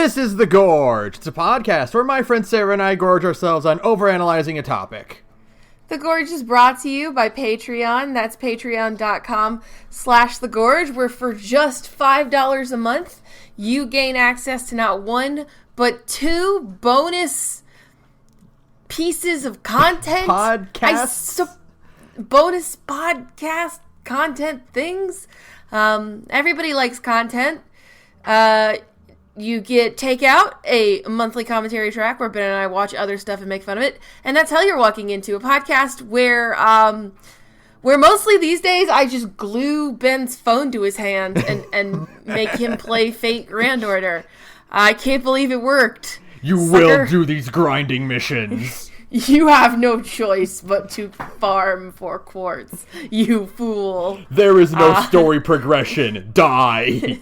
This is The Gorge. It's a podcast where my friend Sara and I gorge ourselves on overanalyzing a topic. The Gorge is brought to you by Patreon. That's patreon.com/thegorge, where for just $5 a month, you gain access to not one, but two bonus pieces of content. Podcasts? Bonus podcast content things. Everybody likes content. You get Takeout, a monthly commentary track where Ben and I watch other stuff and make fun of it. And that's Hell You're Walking Into, a podcast where mostly these days I just glue Ben's phone to his hand and make him play Fate Grand Order. I can't believe it worked. You will do these grinding missions. You have no choice but to farm for quartz, you fool. There is no story progression. Die.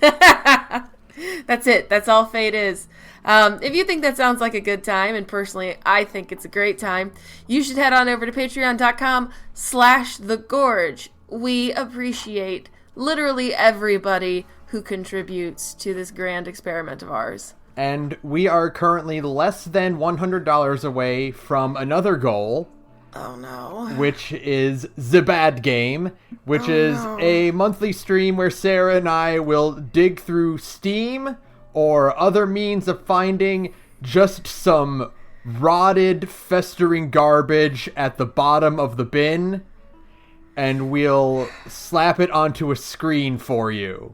That's it. That's all Fate is. If you think that sounds like a good time, and personally I think it's a great time, you should head on over to patreon.com/thegorge. We appreciate literally everybody who contributes to this grand experiment of ours. And we are currently less than $100 away from another goal. Oh no. Which is The Bad Game, which is a monthly stream where Sara and I will dig through Steam or other means of finding just some rotted, festering garbage at the bottom of the bin, and we'll slap it onto a screen for you.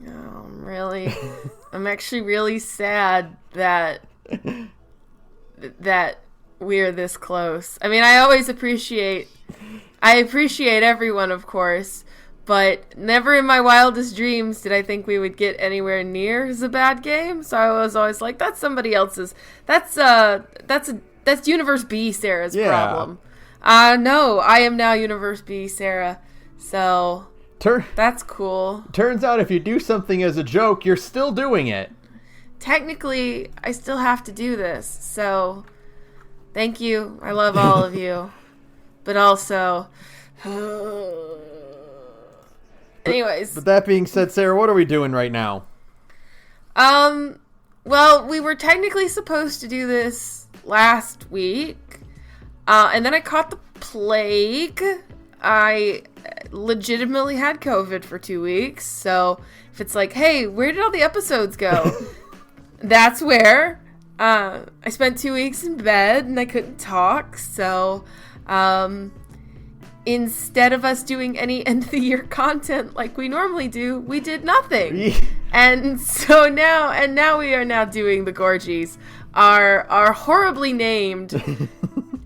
Oh, really? I'm actually really sad that we're this close. I mean, I appreciate everyone, of course, but never in my wildest dreams did I think we would get anywhere near the Bad Game. So I was always like, that's somebody else's. That's Universe B Sarah's problem. No, I am now Universe B Sara. So that's cool. Turns out if you do something as a joke, you're still doing it. Technically, I still have to do this, so thank you. I love all of you. But also... Anyways. But that being said, Sara, what are we doing right now? Well, we were technically supposed to do this last week. And then I caught the plague. I legitimately had COVID for 2 weeks. So if it's like, hey, where did all the episodes go? That's where. I spent 2 weeks in bed and I couldn't talk, so instead of us doing any end of the year content like we normally do, we did nothing. And so now we are now doing the Gorgies, our horribly named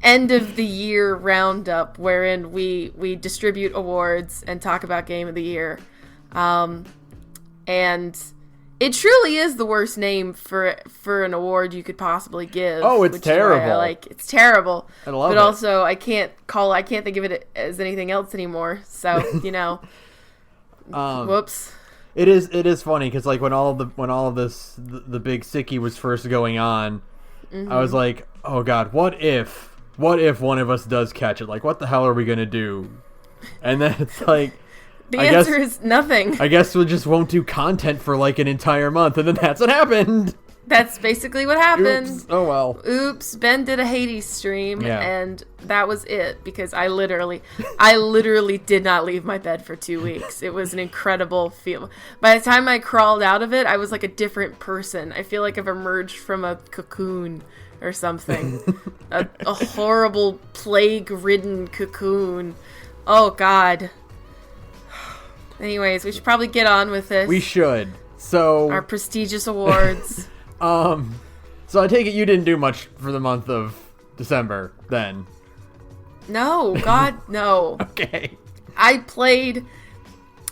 end of the year roundup, wherein we distribute awards and talk about game of the year. And it truly is the worst name for an award you could possibly give. Oh, it's terrible. It's terrible. I love but it. Also, I can't think of it as anything else anymore. So, whoops. It is funny because like when all of this the big sickie was first going on, I was like, oh god, what if one of us does catch it? Like, what the hell are we gonna do? And then it's like. The answer is nothing. I guess we just won't do content for like an entire month, and then that's what happened. That's basically what happened. Oops. Oh well. Oops. Ben did a Hades stream, yeah. And that was it, because I literally did not leave my bed for 2 weeks. It was an incredible feel. By the time I crawled out of it, I was like a different person. I feel like I've emerged from a cocoon or something. a horrible plague-ridden cocoon. Oh God. Anyways, we should probably get on with this. We should. So our prestigious awards. So I take it you didn't do much for the month of December then. No, God, no. Okay. I played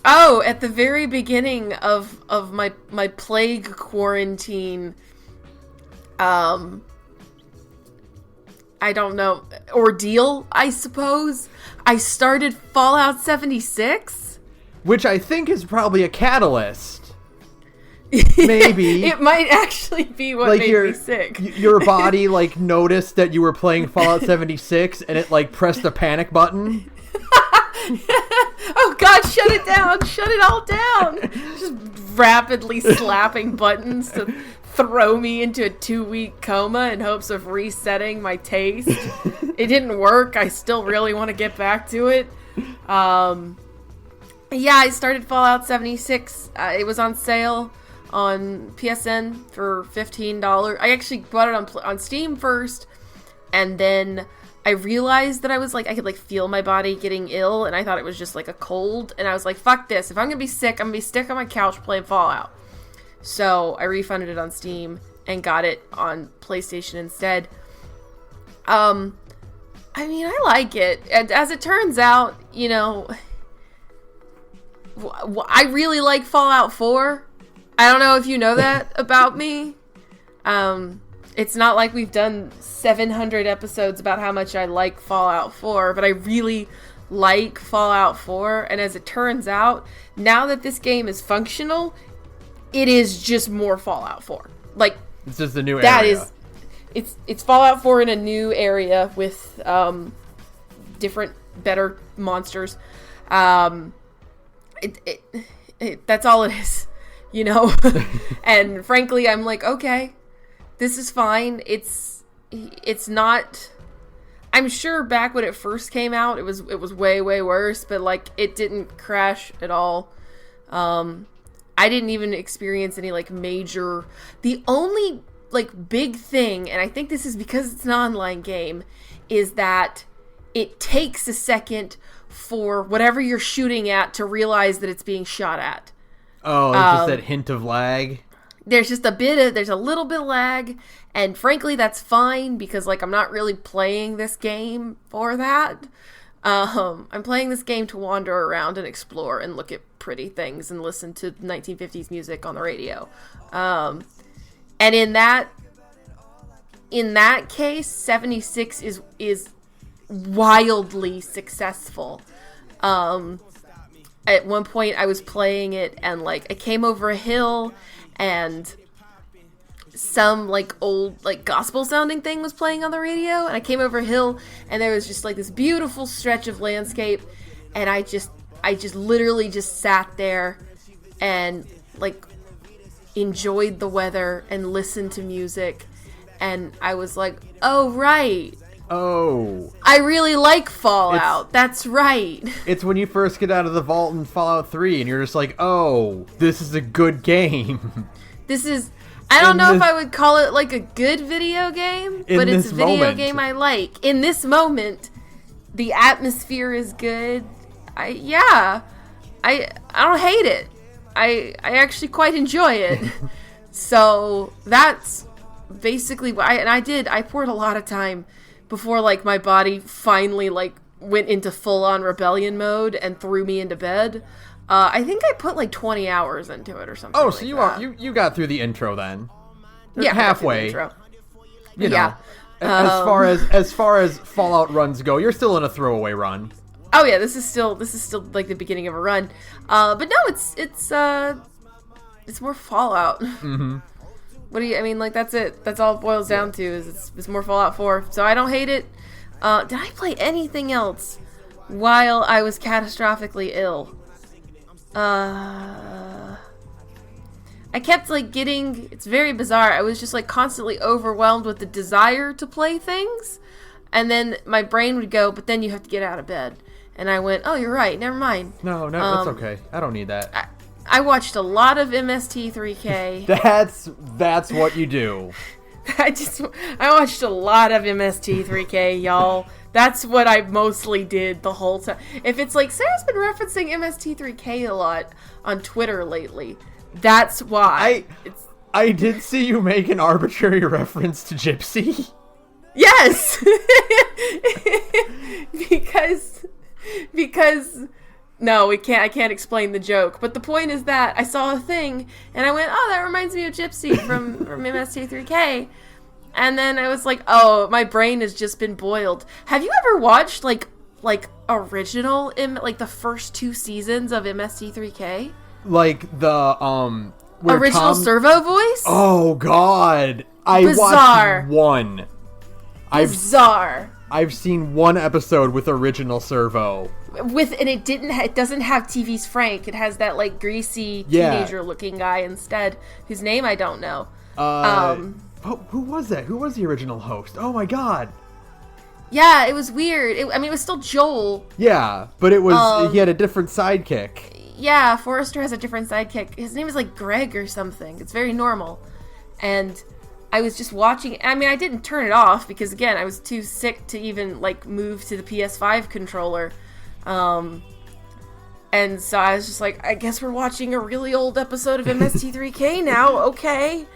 at the very beginning of my plague quarantine I don't know, ordeal, I suppose. I started Fallout 76. Which I think is probably a catalyst. Maybe. It might actually be what made me sick. Your body, noticed that you were playing Fallout 76, and it, pressed the panic button. Oh, God, shut it down. Shut it all down. Just rapidly slapping buttons to throw me into a 2-week coma in hopes of resetting my taste. It didn't work. I still really want to get back to it. Yeah, I started Fallout 76. It was on sale on PSN for $15. I actually bought it on Steam first, and then I realized that I could feel my body getting ill, and I thought it was just like a cold, and I was like, fuck this. If I'm gonna be sick, I'm gonna be stuck on my couch playing Fallout. So I refunded it on Steam and got it on PlayStation instead. I like it. And as it turns out, I really like Fallout 4. I don't know if you know that about me. It's not like we've done 700 episodes about how much I like Fallout 4, but I really like Fallout 4. And as it turns out, now that this game is functional, it is just more Fallout 4. Like, it's just a new area. It's Fallout 4 in a new area with different, better monsters. That's all it is, And frankly, I'm like, okay, this is fine. It's not. I'm sure back when it first came out, it was way worse, but it didn't crash at all. I didn't even experience any major. The only big thing, and I think this is because it's an online game, is that it takes a second for whatever you're shooting at to realize that it's being shot at. Oh, it's just that hint of lag. There's just there's a little bit of lag, and frankly, that's fine because I'm not really playing this game for that. I'm playing this game to wander around and explore and look at pretty things and listen to 1950s music on the radio. And in that case, 76 is wildly successful. At one point I was playing it and I came over a hill and some old gospel sounding thing was playing on the radio, and I came over a hill and there was just this beautiful stretch of landscape, and I just literally just sat there and enjoyed the weather and listened to music, and I was like, oh right. Oh. I really like Fallout. That's right. It's when you first get out of the vault in Fallout 3 and you're just like, oh, this is a good game. I don't know if I would call it a good video game, but it's a video game I like. In this moment, the atmosphere is good. I don't hate it. I actually quite enjoy it. So that's basically what I poured a lot of time before my body finally went into full-on rebellion mode and threw me into bed. I think I put 20 hours into it or something. Oh, so you got through the intro then? Yeah, halfway. Intro. You know, as far as Fallout runs go, you're still in a throwaway run. Oh yeah, this is still the beginning of a run. But no, it's more Fallout. Mm-hmm. What do you? That's it. That's all it boils down to. Is it's more Fallout 4. So I don't hate it. Did I play anything else while I was catastrophically ill? I kept getting. It's very bizarre. I was just constantly overwhelmed with the desire to play things, and then my brain would go, "But then you have to get out of bed." And I went, "Oh, you're right. Never mind." No, that's okay. I don't need that. I watched a lot of MST3K. That's what you do. I watched a lot of MST3K, y'all. That's what I mostly did the whole time. If it's Sarah's been referencing MST3K a lot on Twitter lately, that's why. I did see you make an arbitrary reference to Gypsy. Yes! because no, I can't explain the joke. But the point is that I saw a thing and I went, oh, that reminds me of Gypsy from MST3K. And then I was like, oh, my brain has just been boiled. Have you ever watched original the first 2 seasons of MST3K? The original servo voice? Oh god. Bizarre. Watched one. Bizarre. I've seen one episode with original servo. And it doesn't have TV's Frank. It has that greasy teenager looking guy instead, whose name I don't know. Who was that? Who was the original host? Oh my god. Yeah, it was weird. It was still Joel. Yeah, but it was he had a different sidekick. Yeah, Forrester has a different sidekick. His name is like Greg or something. It's very normal. And I was just watching. I mean, I didn't turn it off because, again, I was too sick to even, like, move to the PS5 controller. And so I was just like, I guess we're watching a really old episode of MST3K now. Okay.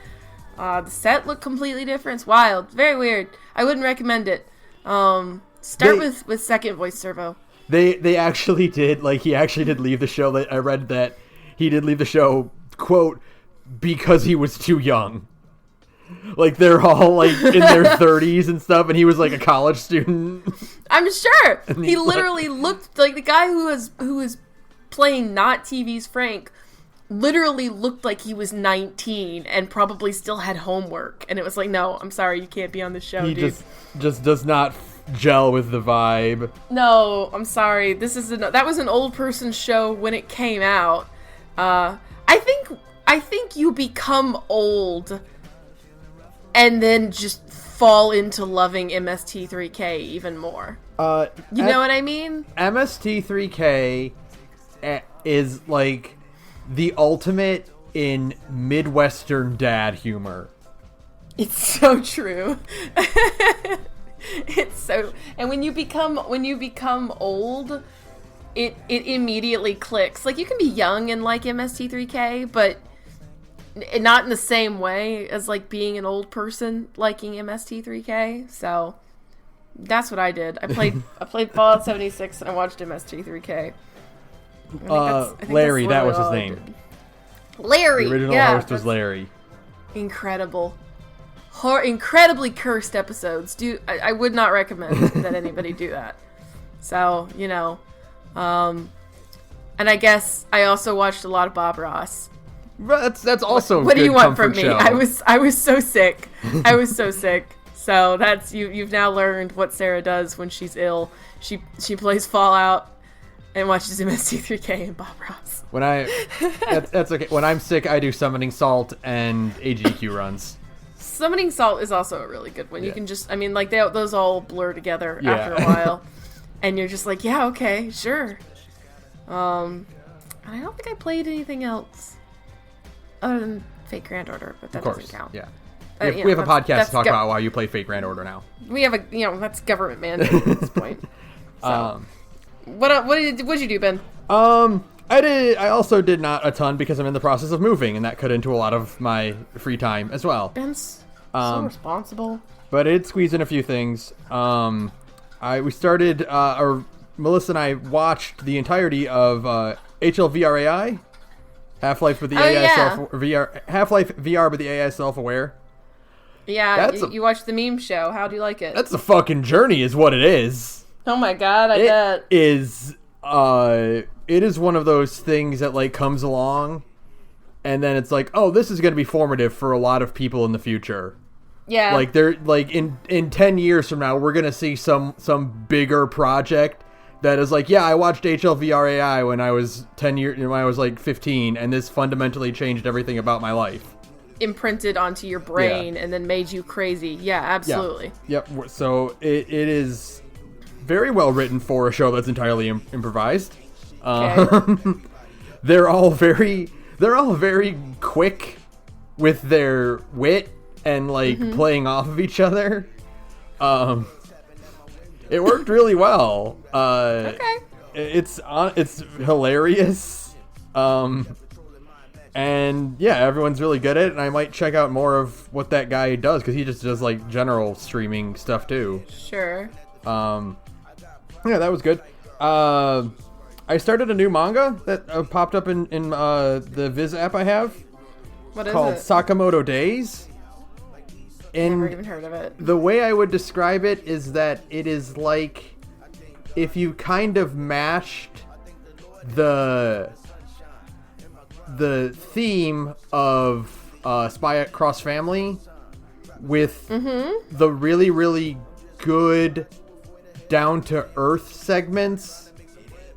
The set looked completely different. It's wild. Very weird. I wouldn't recommend it. Start with second voice servo. They actually did, like, he actually did leave the show. I read that he did leave the show, quote, because he was too young. Like, they're all, like, in their 30s and stuff, and he was, like, a college student. I'm sure. He literally looked like the guy who was playing Not TV's Frank literally looked like he was 19 and probably still had homework. And it was like, no, I'm sorry, you can't be on the show, dude. He just does not gel with the vibe. No, I'm sorry. That was an old person show when it came out. I think you become old and then just fall into loving MST3K even more. You know what I mean? MST3K is like the ultimate in Midwestern dad humor. It's so true. It's so, and when you become old, it immediately clicks. Like, you can be young and like MST3K, but not in the same way as, like, being an old person liking MST3K. So that's what I did. I played Fallout 76 and I watched MST3K. Larry, that was his name. Larry, the original host was Larry. Incredible. Incredibly cursed episodes. I would not recommend that anybody do that. So, you know, and I guess I also watched a lot of Bob Ross. That's also what do you want from me? Show. I was so sick. I was so sick. So that's you've now learned what Sara does when she's ill. She plays Fallout and watches MST3K and Bob Ross. That's okay. When I'm sick, I do Summoning Salt and AGDQ runs. Summoning Salt is also a really good one. You can just, I mean, like, those all blur together after a while. And you're just like, yeah, okay, sure. And I don't think I played anything else other than Fate Grand Order, but that doesn't count. Yeah. We have a podcast to talk about why you play Fate Grand Order now. We have that's government mandate at this point. So, what did you do, Ben? I also did not a ton because I'm in the process of moving, and that cut into a lot of my free time as well. Ben's so responsible. But it squeezed in a few things. We started, Melissa and I watched the entirety of HLVRAI, Half-Life with the AI Half-Life VR with the AI self-aware. Yeah, you watched the meme show. How do you like it? That's a fucking journey, is what it is. Oh my god, I bet. It is one of those things that, like, comes along, and then it's like, oh, this is going to be formative for a lot of people in the future. Yeah. Like, they're like in 10 years from now, we're going to see some bigger project that is like, yeah, I watched HLVRAI when I was 15, and this fundamentally changed everything about my life. Imprinted onto your brain and then made you crazy. Yeah, absolutely. Yeah. Yep. So it is very well written for a show that's entirely improvised. Okay. They're all very quick with their wit and, like, playing off of each other. It worked really well. Okay. It's hilarious. And yeah, everyone's really good at it, and I might check out more of what that guy does, because he just does, like, general streaming stuff too. Sure. Yeah, that was good. I started a new manga that popped up in the Viz app I have. What is called it? Sakamoto Days. And never even heard of it. The way I would describe it is that it is like if you kind of mashed the theme of Spy Cross Family with the really, really good down-to-earth segments,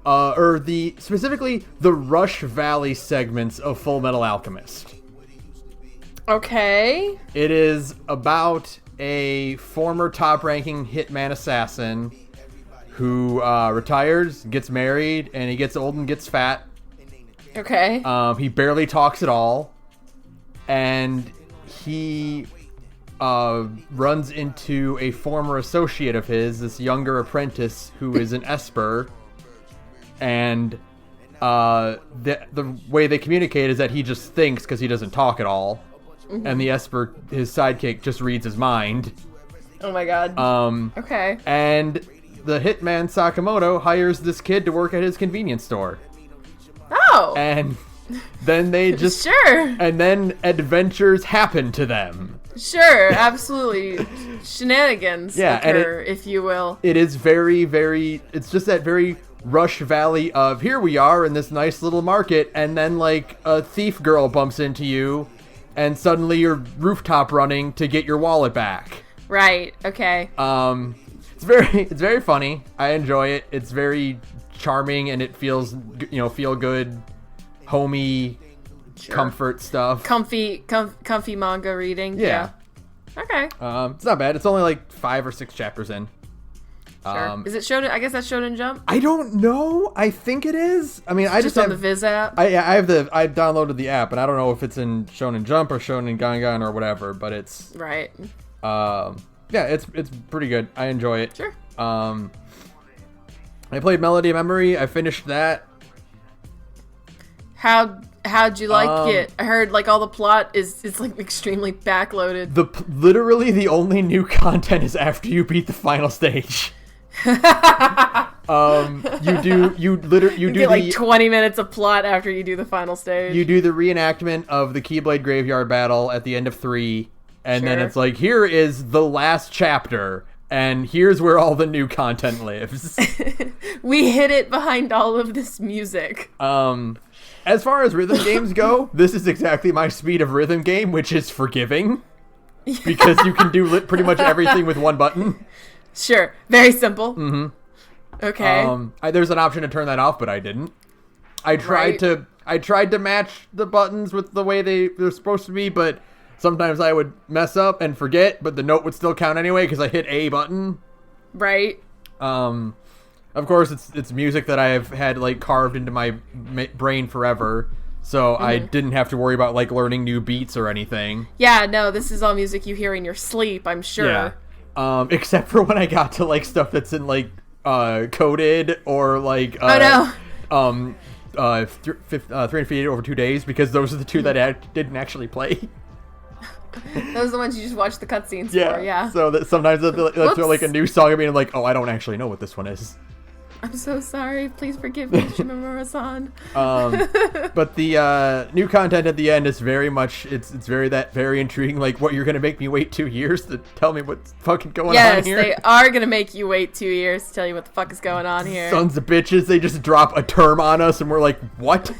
or specifically the Rush Valley segments of Full Metal Alchemist. Okay. It is about a former top-ranking hitman assassin who retires, gets married, and he gets old and gets fat. Okay. He barely talks at all, and he runs into a former associate of his, this younger apprentice who is an Esper, and the way they communicate is that he just thinks because he doesn't talk at all, and the Esper, his sidekick, just reads his mind. Oh my god. Okay. And the hitman Sakamoto hires this kid to work at his convenience store. Oh. And then they just... Sure. And then adventures happen to them. Sure, absolutely. Shenanigans occur, if you will. It is very, very... It's just that very Rush Valley of, here we are in this nice little market, and then, like, a thief girl bumps into you, and suddenly you're rooftop running to get your wallet back. Right, okay. It's very funny. I enjoy it. It's very charming, and it feels, feel good, homey, comfort stuff. Comfy manga reading. Yeah. Okay. It's not bad. It's only like 5 or 6 chapters in. Sure. Is it Shonen? I guess that's Shonen Jump. I don't know. I think it is. I mean, I just on have the Viz app. I downloaded the app, and I don't know if it's in Shonen Jump or Shonen Gangan or whatever, but it's right. Yeah, it's pretty good. I enjoy it. Sure. I played Melody of Memory. I finished that. How'd you like it? I heard like all the plot is like extremely backloaded. Literally the only new content is after you beat the final stage. You get like 20 minutes of plot after you do the final stage. You do the reenactment of the Keyblade Graveyard battle at the end of 3, and then it's like, here is the last chapter, and here's where all the new content lives. We hid it behind all of this music. As far as rhythm games go, this is exactly my speed of rhythm game, which is forgiving, because you can do pretty much everything with one button. Sure. Very simple. Mm-hmm. Okay. There's an option to turn that off, but I didn't. I tried to match the buttons with the way they're supposed to be, but sometimes I would mess up and forget, but the note would still count anyway because I hit A button. Right. Of course, it's music that I have had like carved into my brain forever, so I didn't have to worry about like learning new beats or anything. Yeah, no, this is all music you hear in your sleep, I'm sure. Yeah. Except for when I got to like stuff that's in like coded or like 358 over 2 days, because those are the two that I didn't actually play. Those are the ones you just watch the cutscenes for, yeah. So that sometimes they'll throw like a new song at me and I'm like, oh, I don't actually know what this one is. I'm so sorry. Please forgive me, Shimamura-san. But the new content at the end is very much, it's very intriguing. Like, what, you're going to make me wait 2 years to tell me what's fucking going on here? Yes, they are going to make you wait 2 years to tell you what the fuck is going on here. Sons of bitches, they just drop a term on us and we're like, what?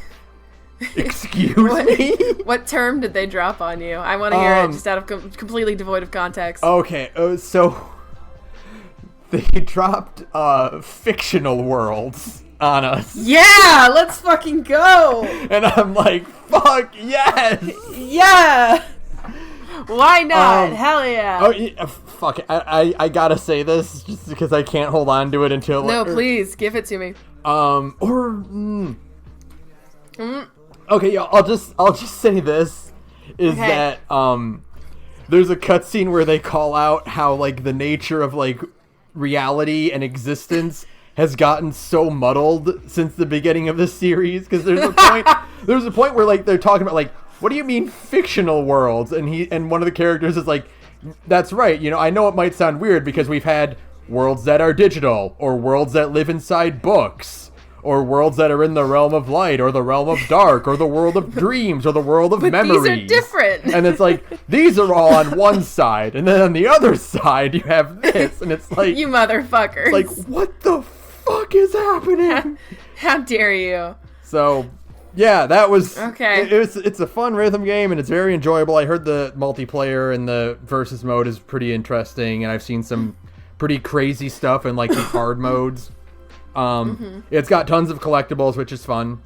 Excuse me? What term did they drop on you? I want to hear it just out of completely devoid of context. Okay, so they dropped fictional worlds on us. Yeah, let's fucking go. And I'm like, fuck yes. Yeah. Why not? Hell yeah. Oh, yeah, fuck it. I gotta say this just because I can't hold on to it until. No, please give it to me. Okay, yeah, I'll just say this is that there's a cutscene where they call out how like the nature of like reality and existence has gotten so muddled since the beginning of the series, because there's a point where like they're talking about like, what do you mean fictional worlds, and one of the characters is like, that's right, I know it might sound weird because we've had worlds that are digital, or worlds that live inside books, or worlds that are in the realm of light, or the realm of dark, or the world of dreams, or the world of memories. These are different. And it's like, these are all on one side, and then on the other side you have this, and it's like, you motherfuckers. Like, what the fuck is happening? How dare you? So, yeah, that was okay. It's a fun rhythm game, and it's very enjoyable. I heard the multiplayer and the versus mode is pretty interesting, and I've seen some pretty crazy stuff in like the hard modes. It's got tons of collectibles, which is fun.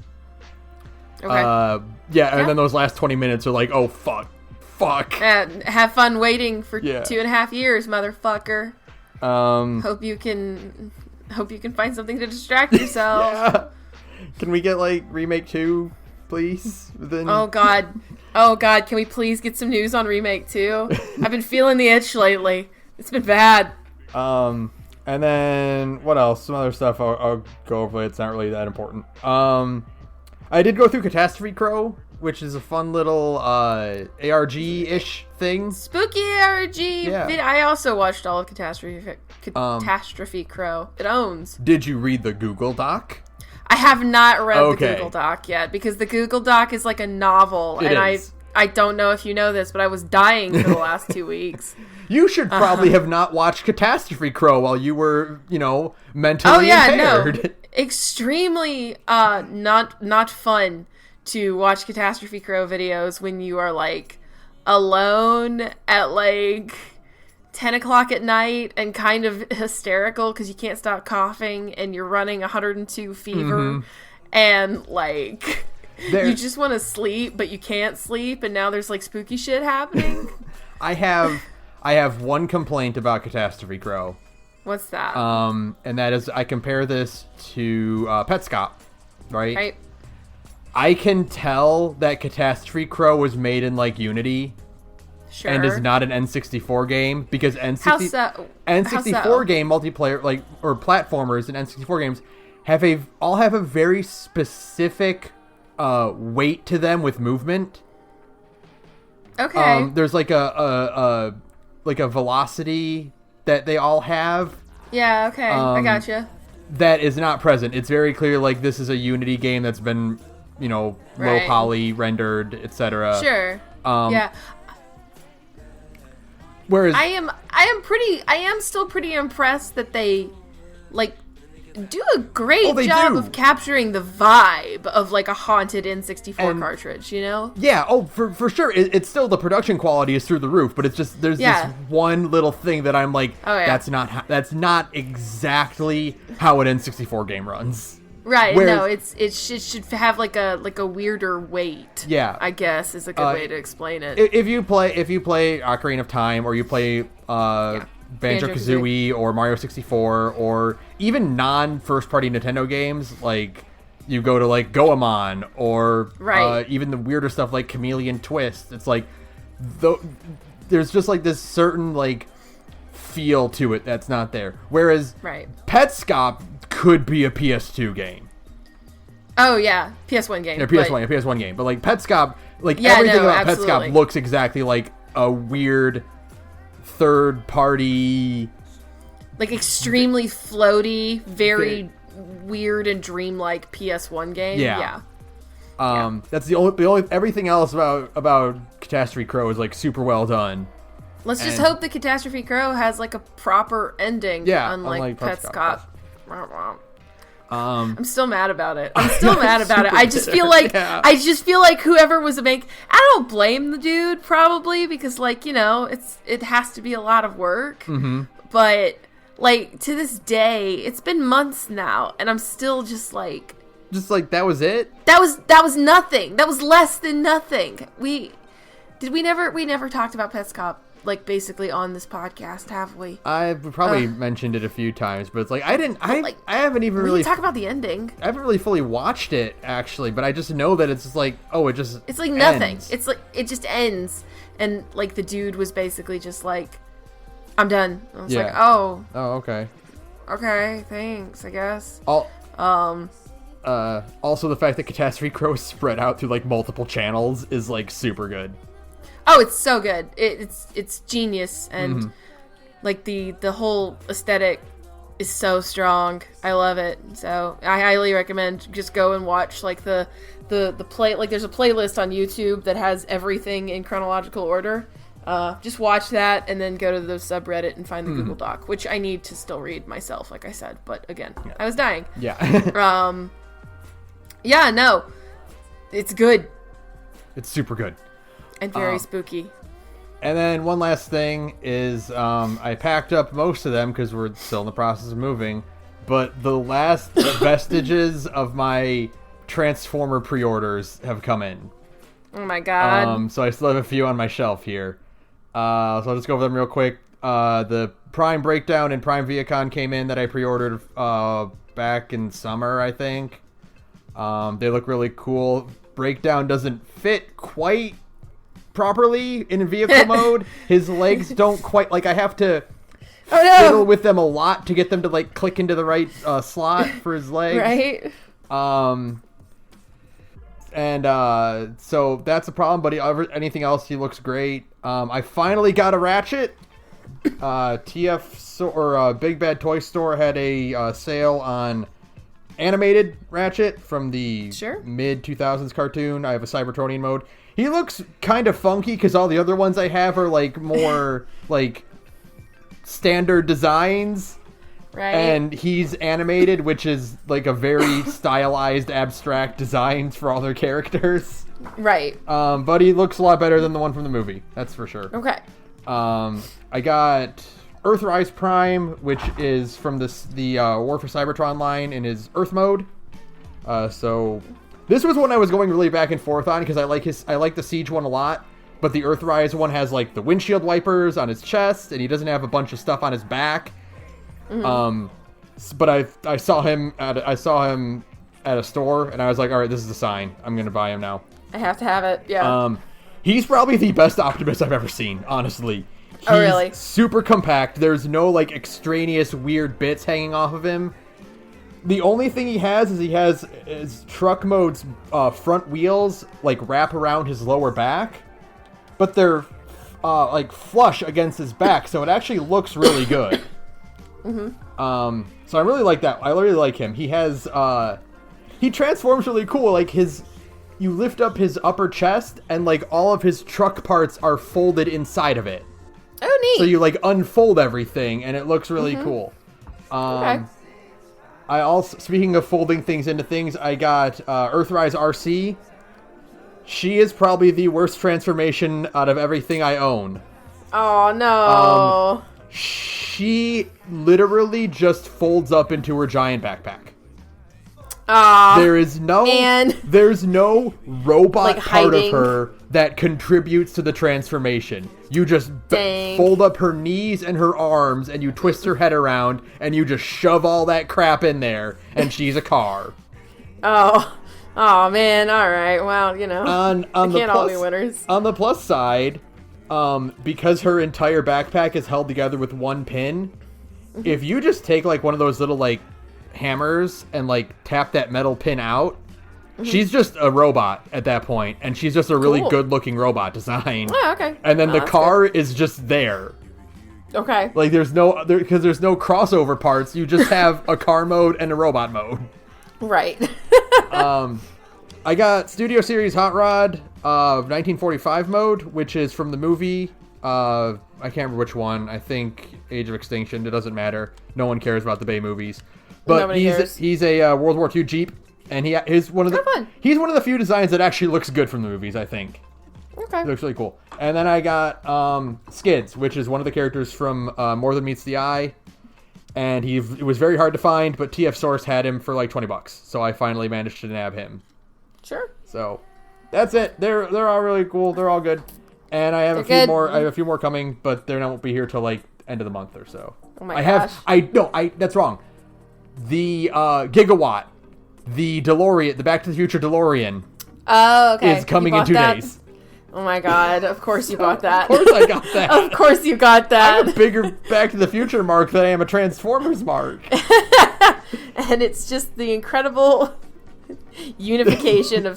Okay. And then those last 20 minutes are like, oh fuck Fuck. And have fun waiting for 2.5 years, motherfucker. Hope you can find something to distract yourself. Yeah. Can we get like Remake 2, please? Oh god, can we please get some news on Remake 2? I've been feeling the itch lately. It's been bad. And then what else? Some other stuff I'll go over. It's not really that important. I did go through Catastrophe Crow, which is a fun little ARG-ish thing. Spooky ARG. Yeah. I also watched all of Catastrophe Crow. It owns. Did you read the Google Doc? I have not read the Google Doc yet, because the Google Doc is like a novel, I don't know if you know this, but I was dying for the last 2 weeks. You should probably have not watched Catastrophe Crow while you were, mentally impaired. No. Extremely not fun to watch Catastrophe Crow videos when you are like alone at like 10 o'clock at night and kind of hysterical because you can't stop coughing and you're running 102 fever and like you just want to sleep but you can't sleep, and now there's like spooky shit happening. I have one complaint about Catastrophe Crow. What's that? And that is, I compare this to Petscop, right? I can tell that Catastrophe Crow was made in like Unity, and is not an N64 game, because N64 game multiplayer or platformers and N64 games all have a very specific weight to them with movement. Okay. There's like a velocity that they all have. Yeah, okay. I gotcha. That is not present. It's very clear like this is a Unity game that's been, low poly rendered, etc. Sure. Yeah. Whereas I am still pretty impressed that they like do a great job of capturing the vibe of like a haunted N64 cartridge, Yeah, for sure. It's still, the production quality is through the roof, but it's just there's this one little thing that I'm like, that's not exactly how an N64 game runs. Right. Whereas, it should have like a weirder weight. Yeah, I guess is a good way to explain it. If you play Ocarina of Time, or you play Banjo-Kazooie or Mario 64, or even non-first-party Nintendo games, like you go to like Goemon, or even the weirder stuff like Chameleon Twist. It's like there's just like this certain like feel to it that's not there. Whereas Petscop could be a PS2 game. Oh yeah, PS1 game. Yeah, PS1 game. But like Petscop, everything about Petscop looks exactly like a weird third-party, like extremely floaty, very weird and dreamlike PS1 game. Yeah. That's the only everything else about Catastrophe Crow is like super well done. Let's just hope the Catastrophe Crow has like a proper ending. Yeah, unlike Petscop. I'm still mad about it. I just feel like whoever was I don't blame the dude, probably, because like, it has to be a lot of work. Mm-hmm. But like to this day, it's been months now, and I'm still just like that was it? That was nothing. That was less than nothing. We never talked about Petscop like basically on this podcast, have we? I've probably mentioned it a few times, but it's like I haven't even really talk about the ending. I haven't really fully watched it actually, but I just know that it's just like, it's like nothing. It's like it just ends, and like the dude was basically just like, I'm done. I was like, okay, thanks, I guess. Also, the fact that Catastrophe Crow is spread out through like multiple channels is like super good. Oh, it's so good. It's genius, and like the whole aesthetic is so strong. I love it. So I highly recommend just go and watch like the play. Like there's a playlist on YouTube that has everything in chronological order. Just watch that and then go to the subreddit and find the Google Doc, which I need to still read myself, like I said. But again, I was dying. Yeah. Yeah. No, it's good. It's super good. And very spooky. And then one last thing is I packed up most of them because we're still in the process of moving. But the last vestiges of my Transformer pre-orders have come in. Oh my god. So I still have a few on my shelf here. So I'll just go over them real quick. The Prime Breakdown and Prime Viacon came in that I pre-ordered back in summer, I think. They look really cool. Breakdown doesn't fit quite properly in vehicle mode. His legs don't quite, like, I have to fiddle with them a lot to get them to, like, click into the right slot for his legs. Right. So that's a problem, but anything else, he looks great. I finally got a Ratchet. Big Bad Toy Store had a sale on animated Ratchet from the mid-2000s cartoon. I have a Cybertronian mode. He looks kind of funky because all the other ones I have are like more like standard designs. Right. And he's animated, which is like a very stylized, abstract designs for all their characters. Right. But he looks a lot better than the one from the movie. That's for sure. Okay. I got Earthrise Prime, which is from the War for Cybertron line in his Earth mode. So this was one I was going really back and forth on because I like the Siege one a lot, but the Earthrise one has like the windshield wipers on his chest, and he doesn't have a bunch of stuff on his back. Mm-hmm. But I saw him at a store, and I was like, all right, this is a sign. I'm gonna buy him now. I have to have it. Yeah. He's probably the best Optimus I've ever seen, honestly. He's really? Super compact. There's no like extraneous weird bits hanging off of him. The only thing he has is his truck mode's front wheels like wrap around his lower back, but they're like flush against his back, so it actually looks really good. Mm-hmm. So I really like that. I really like him. He has he transforms really cool. Like you lift up his upper chest, and like all of his truck parts are folded inside of it. Oh, neat. So you like unfold everything, and it looks really cool. Okay. I also, speaking of folding things into things, I got Earthrise RC. She is probably the worst transformation out of everything I own. Oh no. She literally just folds up into her giant backpack. There's no robot like part of her that contributes to the transformation. You just fold up her knees and her arms, and you twist her head around, and you just shove all that crap in there, and she's a car. Oh man, all right. Well, you know, all be winners. On the plus side, because her entire backpack is held together with one pin, if you just take like one of those little like hammers and like tap that metal pin out, she's just a robot at that point, and she's just a really good looking robot design. Oh, okay. And then the car is just there. Okay. Like there's no crossover parts. You just have a car mode and a robot mode. Right. I got Studio Series Hot Rod 1945 mode, which is from the movie. I can't remember which one. I think Age of Extinction. It doesn't matter. No one cares about the Bay movies. But he's a World War II Jeep, and he's one of the few designs that actually looks good from the movies, I think. Okay. It looks really cool. And then I got Skids, which is one of the characters from More Than Meets the Eye. And it was very hard to find, but TF Source had him for like $20. So I finally managed to nab him. Sure. So that's it. They're all really cool. They're all good. And I have a few more coming, but they won't be here till like end of the month or so. Oh my gosh. That's wrong. The Gigawatt, the DeLorean, the Back to the Future DeLorean. Oh, okay. Is coming in 2 days. Oh my god, of course you bought that. Of course I got that. Of course you got that. I have a bigger Back to the Future mark than I am a Transformers mark. And it's just the incredible unification of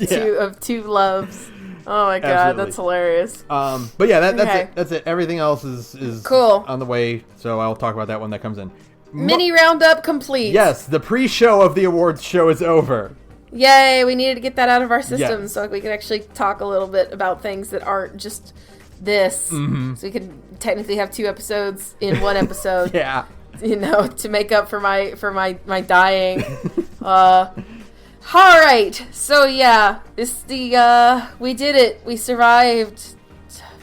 two loves. Oh my god, absolutely. That's hilarious. But yeah, that's it. Everything else is cool on the way, so I'll talk about that when that comes in. Mini roundup complete. Yes, the pre-show of the awards show is over. Yay, we needed to get that out of our system so we could actually talk a little bit about things that aren't just this. Mm-hmm. So we could technically have 2 episodes in one episode. Yeah. You know, to make up for my dying. All right. So yeah, we did it. We survived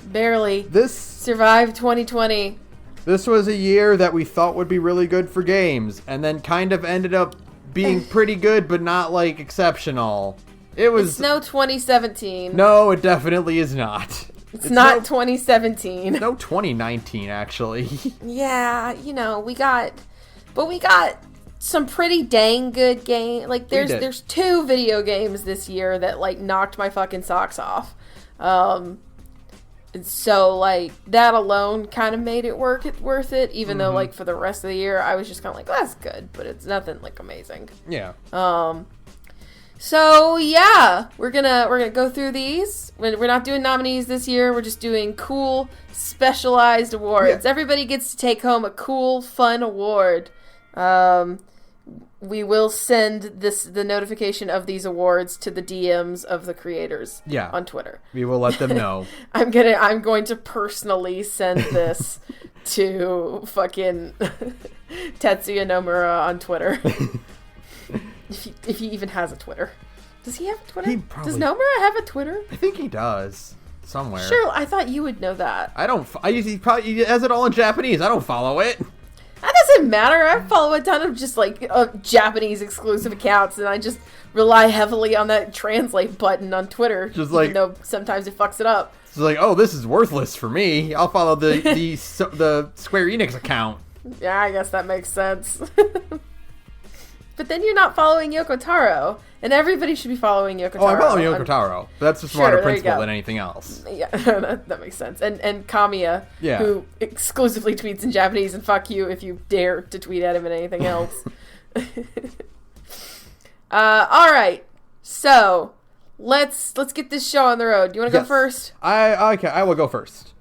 barely. Survived 2020. This was a year that we thought would be really good for games, and then kind of ended up being pretty good, but not, like, exceptional. It was... It's no 2017. No, it definitely is not. It's not 2017. No 2019, actually. Yeah, we got some pretty dang good game. Like, there's 2 video games this year that, like, knocked my fucking socks off. And so, like, that alone kind of made it worth it, even though, like, for the rest of the year, I was just kind of like, well, that's good, but it's nothing, like, amazing. Yeah. So, yeah, we're gonna go through these. We're not doing nominees this year. We're just doing cool, specialized awards. Yeah. Everybody gets to take home a cool, fun award. We will send the notification of these awards to the DMs of the creators on Twitter. We will let them know. I'm going to personally send this to fucking Tetsuya Nomura on Twitter. If he even has a Twitter. Does he have a Twitter? Does Nomura have a Twitter? I think he does. Somewhere. Sure, I thought you would know that. I don't. He has it all in Japanese. I don't follow it. That doesn't matter. I follow a ton of just, like, Japanese exclusive accounts, and I just rely heavily on that translate button on Twitter, just even though sometimes it fucks it up. It's like, oh, this is worthless for me. I'll follow the Square Enix account. Yeah, I guess that makes sense. But then you're not following Yoko Taro, and everybody should be following Yoko Taro. Oh, I'm following Yoko Taro. But that's a smarter principle than anything else. Yeah, that makes sense. And Kamiya, who exclusively tweets in Japanese, and fuck you if you dare to tweet at him in anything else. All right, so let's get this show on the road. Do you want to go first? Okay, I will go first.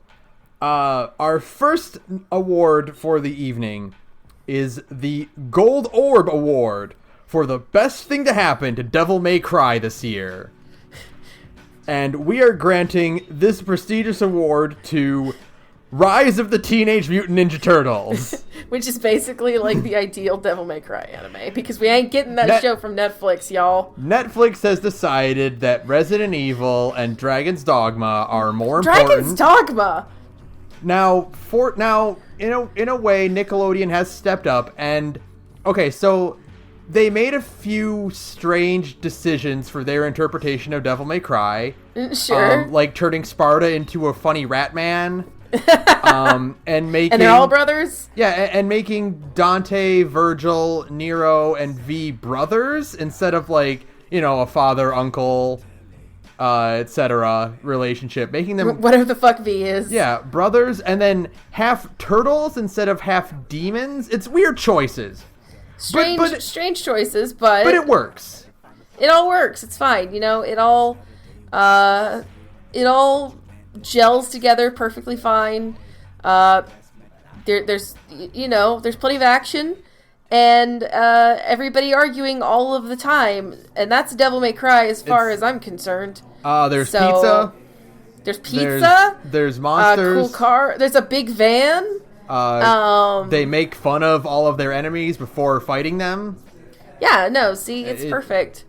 Our first award for the evening is the Gold Orb Award for the best thing to happen to Devil May Cry this year. And we are granting this prestigious award to Rise of the Teenage Mutant Ninja Turtles. Which is basically like the ideal Devil May Cry anime, because we ain't getting that show from Netflix, y'all. Netflix has decided that Resident Evil and Dragon's Dogma are more important. Dragon's Dogma! Now, in a way, Nickelodeon has stepped up, and okay, so they made a few strange decisions for their interpretation of Devil May Cry. Sure. Like turning Sparta into a funny rat man. And making... And they're all brothers? Yeah, and making Dante, Virgil, Nero, and V brothers instead of, like, a father, uncle, etc. relationship. Making them... Whatever the fuck V is. Yeah, brothers, and then half turtles instead of half demons. It's weird choices. Strange choices, but... But it works. It all works. It's fine. It all gels together perfectly fine. There's plenty of action, and everybody arguing all of the time, and that's Devil May Cry as far as I'm concerned. There's pizza. There's pizza. There's monsters. Cool car. There's a big van. They make fun of all of their enemies before fighting them. Yeah, no, see, it's perfect.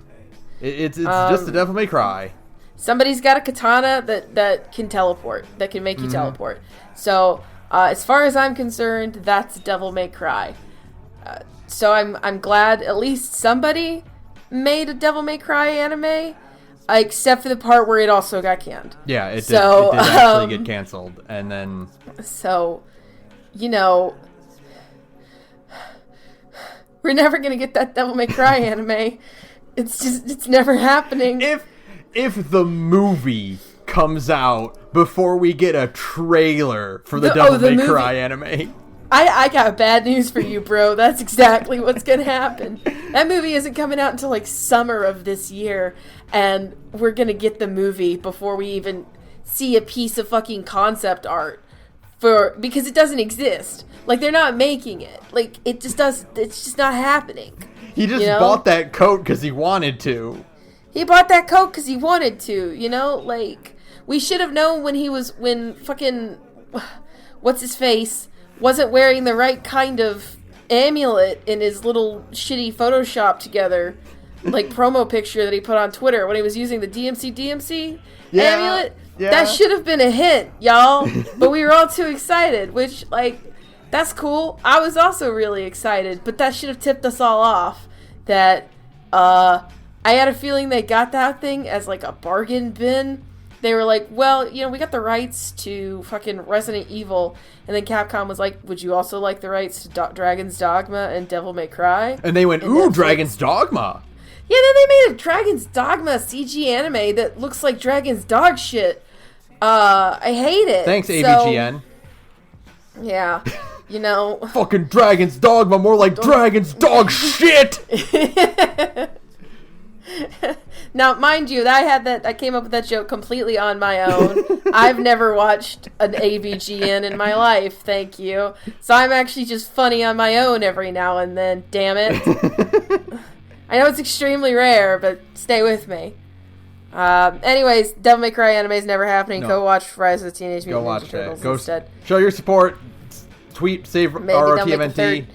It's just a Devil May Cry. Somebody's got a katana that can teleport, that can make you teleport. So, as far as I'm concerned, that's Devil May Cry. So I'm glad at least somebody made a Devil May Cry anime, except for the part where it also got canned. Yeah, it did actually get canceled, and then... So, we're never gonna get that Devil May Cry anime. It's never happening. If the movie comes out before we get a trailer for the Devil May Cry anime. I got bad news for you, bro. That's exactly what's going to happen. That movie isn't coming out until like summer of this year, and we're going to get the movie before we even see a piece of fucking concept art because it doesn't exist. Like, they're not making it. Like, it's just not happening. He just bought that coat because he wanted to. He bought that coat because he wanted to, Like, we should have known when fucking, what's-his-face wasn't wearing the right kind of amulet in his little shitty Photoshop together, like, promo picture that he put on Twitter when he was using the DMC amulet. Yeah. That should have been a hint, y'all. But we were all too excited, which, like, that's cool. I was also really excited, but that should have tipped us all off that, I had a feeling they got that thing as like a bargain bin. They were like, well, we got the rights to fucking Resident Evil. And then Capcom was like, would you also like the rights to Dragon's Dogma and Devil May Cry? And they went, ooh, Dragon's Dogma. Yeah, then they made a Dragon's Dogma CG anime that looks like Dragon's dog shit. I hate it. Thanks, AVGN. Yeah, Fucking Dragon's Dogma, more like Dragon's dog shit! Now, mind you, I came up with that joke completely on my own. I've never watched an AVGN in my life, thank you. So I'm actually just funny on my own every now and then, damn it. I know it's extremely rare, but stay with me. Anyways, Devil May Cry anime is never happening. No. Go watch Rise of the Teenage Mutant Ninja Turtles instead. Show your support. Tweet, save RRTMNT.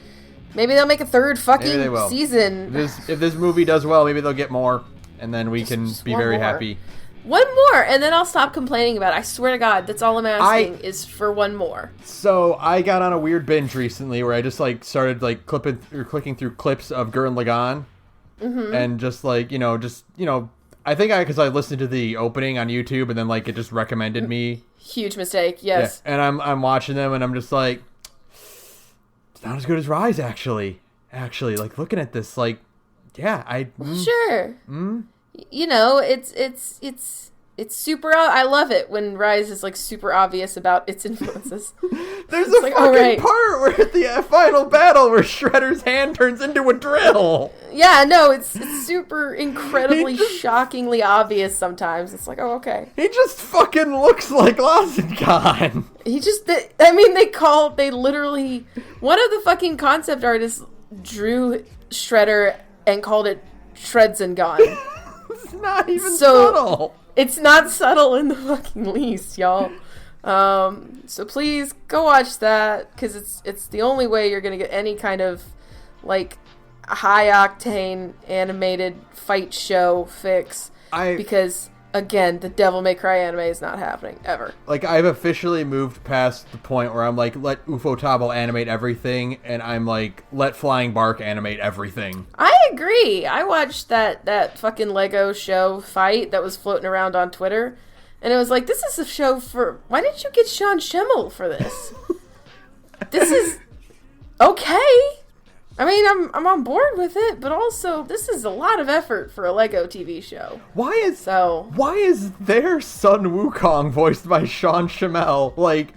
Maybe they'll make a third fucking season. If this movie does well, maybe they'll get more, and then we can be very happy. One more, and then I'll stop complaining about it. I swear to God, that's all I'm asking is for one more. So I got on a weird binge recently where I just started clicking through clips of Gurren Lagann, and just I think because I listened to the opening on YouTube and then it just recommended me. Huge mistake, yes. Yeah, and I'm watching them and I'm just like, it's not as good as Rise actually. Looking at this, sure. It's super. I love it when Rise is super obvious about its influences. There's a fucking part where at the final battle where Shredder's hand turns into a drill. Yeah, no, it's super incredibly shockingly obvious sometimes. It's oh, okay. He just fucking looks like Lazenkan. They literally, one of the fucking concept artists drew Shredder and called it Shredzengan. It's not even subtle. It's not subtle in the fucking least, y'all. So please go watch that, because it's the only way you're gonna get any kind of high octane animated fight show fix. Because again, the Devil May Cry anime is not happening ever. I've officially moved past the point where I'm let Ufotable animate everything, and I'm let Flying Bark animate everything. I agree. I watched that fucking Lego show fight that was floating around on Twitter, and it was this is a show for... Why didn't you get Sean Schemmel for this? This is... Okay. I'm on board with it, but also this is a lot of effort for a Lego TV show. Why is their son Wukong voiced by Sean Schemmel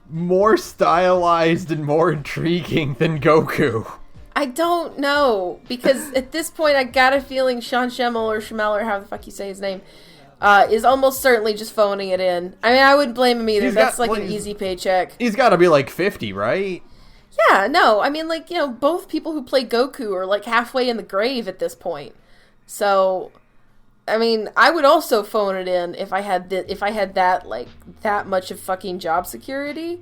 more stylized and more intriguing than Goku? I don't know, because at this point I got a feeling Sean Schemmel or however the fuck you say his name is almost certainly just phoning it in. I wouldn't blame him either. That's an easy paycheck. He's got to be 50, right? Yeah, no, both people who play Goku are halfway in the grave at this point. So, I would also phone it in if I had that much of fucking job security.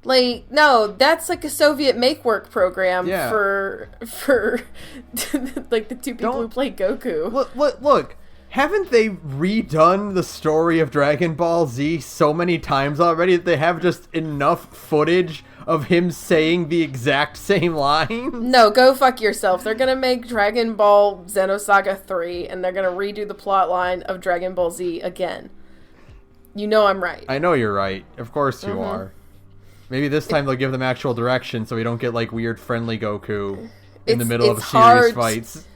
No, that's a Soviet make-work program for the two people who play Goku. Look, haven't they redone the story of Dragon Ball Z so many times already that they have just enough footage of him saying the exact same line? No, go fuck yourself. They're gonna make Dragon Ball Xenosaga 3, and they're gonna redo the plot line of Dragon Ball Z again. I'm right. I know you're right. Of course you are. Maybe this time they'll give them actual direction so we don't get weird friendly Goku in the middle of serious fights.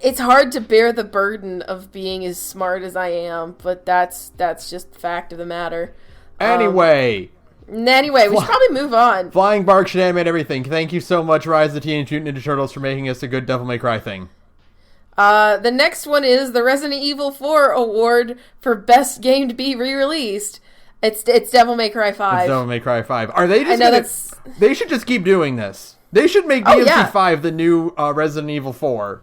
It's hard to bear the burden of being as smart as I am, but that's just the fact of the matter. Anyway, we should probably move on. Flying Bark should animate everything. Thank you so much, Rise of the Teenage Mutant Ninja Turtles, for making us a good Devil May Cry thing. The next one is the Resident Evil 4 award for best game to be re-released. It's Devil May Cry 5. It's Devil May Cry 5. Are they just They should just keep doing this. They should make DMC 5 the new Resident Evil 4.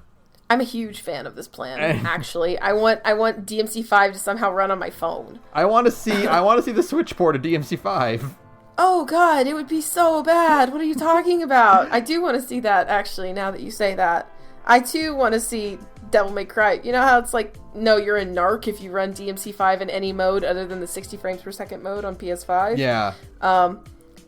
I'm a huge fan of this plan, actually. I want DMC 5 to somehow run on my phone. I want to see the Switch port of DMC 5. Oh god, it would be so bad. What are you talking about? I do want to see that, actually, now that you say that. I too want to see Devil May Cry. You know how it's no, you're a narc if you run DMC 5 in any mode other than the 60 frames per second mode on PS5? Yeah.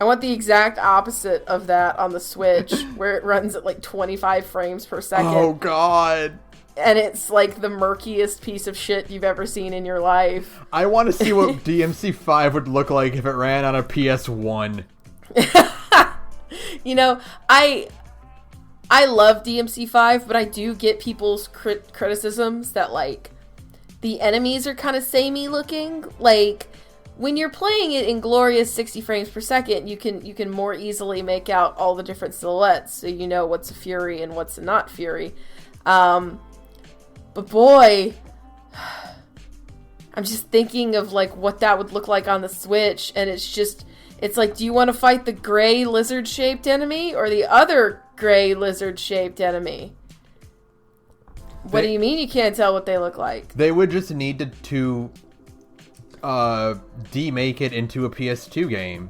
I want the exact opposite of that on the Switch, where it runs at 25 frames per second. Oh, God. and it's like the murkiest piece of shit you've ever seen in your life. I want to see what DMC5 would look like if it ran on a PS1. You know, I love DMC5, but I do get people's criticisms that, like, the enemies are kind of samey looking. Like, when you're playing it in glorious 60 frames per second, you can more easily make out all the different silhouettes, so you know what's a Fury and what's a not Fury. But boy, I'm just thinking of, like, what that would look like on the Switch, and it's like, do you want to fight the gray lizard-shaped enemy or the other gray lizard-shaped enemy? What do you mean you can't tell what they look like? They would just need to demake it into a PS2 game.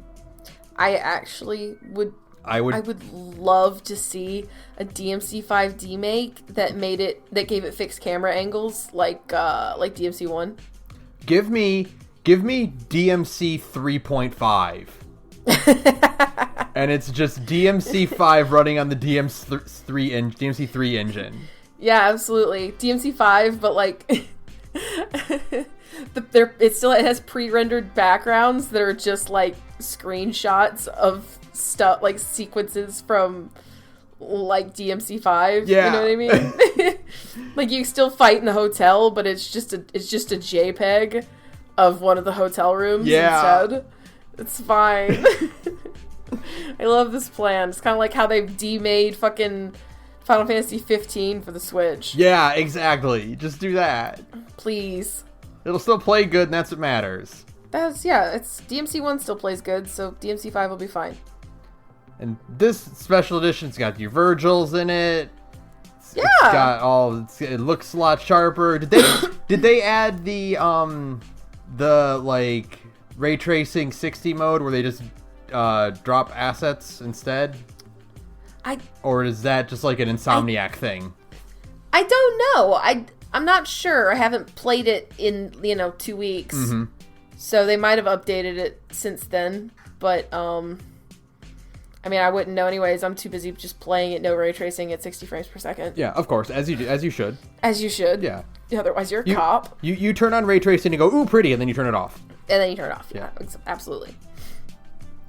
I actually would... I would love to see a DMC5 demake that gave it fixed camera angles like DMC1. Give me DMC 3.5. And it's just DMC5 running on the DMC 3 engine. Yeah, absolutely. DMC5, but like it has pre-rendered backgrounds that are just like screenshots of stuff, like sequences from like DMC5. Yeah. You know what I mean? Like, you still fight in the hotel, but it's just a JPEG of one of the hotel rooms instead. It's fine. I love this plan. It's kind of like how they've demade fucking Final Fantasy 15 for the Switch. Yeah, exactly. Just do that. Please. It'll still play good, and that's what matters. It's DMC1 still plays good, so DMC5 will be fine. And this special edition's got your Virgils in it. Yeah. It's got it looks a lot sharper. Did they add the like ray tracing 60 mode where they just drop assets instead? Or is that just like an Insomniac thing? I don't know. I'm not sure. I haven't played it in 2 weeks. Mm-hmm. So they might have updated it since then, but I mean, I wouldn't know anyways. I'm too busy just playing it, no ray tracing at 60 frames per second. Yeah, of course, as you should. As you should. Yeah. Otherwise, you're a cop. You turn on ray tracing and go, ooh, pretty, and then you turn it off. And then you turn it off. Yeah, absolutely.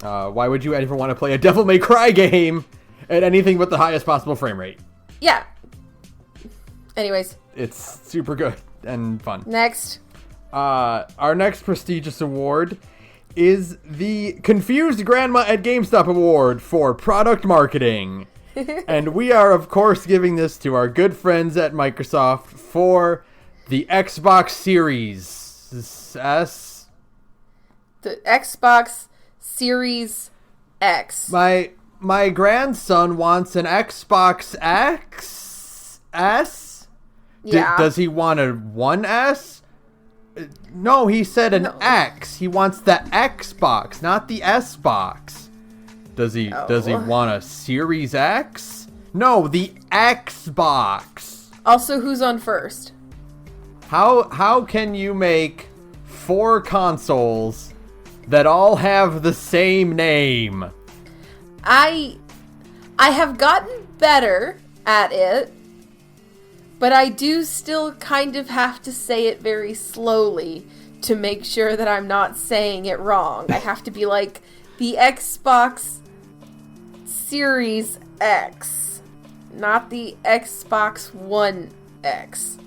Why would you ever want to play a Devil May Cry game at anything but the highest possible frame rate? Yeah. Anyways. It's super good and fun. Next. Our next prestigious award is the Confused Grandma at GameStop Award for Product Marketing. And we are, of course, giving this to our good friends at Microsoft for the Xbox Series S. The Xbox Series X. My grandson wants an Xbox X S. Yeah. Does he want a 1S? No, he said an X. He wants the Xbox, not the S box. Does he want a Series X? No, the Xbox. Also, who's on first? How can you make 4 consoles that all have the same name? I have gotten better at it, but I do still kind of have to say it very slowly to make sure that I'm not saying it wrong. I have to be like, the Xbox Series X, not the Xbox One X.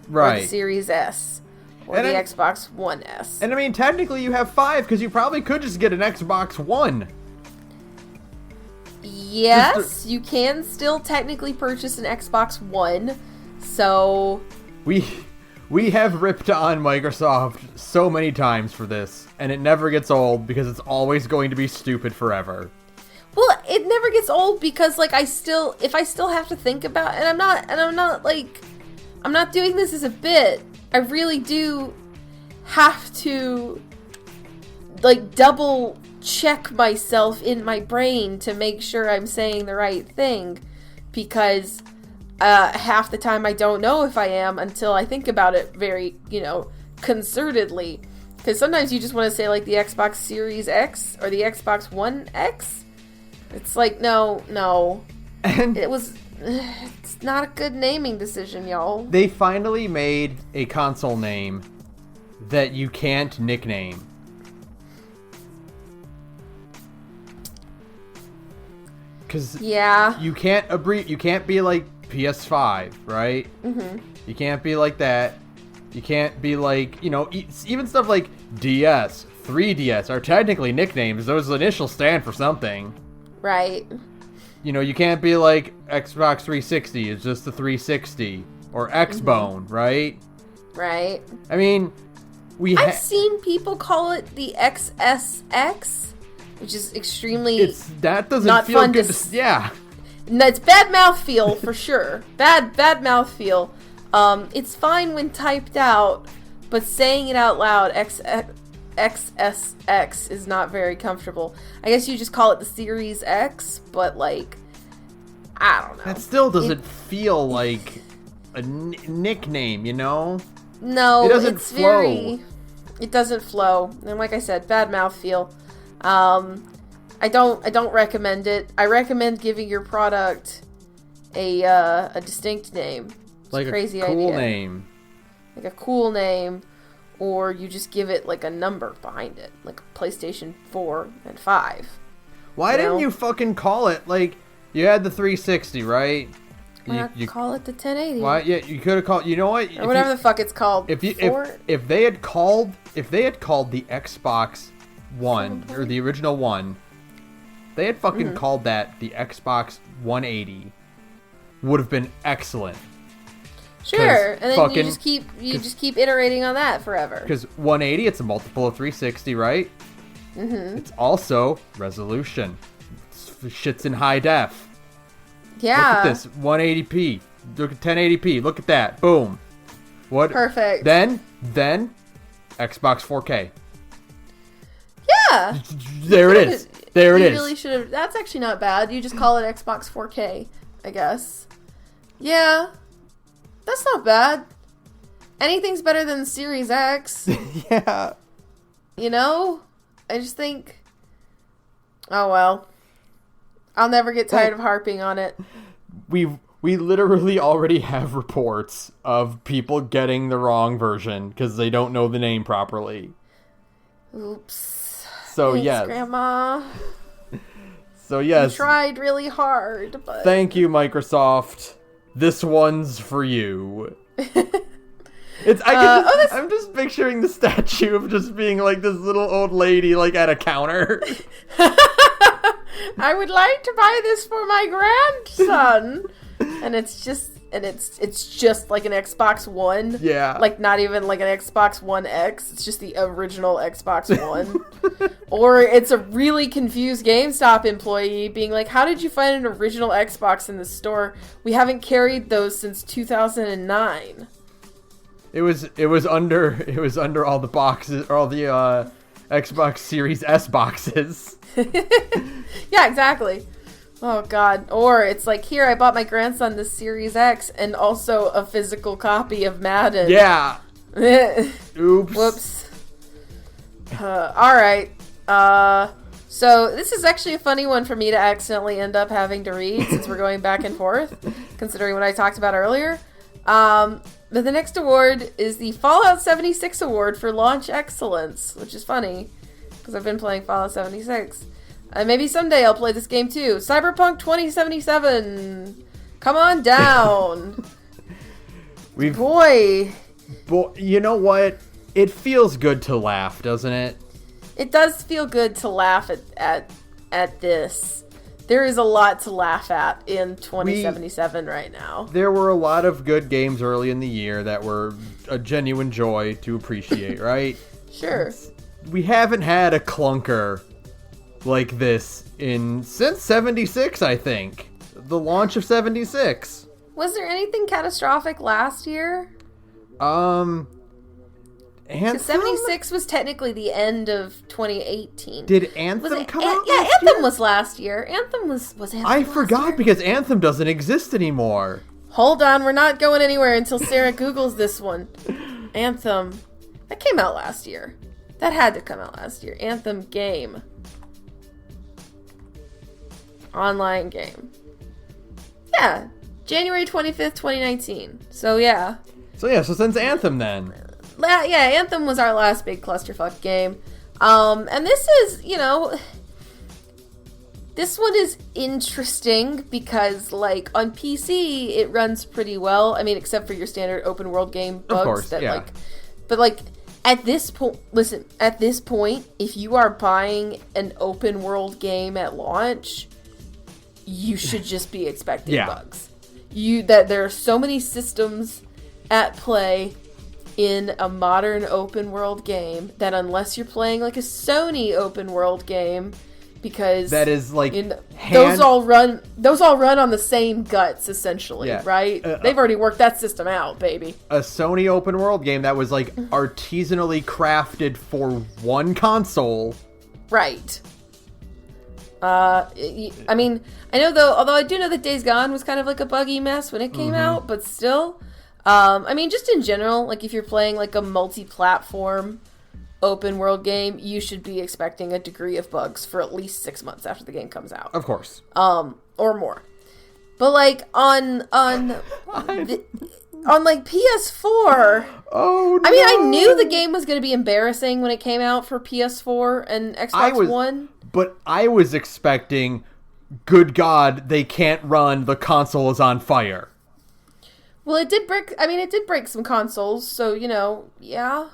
Right. Or the Series S. Or the Xbox One S. And I mean, technically you have 5, because you probably could just get an Xbox One. Yes, you can still technically purchase an Xbox One. So we have ripped on Microsoft so many times for this, and it never gets old because it's always going to be stupid forever. Well, it never gets old because, like, if I still have to think about, and I'm not doing this as a bit. I really do have to, like, double check myself in my brain to make sure I'm saying the right thing, because half the time I don't know if I am until I think about it very, concertedly. Because sometimes you just want to say, like, the Xbox Series X or the Xbox One X. It's like, no. And it was It's not a good naming decision, y'all. They finally made a console name that you can't nickname. Because you can't be like PS5, right? Mm-hmm. You can't be like that. You can't be like, even stuff like DS, 3DS are technically nicknames. Those initials stand for something. Right. You can't be like Xbox 360 is just the 360 or Xbone, right? Right. I mean, I've seen people call it the XSX, which is extremely that doesn't not feel fun good. Yeah. No, it's bad mouthfeel for sure. Bad mouthfeel. It's fine when typed out, but saying it out loud, XSX is not very comfortable. I guess you just call it the Series X, but like, I don't know. That still doesn't feel like a nickname, No, it doesn't flow. It doesn't flow, and like I said, bad mouthfeel. I don't recommend it. I recommend giving your product a distinct name. It's like a crazy a cool idea. name. Like a cool name, or you just give it like a number behind it, like PlayStation 4 and 5. Why didn't you fucking call it like you had the 360, right? Why not call it the 1080? Why? Yeah, you could have called. You know what? Or whatever the fuck it's called. If they had called the Xbox One or the original one, they had fucking called that the Xbox 180, would have been excellent. Sure, and then you just keep iterating on that forever. Because 180, it's a multiple of 360, right? Mm-hmm. It's also resolution. Shit's in high def. Yeah. Look at this, 180p. Look at 1080p. Look at that. Boom. What? Perfect. Then Xbox 4K. Yeah. There it is. There it is. You really should have. That's actually not bad. You just call it Xbox 4K, I guess. Yeah. That's not bad. Anything's better than Series X. Yeah. I just think... Oh, well. I'll never get tired of harping on it. We literally already have reports of people getting the wrong version because they don't know the name properly. Oops. So, Thanks, yes. Grandma. So, yes. You tried really hard, but... Thank you, Microsoft. This one's for you. I'm just picturing the statue of just being like this little old lady like at a counter. I would like to buy this for my grandson. And it's just like an Xbox One. Yeah. Like not even like an Xbox One X. It's just the original Xbox One. Or it's a really confused GameStop employee being like, "How did you find an original Xbox in the store? We haven't carried those since 2009." It was under all the boxes, or all the Xbox Series S boxes. Yeah, exactly. Oh, God. Or it's like, here, I bought my grandson this Series X and also a physical copy of Madden. Yeah. Oops. Whoops. Alright. So this is actually a funny one for me to accidentally end up having to read since we're going back and forth, considering what I talked about earlier. But the next award is the Fallout 76 Award for Launch Excellence, which is funny, because I've been playing Fallout 76. Maybe someday I'll play this game too. Cyberpunk 2077. Come on down. Boy, you know what? It feels good to laugh, doesn't it? It does feel good to laugh at this. There is a lot to laugh at in 2077 right now. There were a lot of good games early in the year that were a genuine joy to appreciate, right? Sure. We haven't had a clunker like this since 76, I think. The launch of 76. Was there anything catastrophic last year? Anthem? 76 was technically the end of 2018. Did Anthem come out? Yeah, Anthem was last year. Anthem was Anthem I last forgot year? because Anthem doesn't exist anymore. Hold on, we're not going anywhere until Sara Googles this one. Anthem. That came out last year. That had to come out last year. Anthem game. Online game. Yeah. January 25th, 2019. So yeah. So since Anthem then. Yeah, Anthem was our last big clusterfuck game. And this is, this one is interesting because, like, on PC, it runs pretty well. I mean, except for your standard open world game bugs. Of course, yeah. But, like, at this point, if you are buying an open world game at launch, you should just be expecting bugs. That there are so many systems at play in a modern open world game that unless you're playing like a Sony open world game, because that is like those all run on the same guts essentially, right? They've already worked that system out, baby. A Sony open world game that was like artisanally crafted for one console, right? I mean, I know although I do know that Days Gone was kind of like a buggy mess when it came out, but still, I mean, just in general, like if you're playing like a multi-platform open world game, you should be expecting a degree of bugs for at least 6 months after the game comes out. Of course. Or more. But like on like PS4. Oh no. I mean, I knew the game was going to be embarrassing when it came out for PS4 and Xbox One. But I was expecting, good God, they can't run, the console is on fire. Well, it did break some consoles, so, yeah.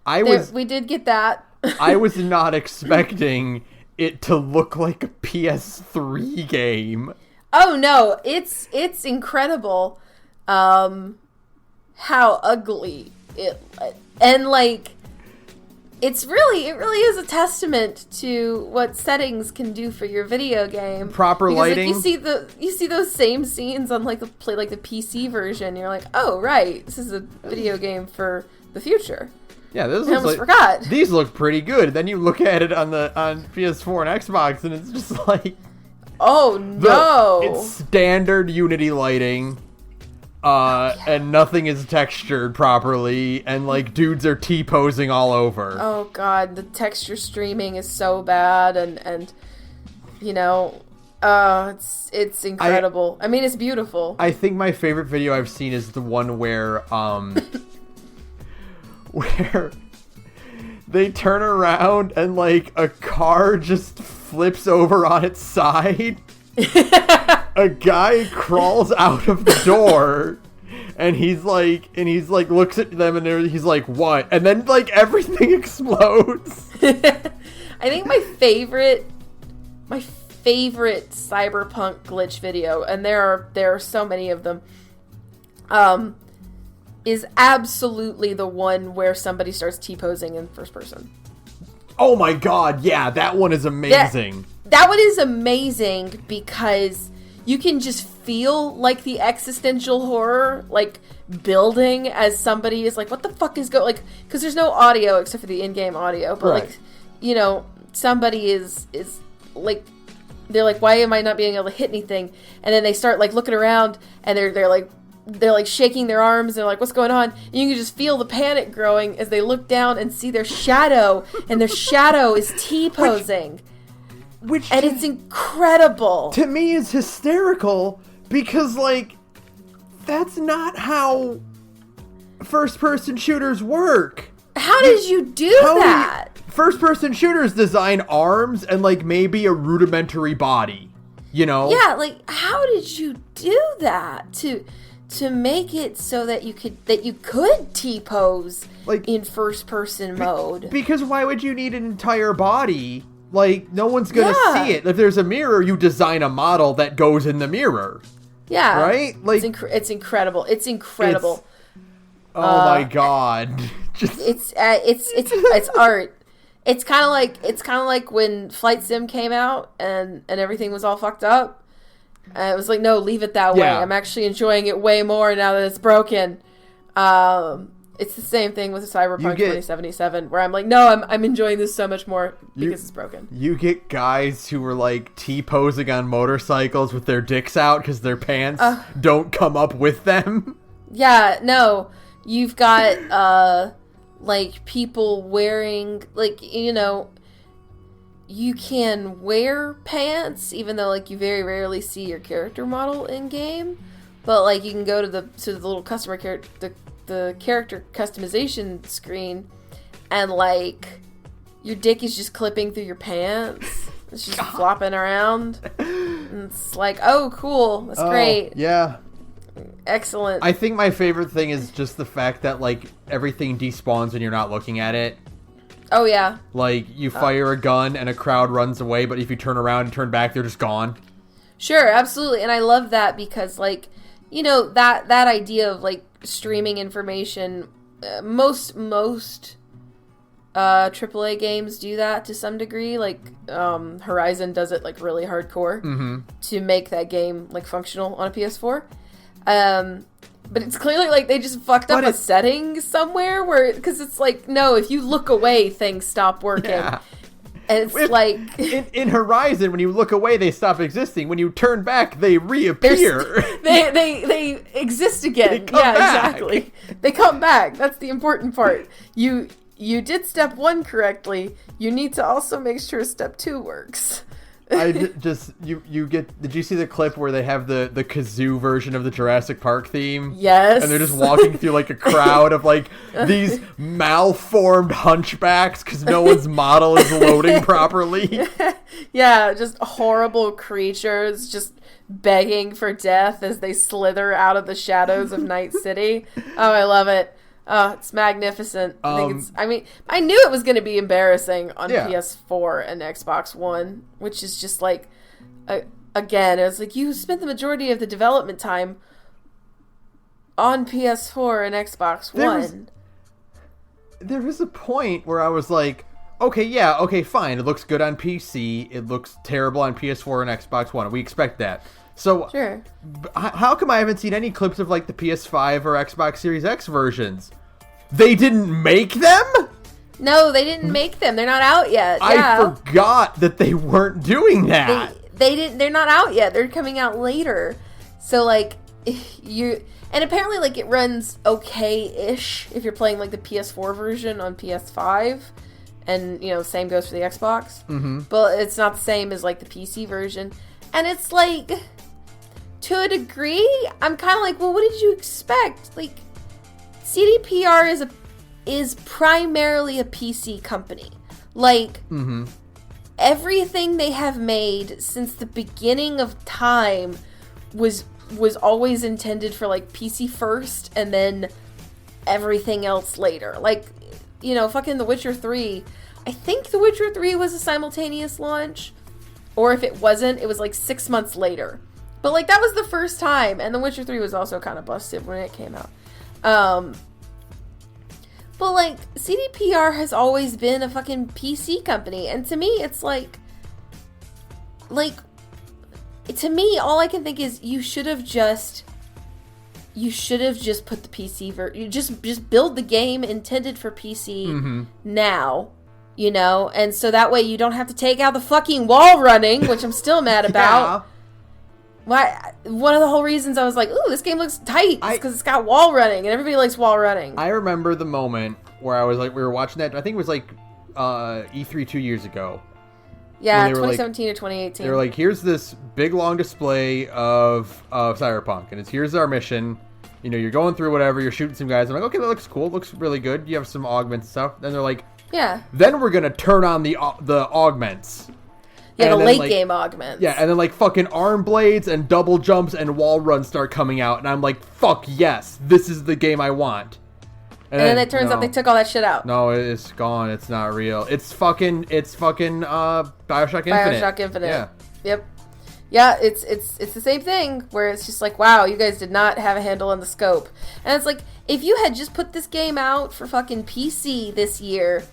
We did get that. I was not expecting it to look like a PS3 game. Oh, no, it's incredible how ugly and, like, it really is a testament to what settings can do for your video game. Proper lighting. Like, you see those same scenes on like the PC version. You're like, oh right, this is a video game for the future. Yeah, I almost forgot. These look pretty good. Then you look at it on PS4 and Xbox, and it's just like, oh no, it's standard Unity lighting. And nothing is textured properly, and like dudes are T-posing all over. Oh god, the texture streaming is so bad, and it's incredible. I mean, it's beautiful. I think my favorite video I've seen is the one where where they turn around and like a car just flips over on its side. A guy crawls out of the door, and he's like looks at them, and he's like, "What?" And then like everything explodes. I think my favorite cyberpunk glitch video, and there are so many of them, is absolutely the one where somebody starts T-posing in first person. Oh my god, yeah, that one is amazing. That one is amazing because you can just feel like the existential horror like building as somebody is like, what the fuck is going, like, because there's no audio except for the in-game audio, but right. Like, somebody is like, they're like, why am I not being able to hit anything? And then they start like looking around, and they're like shaking their arms, and they're like, what's going on? And you can just feel the panic growing as they look down and see their shadow, and their shadow is T-posing. And it's incredible. To me, is hysterical, because like, that's not how first-person shooters work. How did you do that? First-person shooters design arms and like maybe a rudimentary body, Yeah, like, how did you do that to make it so that you could T-pose like in first-person mode? Because why would you need an entire body? Like, no one's gonna see it. If there's a mirror, you design a model that goes in the mirror. Yeah. Right? Like, it's incredible. It's incredible. Oh my god. It's art. It's kind of like when Flight Sim came out and everything was all fucked up. It was like, no, leave it that way. I'm actually enjoying it way more now that it's broken. It's the same thing with Cyberpunk 2077, where I'm like, no, I'm enjoying this so much more because it's broken. You get guys who are like T-posing on motorcycles with their dicks out because their pants don't come up with them. Yeah, no. You've got, like, people wearing, like, you can wear pants, even though, like, you very rarely see your character model in game. But, like, you can go to the little customer character, the character customization screen, and, like, your dick is just clipping through your pants. It's just flopping around. And it's like, oh, cool. That's great. Yeah. Excellent. I think my favorite thing is just the fact that, like, everything despawns when you're not looking at it. Oh, yeah. Like, you fire a gun and a crowd runs away, but if you turn around and turn back, they're just gone. Sure, absolutely. And I love that because, like, you know, that idea of, like, streaming information, most AAA games do that to some degree. Like, Horizon does it, like, really hardcore to make that game, like, functional on a PS4. But it's clearly, like, they just fucked up a setting somewhere where, because it's like, no, if you look away, things stop working. Yeah. And it's like... In Horizon, when you look away, they stop existing. When you turn back, they reappear. They exist again. Exactly. They come back. That's the important part. You did step 1 correctly. You need to also make sure step 2 works. Did you see the clip where they have the kazoo version of the Jurassic Park theme? Yes. And they're just walking through, like, a crowd of, like, these malformed hunchbacks because no one's model is loading properly. Yeah, just horrible creatures just begging for death as they slither out of the shadows of Night City. Oh, I love it. Oh, it's magnificent. I knew it was going to be embarrassing on PS4 and Xbox One, which is just like, again, it was like, you spent the majority of the development time on PS4 and Xbox One. There was a point where I was like, okay, fine. It looks good on PC. It looks terrible on PS4 and Xbox One. We expect that. So, sure. How come I haven't seen any clips of, like, the PS5 or Xbox Series X versions? They didn't make them? No, they didn't make them. They're not out yet. I forgot that they weren't doing that. They didn't. They're not out yet. They're coming out later. So, like, and apparently, like, it runs okay-ish if you're playing, like, the PS4 version on PS5. And, you know, same goes for the Xbox. Mm-hmm. But it's not the same as, like, the PC version. And it's like, to a degree, I'm kind of like, well, what did you expect? Like, CDPR is primarily a PC company. Like, everything they have made since the beginning of time was always intended for, like, PC first and then everything else later. Like, you know, fucking The Witcher 3. I think The Witcher 3 was a simultaneous launch. Or if it wasn't, it was like 6 months later. But, like, that was the first time. And The Witcher 3 was also kind of busted when it came out. But, like, CDPR has always been a fucking PC company. And to me, it's like, to me, all I can think is you should have just put the PC version. Just build the game intended for PC now. You know, and so that way you don't have to take out the fucking wall running, which I'm still mad about. Why? One of the whole reasons I was like, ooh, this game looks tight, is because it's got wall running, and everybody likes wall running. I remember the moment where I was like, we were watching that, I think it was like E3 2 years ago. Yeah, 2017 or 2018. They were like, here's this big long display of Cyberpunk, and here's our mission. You know, you're going through whatever, you're shooting some guys. I'm like, okay, that looks cool, looks really good. You have some augments and stuff. Then they're like, yeah. Then we're gonna turn on the augments. Yeah, the late game augments. Yeah, and then, like, fucking arm blades and double jumps and wall runs start coming out, and I'm like, fuck yes, this is the game I want. And then it turns out they took all that shit out. No, it's gone. It's not real. It's fucking BioShock Infinite. BioShock Infinite. Yeah. Yep. Yeah, it's the same thing where it's just like, wow, you guys did not have a handle on the scope. And it's like, if you had just put this game out for fucking PC this year,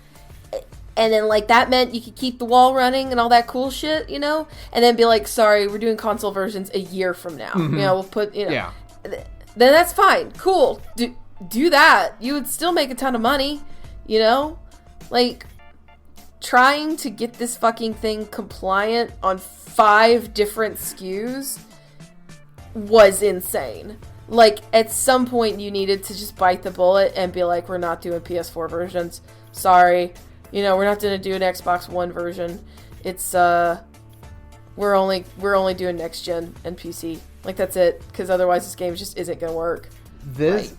and then, like, that meant you could keep the wall running and all that cool shit, you know? And then be like, sorry, we're doing console versions a year from now. You know, we'll put, you know. Yeah. Then that's fine. Cool. Do that. You would still make a ton of money, you know? Like, trying to get this fucking thing compliant on 5 different SKUs was insane. Like, at some point you needed to just bite the bullet and be like, we're not doing PS4 versions. Sorry. You know, we're not going to do an Xbox One version. it's we're only doing next gen and PC. Like, that's it, because otherwise this game just isn't gonna work. The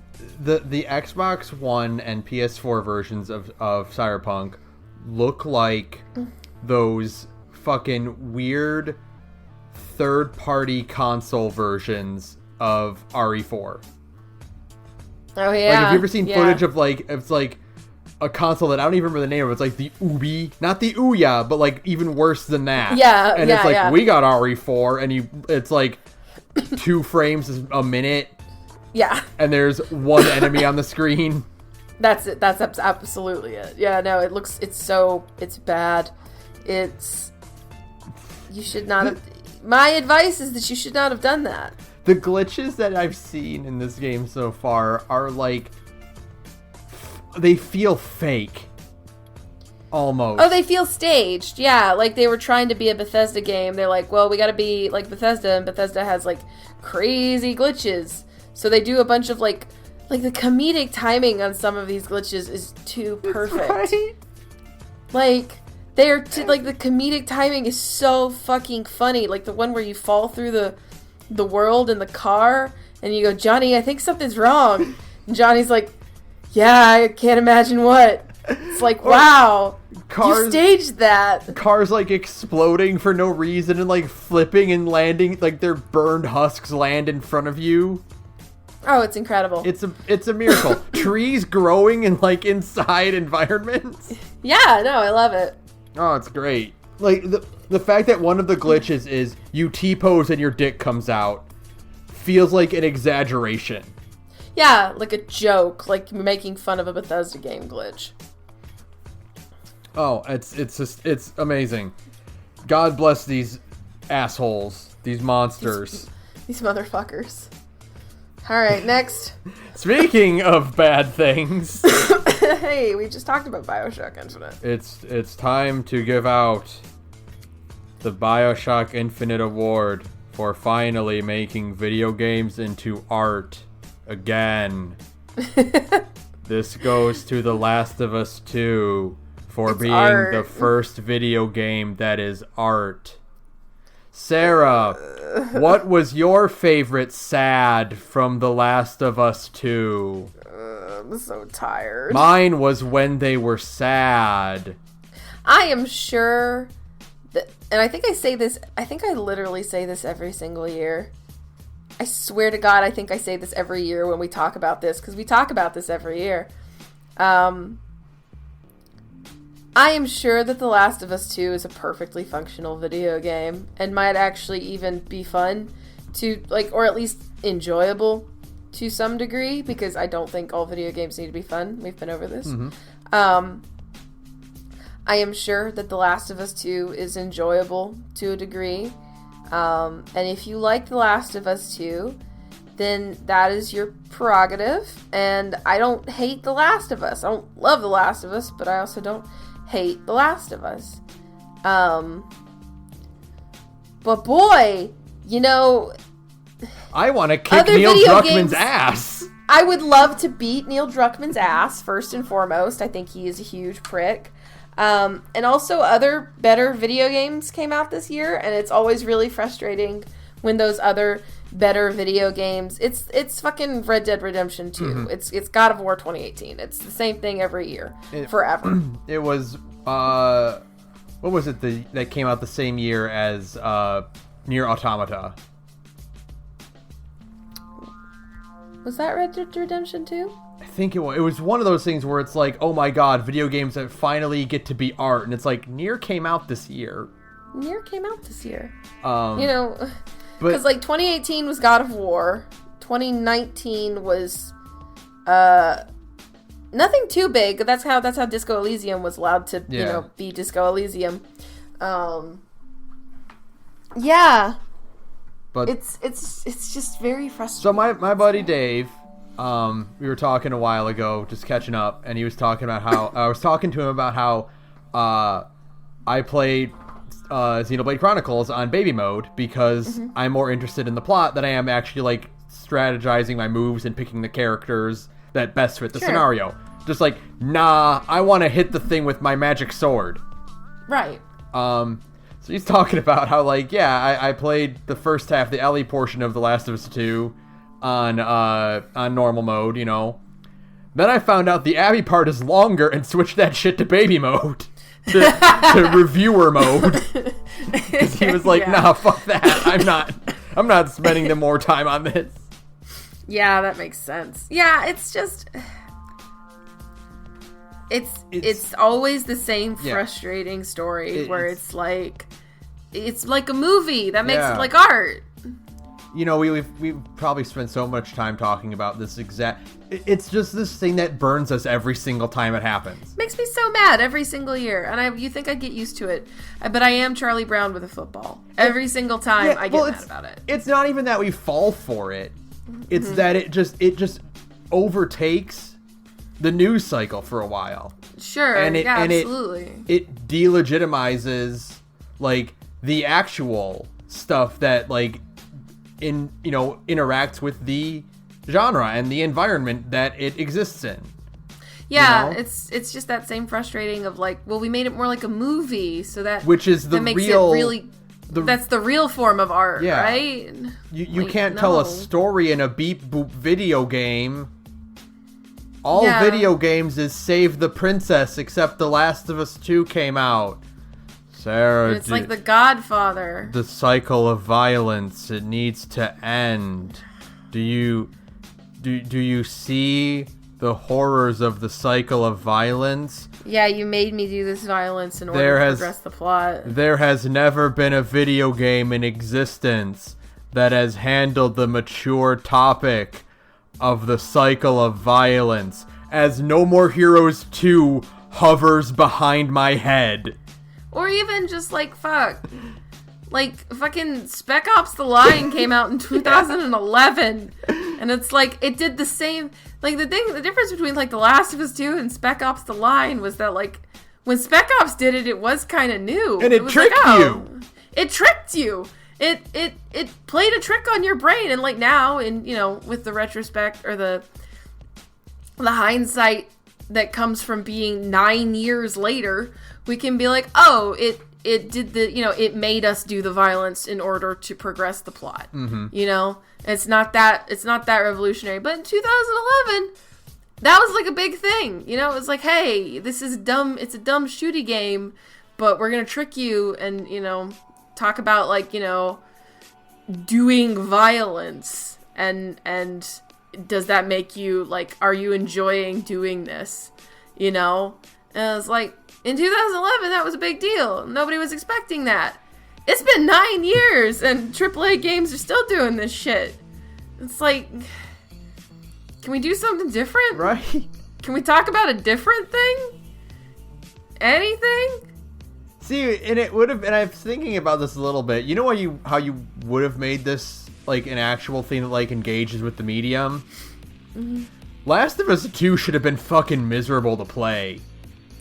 Xbox One and PS4 versions of Cyberpunk look like those fucking weird third-party console versions of RE4. Oh, yeah. Like, have you ever seen footage of, like, it's like a console that I don't even remember the name of? It's like the Ubi, not the Ouya, but like even worse than that. Yeah, and it's like, we got RE4, and it's like 2 frames a minute. Yeah. And there's one enemy on the screen. That's it. That's absolutely it. Yeah, no, it's bad. You should not have, my advice is that you should not have done that. The glitches that I've seen in this game so far are like, they feel fake. Almost. Oh, they feel staged. Yeah, like they were trying to be a Bethesda game. They're like, well, we gotta be like Bethesda, and Bethesda has like crazy glitches. So they do a bunch of like the comedic timing on some of these glitches is too perfect. Right? Like, like the comedic timing is so fucking funny. Like the one where you fall through the world in the car, and you go, Johnny, I think something's wrong. And Johnny's like, yeah, I can't imagine what. It's like, wow, you staged that. Cars like exploding for no reason and like flipping and landing, like their burned husks land in front of you. Oh, it's incredible. It's a miracle. Trees growing in like inside environments. Yeah, no, I love it. Oh, it's great. Like the fact that one of the glitches is you T-pose and your dick comes out feels like an exaggeration. Yeah, like a joke, like making fun of a Bethesda game glitch. Oh, it's amazing. God bless these assholes, these monsters. These motherfuckers. Alright, next. Speaking of bad things. Hey, we just talked about BioShock Infinite. It's time to give out the BioShock Infinite Award for finally making video games into art again. This goes to The Last of Us 2 for being art. The first video game that is art. Sarah, what was your favorite sad from The Last of Us 2? I'm so tired. Mine was when they were sad. I am sure that, and I think I literally say this every single year. I swear to God, I think I say this every year when we talk about this, because we talk about this every year. I am sure that The Last of Us 2 is a perfectly functional video game and might actually even be fun to, like, or at least enjoyable to some degree, because I don't think all video games need to be fun. We've been over this. Mm-hmm. I am sure that The Last of Us 2 is enjoyable to a degree. And if you like The Last of Us 2, then that is your prerogative. And I don't hate The Last of Us. I don't love The Last of Us, but I also don't hate The Last of Us. But boy, you know, I want to kick Neil Druckmann's ass. I would love to beat Neil Druckmann's ass, first and foremost. I think he is a huge prick. And also other better video games came out this year, and it's always really frustrating when those other better video games, it's fucking Red Dead Redemption 2. Mm-hmm. It's God of War 2018. It's the same thing every year, forever. It was, what was it that came out the same year as Nier Automata? Was that Red Dead Redemption 2? I think it was one of those things where it's like, oh my god, video games that finally get to be art, and it's like, Nier came out this year. You know, because like 2018 was God of War, 2019 was nothing too big. That's how Disco Elysium was allowed to you know, be Disco Elysium. Yeah, but it's just very frustrating. So my buddy Dave, we were talking a while ago, just catching up, and he was talking about how I was talking to him about how I played Xenoblade Chronicles on baby mode because I'm more interested in the plot than I am actually like strategizing my moves and picking the characters that best fit the scenario. Just like, nah, I want to hit the thing with my magic sword. Right. So he's talking about how, like, I played the first half, the Ellie portion of The Last of Us 2 on normal mode, you know. Then I found out the Abby part is longer and switched that shit to baby mode. to reviewer mode. Because he was like, nah, fuck that. I'm not spending the more time on this. Yeah, that makes sense. Yeah, it's just... It's always the same frustrating story where it's like a movie that makes it like art. You know, we've probably spent so much time talking about this exact... It's just this thing that burns us every single time it happens. Makes me so mad every single year. And you think I'd get used to it. But I am Charlie Brown with a football. Every single time I get mad about it. It's not even that we fall for it. It's that it just overtakes the news cycle for a while. Sure, absolutely. It delegitimizes, like, the actual stuff that, like, interacts with the genre and the environment that it exists in. Yeah, you know? it's just that same frustrating of, like, well, we made it more like a movie, so that which is the makes real, it really. That's the real form of art, right? You can't tell a story in a beep boop video game. All video games is save the princess, except The Last of Us 2 came out. Sarah, it's like The Godfather. The cycle of violence, it needs to end. Do you see the horrors of the cycle of violence? Yeah, you made me do this violence in order to progress the plot. There has never been a video game in existence that has handled the mature topic of the cycle of violence as No More Heroes 2 hovers behind my head. Or even just like, like, fucking Spec Ops The Line came out in 2011. And it's like, it did the same... Like, the difference between, like, The Last of Us 2 and Spec Ops The Line was that, like, when Spec Ops did it, it was kind of new. And it tricked you. It tricked you. It played a trick on your brain. And, like, now, with the retrospect or the hindsight that comes from being 9 years later, we can be like, oh, it did it made us do the violence in order to progress the plot. Mm-hmm. It's not that revolutionary. But in 2011, that was like a big thing. It was like, hey, this is dumb. It's a dumb shooty game, but we're gonna trick you and talk about like doing violence and does that make you like, are you enjoying doing this? And I was like, in 2011, that was a big deal. Nobody was expecting that. It's been 9 years, and AAA games are still doing this shit. It's like, can we do something different? Right? Can we talk about a different thing? Anything? See, and it would have, and I was thinking about this a little bit. You know how you would have made this, like, an actual thing that, like, engages with the medium? Mm-hmm. Last of Us 2 should have been fucking miserable to play.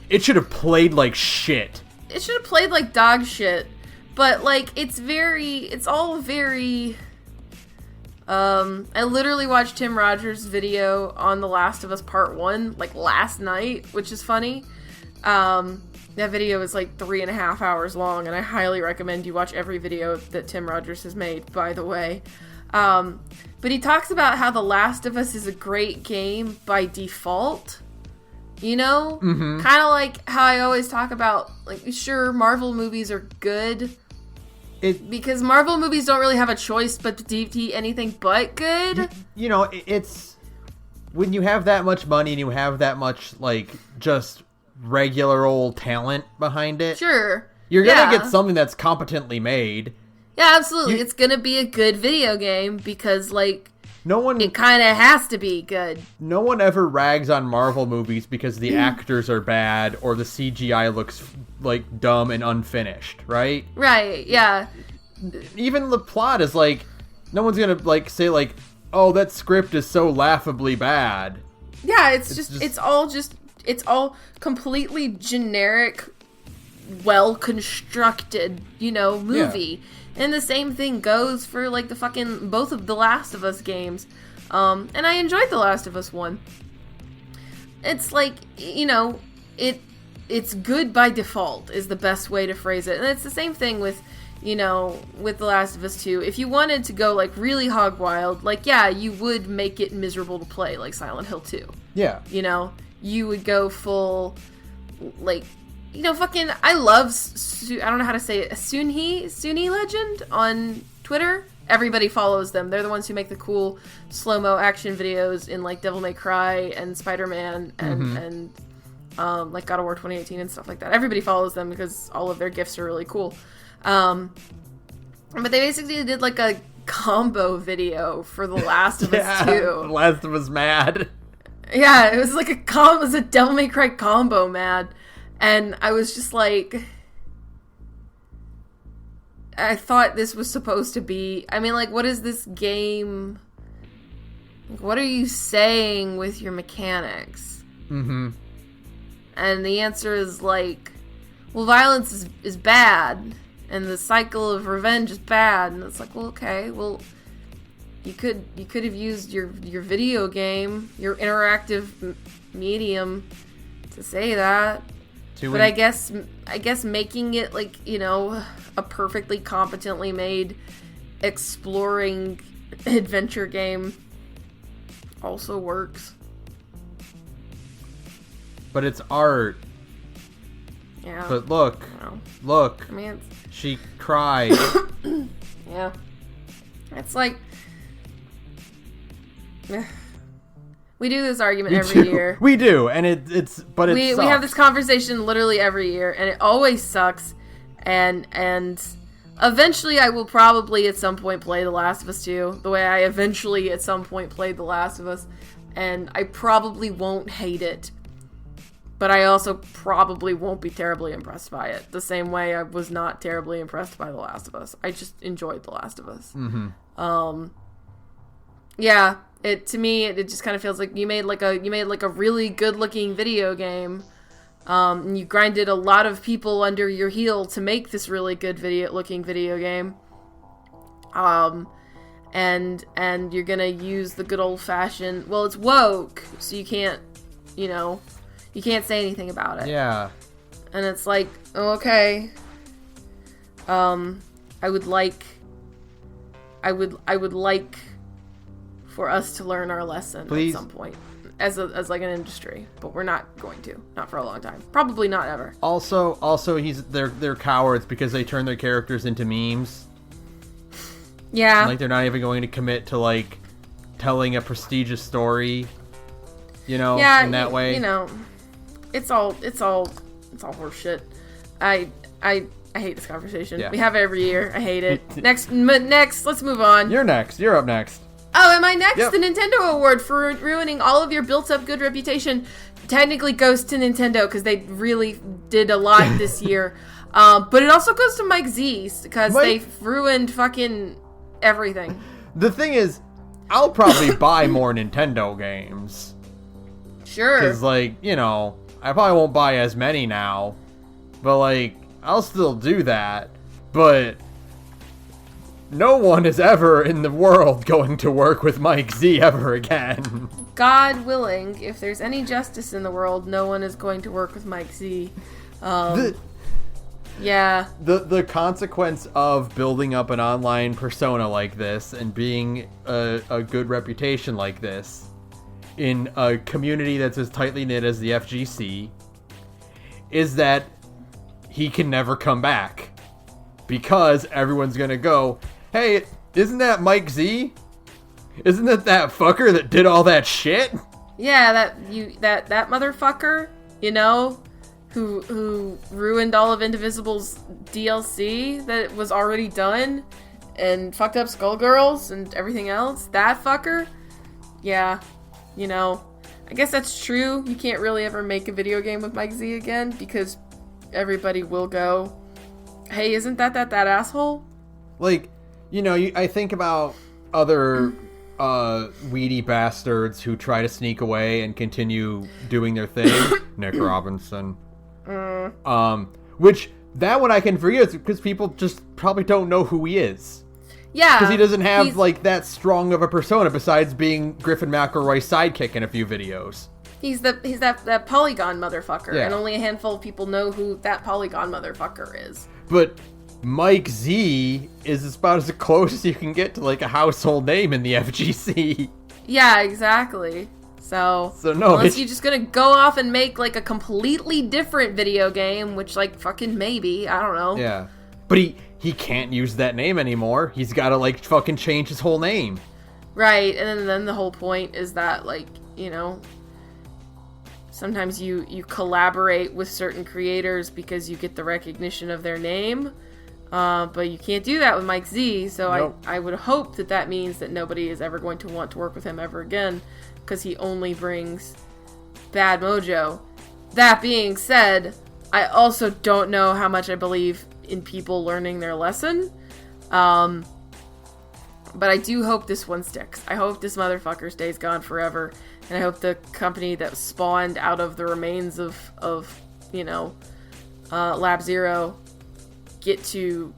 It should have played like shit. It should have played like dog shit. But, like, it's all very... I literally watched Tim Rogers' video on The Last of Us Part 1, like, last night, which is funny. That video is, like, 3.5 hours long, and I highly recommend you watch every video that Tim Rogers has made, by the way. But he talks about how The Last of Us is a great game by default. Mm-hmm. Kind of like how I always talk about, like, sure, Marvel movies are good. Because Marvel movies don't really have a choice but to be anything but good. It's... When you have that much money and you have that much, like, just regular old talent behind it. Sure. You're gonna get something that's competently made. Yeah, absolutely. It's gonna be a good video game because, like... It kind of has to be good. No one ever rags on Marvel movies because the actors are bad or the CGI looks like dumb and unfinished, right? Right, yeah. Even the plot is like, no one's gonna like say like, oh, that script is so laughably bad. Yeah, it's all completely generic, well constructed, movie. Yeah. And the same thing goes for, like, both of the Last of Us games. And I enjoyed The Last of Us 1. It's like, it's good by default is the best way to phrase it. And it's the same thing with, with The Last of Us 2. If you wanted to go, like, really hog wild, like, yeah, you would make it miserable to play, like Silent Hill 2. Yeah. You would go full, like, fucking, I love, I don't know how to say it, a Suni Legend on Twitter. Everybody follows them. They're the ones who make the cool slow-mo action videos in, like, Devil May Cry and Spider-Man and like God of War 2018 and stuff like that. Everybody follows them because all of their GIFs are really cool. But they basically did, like, a combo video for The Last of Us 2. The Last of Us Mad. Yeah, it was like it was a Devil May Cry combo, mad. And I was just like, I thought this was supposed to be, I mean, like, what is this game? Like, what are you saying with your mechanics? Mm-hmm. And the answer is, like, well, violence is bad, and the cycle of revenge is bad. And it's like, well, okay, well, you could have used your video game, your interactive medium, to say that. But I guess making it, like, a perfectly competently made exploring adventure game also works. But it's art. Yeah. But look. I mean, she cried. Yeah. It's like, we do this argument every year. We do, and it's we have this conversation literally every year, and it always sucks. And eventually, I will probably at some point play The Last of Us 2, the way I eventually at some point played The Last of Us, and I probably won't hate it, but I also probably won't be terribly impressed by it. The same way I was not terribly impressed by The Last of Us. I just enjoyed The Last of Us. Mm-hmm. Yeah. To me, it just kind of feels like you made like a really good looking video game, and you grinded a lot of people under your heel to make this really good looking video game, and you're gonna use the good old fashioned. Well, it's woke, so you can't say anything about it. Yeah, and it's like, oh, okay. I would like for us to learn our lesson at some point as like an industry, but we're not going to, not for a long time, probably not ever. Also they're cowards because they turn their characters into memes. Yeah, like they're not even going to commit to, like, telling a prestigious story, in that way. It's all horseshit. I hate this conversation. Yeah. We have it every year. I hate it. Next, let's move on. You're next. You're up next. Oh, am I next? Yep. The Nintendo Award for ruining all of your built-up good reputation technically goes to Nintendo because they really did a lot this year. But it also goes to Mike Z because they ruined fucking everything. The thing is, I'll probably buy more Nintendo games. Sure. Because, like, I probably won't buy as many now. But, like, I'll still do that. But no one is ever in the world going to work with Mike Z ever again. God willing, if there's any justice in the world, no one is going to work with Mike Z. Yeah. The consequence of building up an online persona like this and being a good reputation like this in a community that's as tightly knit as the FGC is that he can never come back. Because everyone's gonna go, hey, isn't that Mike Z? Isn't that fucker that did all that shit? Yeah, that motherfucker, who ruined all of Indivisible's DLC that was already done and fucked up Skullgirls and everything else. That fucker? Yeah, I guess that's true. You can't really ever make a video game with Mike Z again because everybody will go, hey, isn't that asshole? Like, I think about other weedy bastards who try to sneak away and continue doing their thing. Nick Robinson. Which, that one I can forgive because people just probably don't know who he is. Yeah. Because he doesn't have, like, that strong of a persona besides being Griffin McElroy's sidekick in a few videos. He's that Polygon motherfucker, Yeah. and only a handful of people know who that Polygon motherfucker is. But Mike Z is about as close as you can get to like a household name in the FGC. Yeah, exactly. So no, unless you're just gonna go off and make like a completely different video game, which like fucking maybe, I don't know. Yeah. But he can't use that name anymore. He's gotta like fucking change his whole name. Right, and then the whole point is that like, you know, sometimes you collaborate with certain creators because you get the recognition of their name. But you can't do that with Mike Z, so Nope. I would hope that means that nobody is ever going to want to work with him ever again, because he only brings bad mojo. That being said, I also don't know how much I believe in people learning their lesson. But I do hope this one sticks. I hope this motherfucker stays gone forever, and I hope the company that spawned out of the remains of you know, Lab Zero get to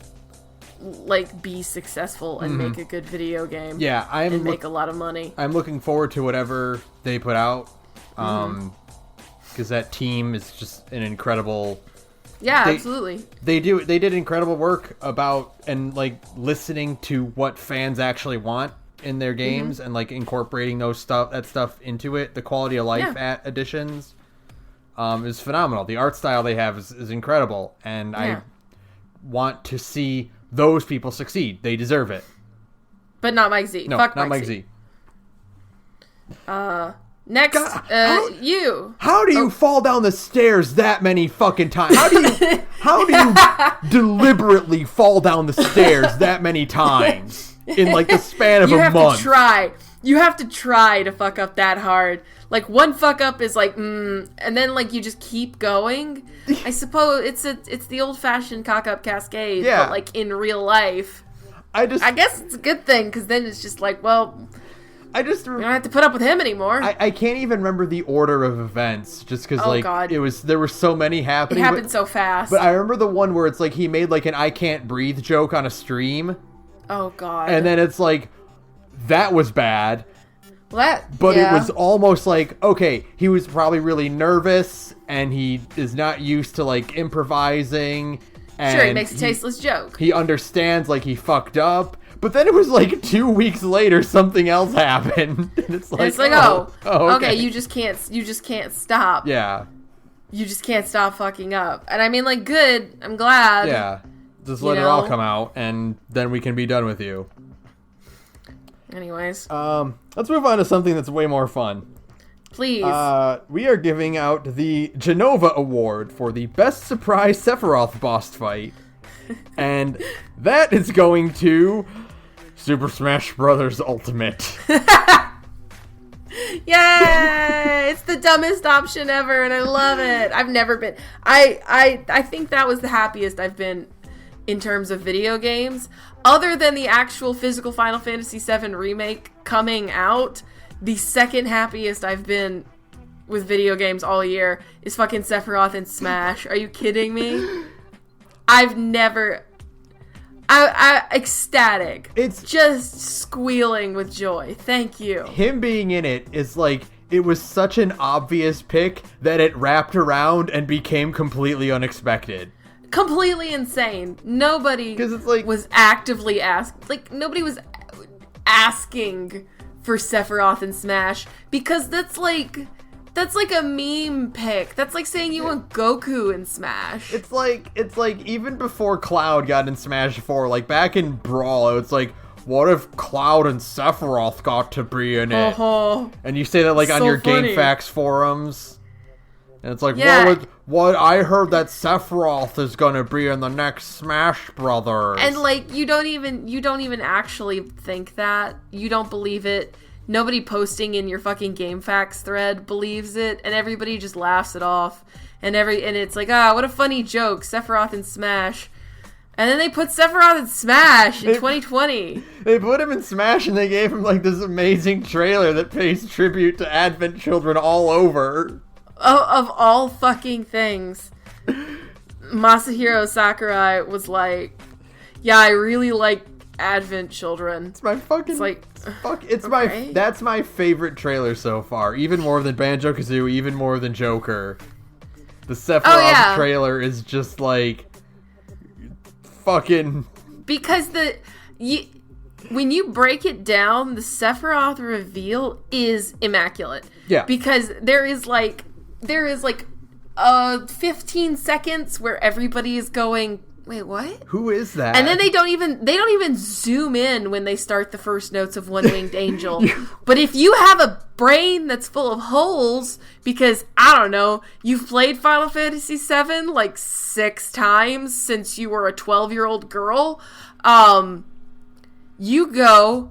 like be successful and make a good video game. Yeah, and make a lot of money. I'm looking forward to whatever they put out, because that team is just an incredible. Yeah, absolutely. They did incredible work about and like listening to what fans actually want in their games and like incorporating that stuff into it. The quality of life additions is phenomenal. The art style they have is incredible, and I want to see those people succeed. They deserve it. But not Mike Z. No, Fuck not Mike Z. Next, God, you. How do you fall down the stairs that many fucking times? How do you deliberately fall down the stairs that many times in like the span of a month? You have to try. You have to try to fuck up that hard. Like, one fuck up is like, and then like you just keep going. I suppose it's the old fashioned cock up cascade, but like in real life. I guess it's a good thing, because then it's just like, well, we don't have to put up with him anymore. I can't even remember the order of events, just because God. there were so many happening. It happened so fast. But I remember the one where it's like he made like an "I can't breathe" joke on a stream. Oh God! And then it's like that was bad. But it was almost like, okay, he was probably really nervous and he is not used to like improvising. And sure, he makes a tasteless joke. He understands like he fucked up. But then it was like 2 weeks later, something else happened. And it's like, okay, you just can't stop. Yeah. You just can't stop fucking up. And I mean, like, good. I'm glad. Yeah. Just let it all come out, and then we can be done with you. Anyways. Let's move on to something that's way more fun. Please. We are giving out the Genova Award for the Best Surprise Sephiroth boss fight. And that is going to Super Smash Bros. Ultimate. Yay! It's the dumbest option ever, and I love it. I've never been... I think that was the happiest I've been in terms of video games. Other than the actual physical Final Fantasy VII Remake coming out, the second happiest I've been with video games all year is fucking Sephiroth and Smash. Are you kidding me? I've never... I ecstatic. It's just squealing with joy. Thank you. Him being in it is like, it was such an obvious pick that it wrapped around and became completely unexpected. Completely insane. Nobody was actively nobody was asking for Sephiroth and Smash, because that's like a meme pick. That's like saying you want Goku in Smash. It's like even before Cloud got in Smash 4, like back in Brawl, it's like, what if Cloud and Sephiroth got to be in it? And you say that like on your funny GameFAQs forums. And it's like, what I heard that Sephiroth is gonna be in the next Smash Brothers. And like, you don't even actually think that. You don't believe it. Nobody posting in your fucking GameFAQs thread believes it, and everybody just laughs it off. And it's like, what a funny joke, Sephiroth and Smash. And then they put Sephiroth in Smash in 2020. They put him in Smash, and they gave him like this amazing trailer that pays tribute to Advent Children all over. Of all fucking things. Masahiro Sakurai was like, yeah, I really like Advent Children. It's my fucking... It's like... That's my favorite trailer so far. Even more than Banjo-Kazooie, even more than Joker. The Sephiroth trailer is just like... fucking... Because when you break it down, the Sephiroth reveal is immaculate. Yeah. Because there is like 15 seconds where everybody is going, wait, what? Who is that? And then they don't even zoom in when they start the first notes of One Winged Angel. But if you have a brain that's full of holes, because I don't know, you've played Final Fantasy VII like 6 times since you were a 12-year-old girl, you go,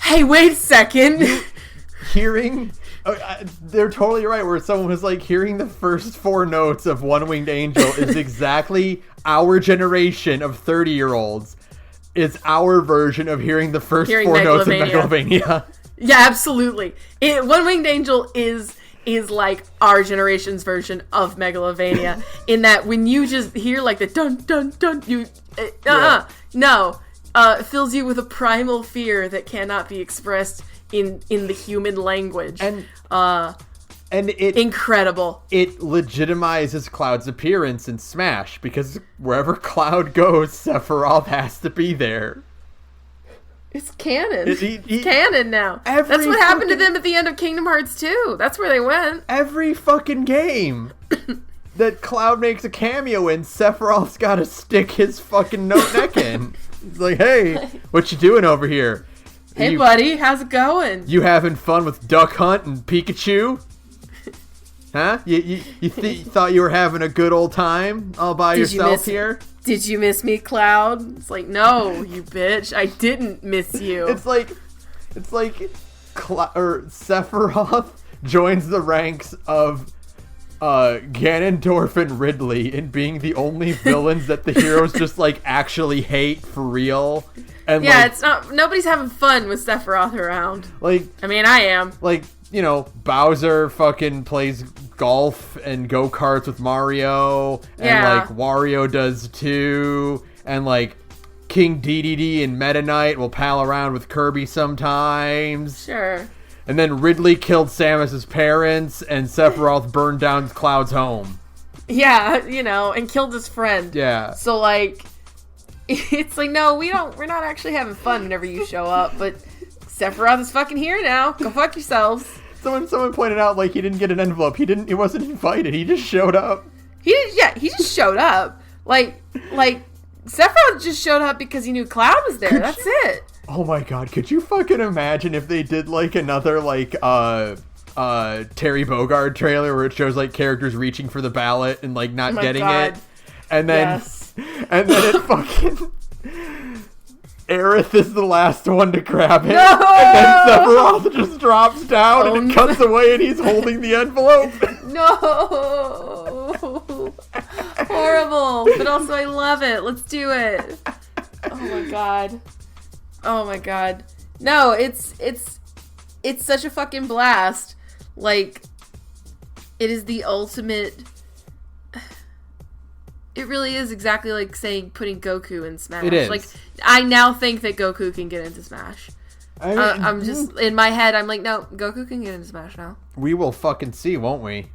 hey, wait a second. Hearing... they're totally right, where someone was like, hearing the first 4 notes of One Winged Angel is exactly our generation of 30-year-olds. It's our version of hearing the first 4 notes of Megalovania. Yeah, absolutely. One Winged Angel is like our generation's version of Megalovania, in that when you just hear like the dun dun dun, it fills you with a primal fear that cannot be expressed in the human language. And it incredible. It legitimizes Cloud's appearance in Smash, because wherever Cloud goes, Sephiroth has to be there. It's canon. It's canon now. That's what happened to them at the end of Kingdom Hearts 2. That's where they went. Every fucking game that Cloud makes a cameo in, Sephiroth's got to stick his fucking neck in. It's like, hey, what you doing over here? Hey, buddy, how's it going? You having fun with Duck Hunt and Pikachu? Huh? You thought you were having a good old time all by yourself here? Did you miss me, Cloud? It's like, no, you bitch. I didn't miss you. It's like Sephiroth joins the ranks of Ganondorf and Ridley in being the only villains that the heroes just like actually hate for real. And yeah, it's not. Nobody's having fun with Sephiroth around. Like, I mean, I am. Like, you know, Bowser fucking plays golf and go-karts with Mario, and like Wario does too, and like King Dedede and Meta Knight will pal around with Kirby sometimes. Sure. And then Ridley killed Samus's parents, and Sephiroth burned down Cloud's home. Yeah, you know, and killed his friend. Yeah. So like, it's like, no, we're not actually having fun whenever you show up, but Sephiroth is fucking here now. Go fuck yourselves. Someone pointed out, like, he didn't get an envelope. He wasn't invited. He just showed up. He just showed up. Like Sephiroth just showed up because he knew Cloud was there. That's it. Oh my god, could you fucking imagine if they did like another like Terry Bogard trailer where it shows like characters reaching for the ballot and like not getting it, and then it fucking Aerith is the last one to grab it, and then Sephiroth just drops down and it cuts away and he's holding the envelope. No, horrible, but also I love it. Let's do it. Oh my god. No, it's such a fucking blast. Like, it is the ultimate. It really is exactly like saying putting Goku in Smash. It is. Like, I now think that Goku can get into Smash. I'm just, in my head, I'm like, no, Goku can get into Smash now. We will fucking see, won't we?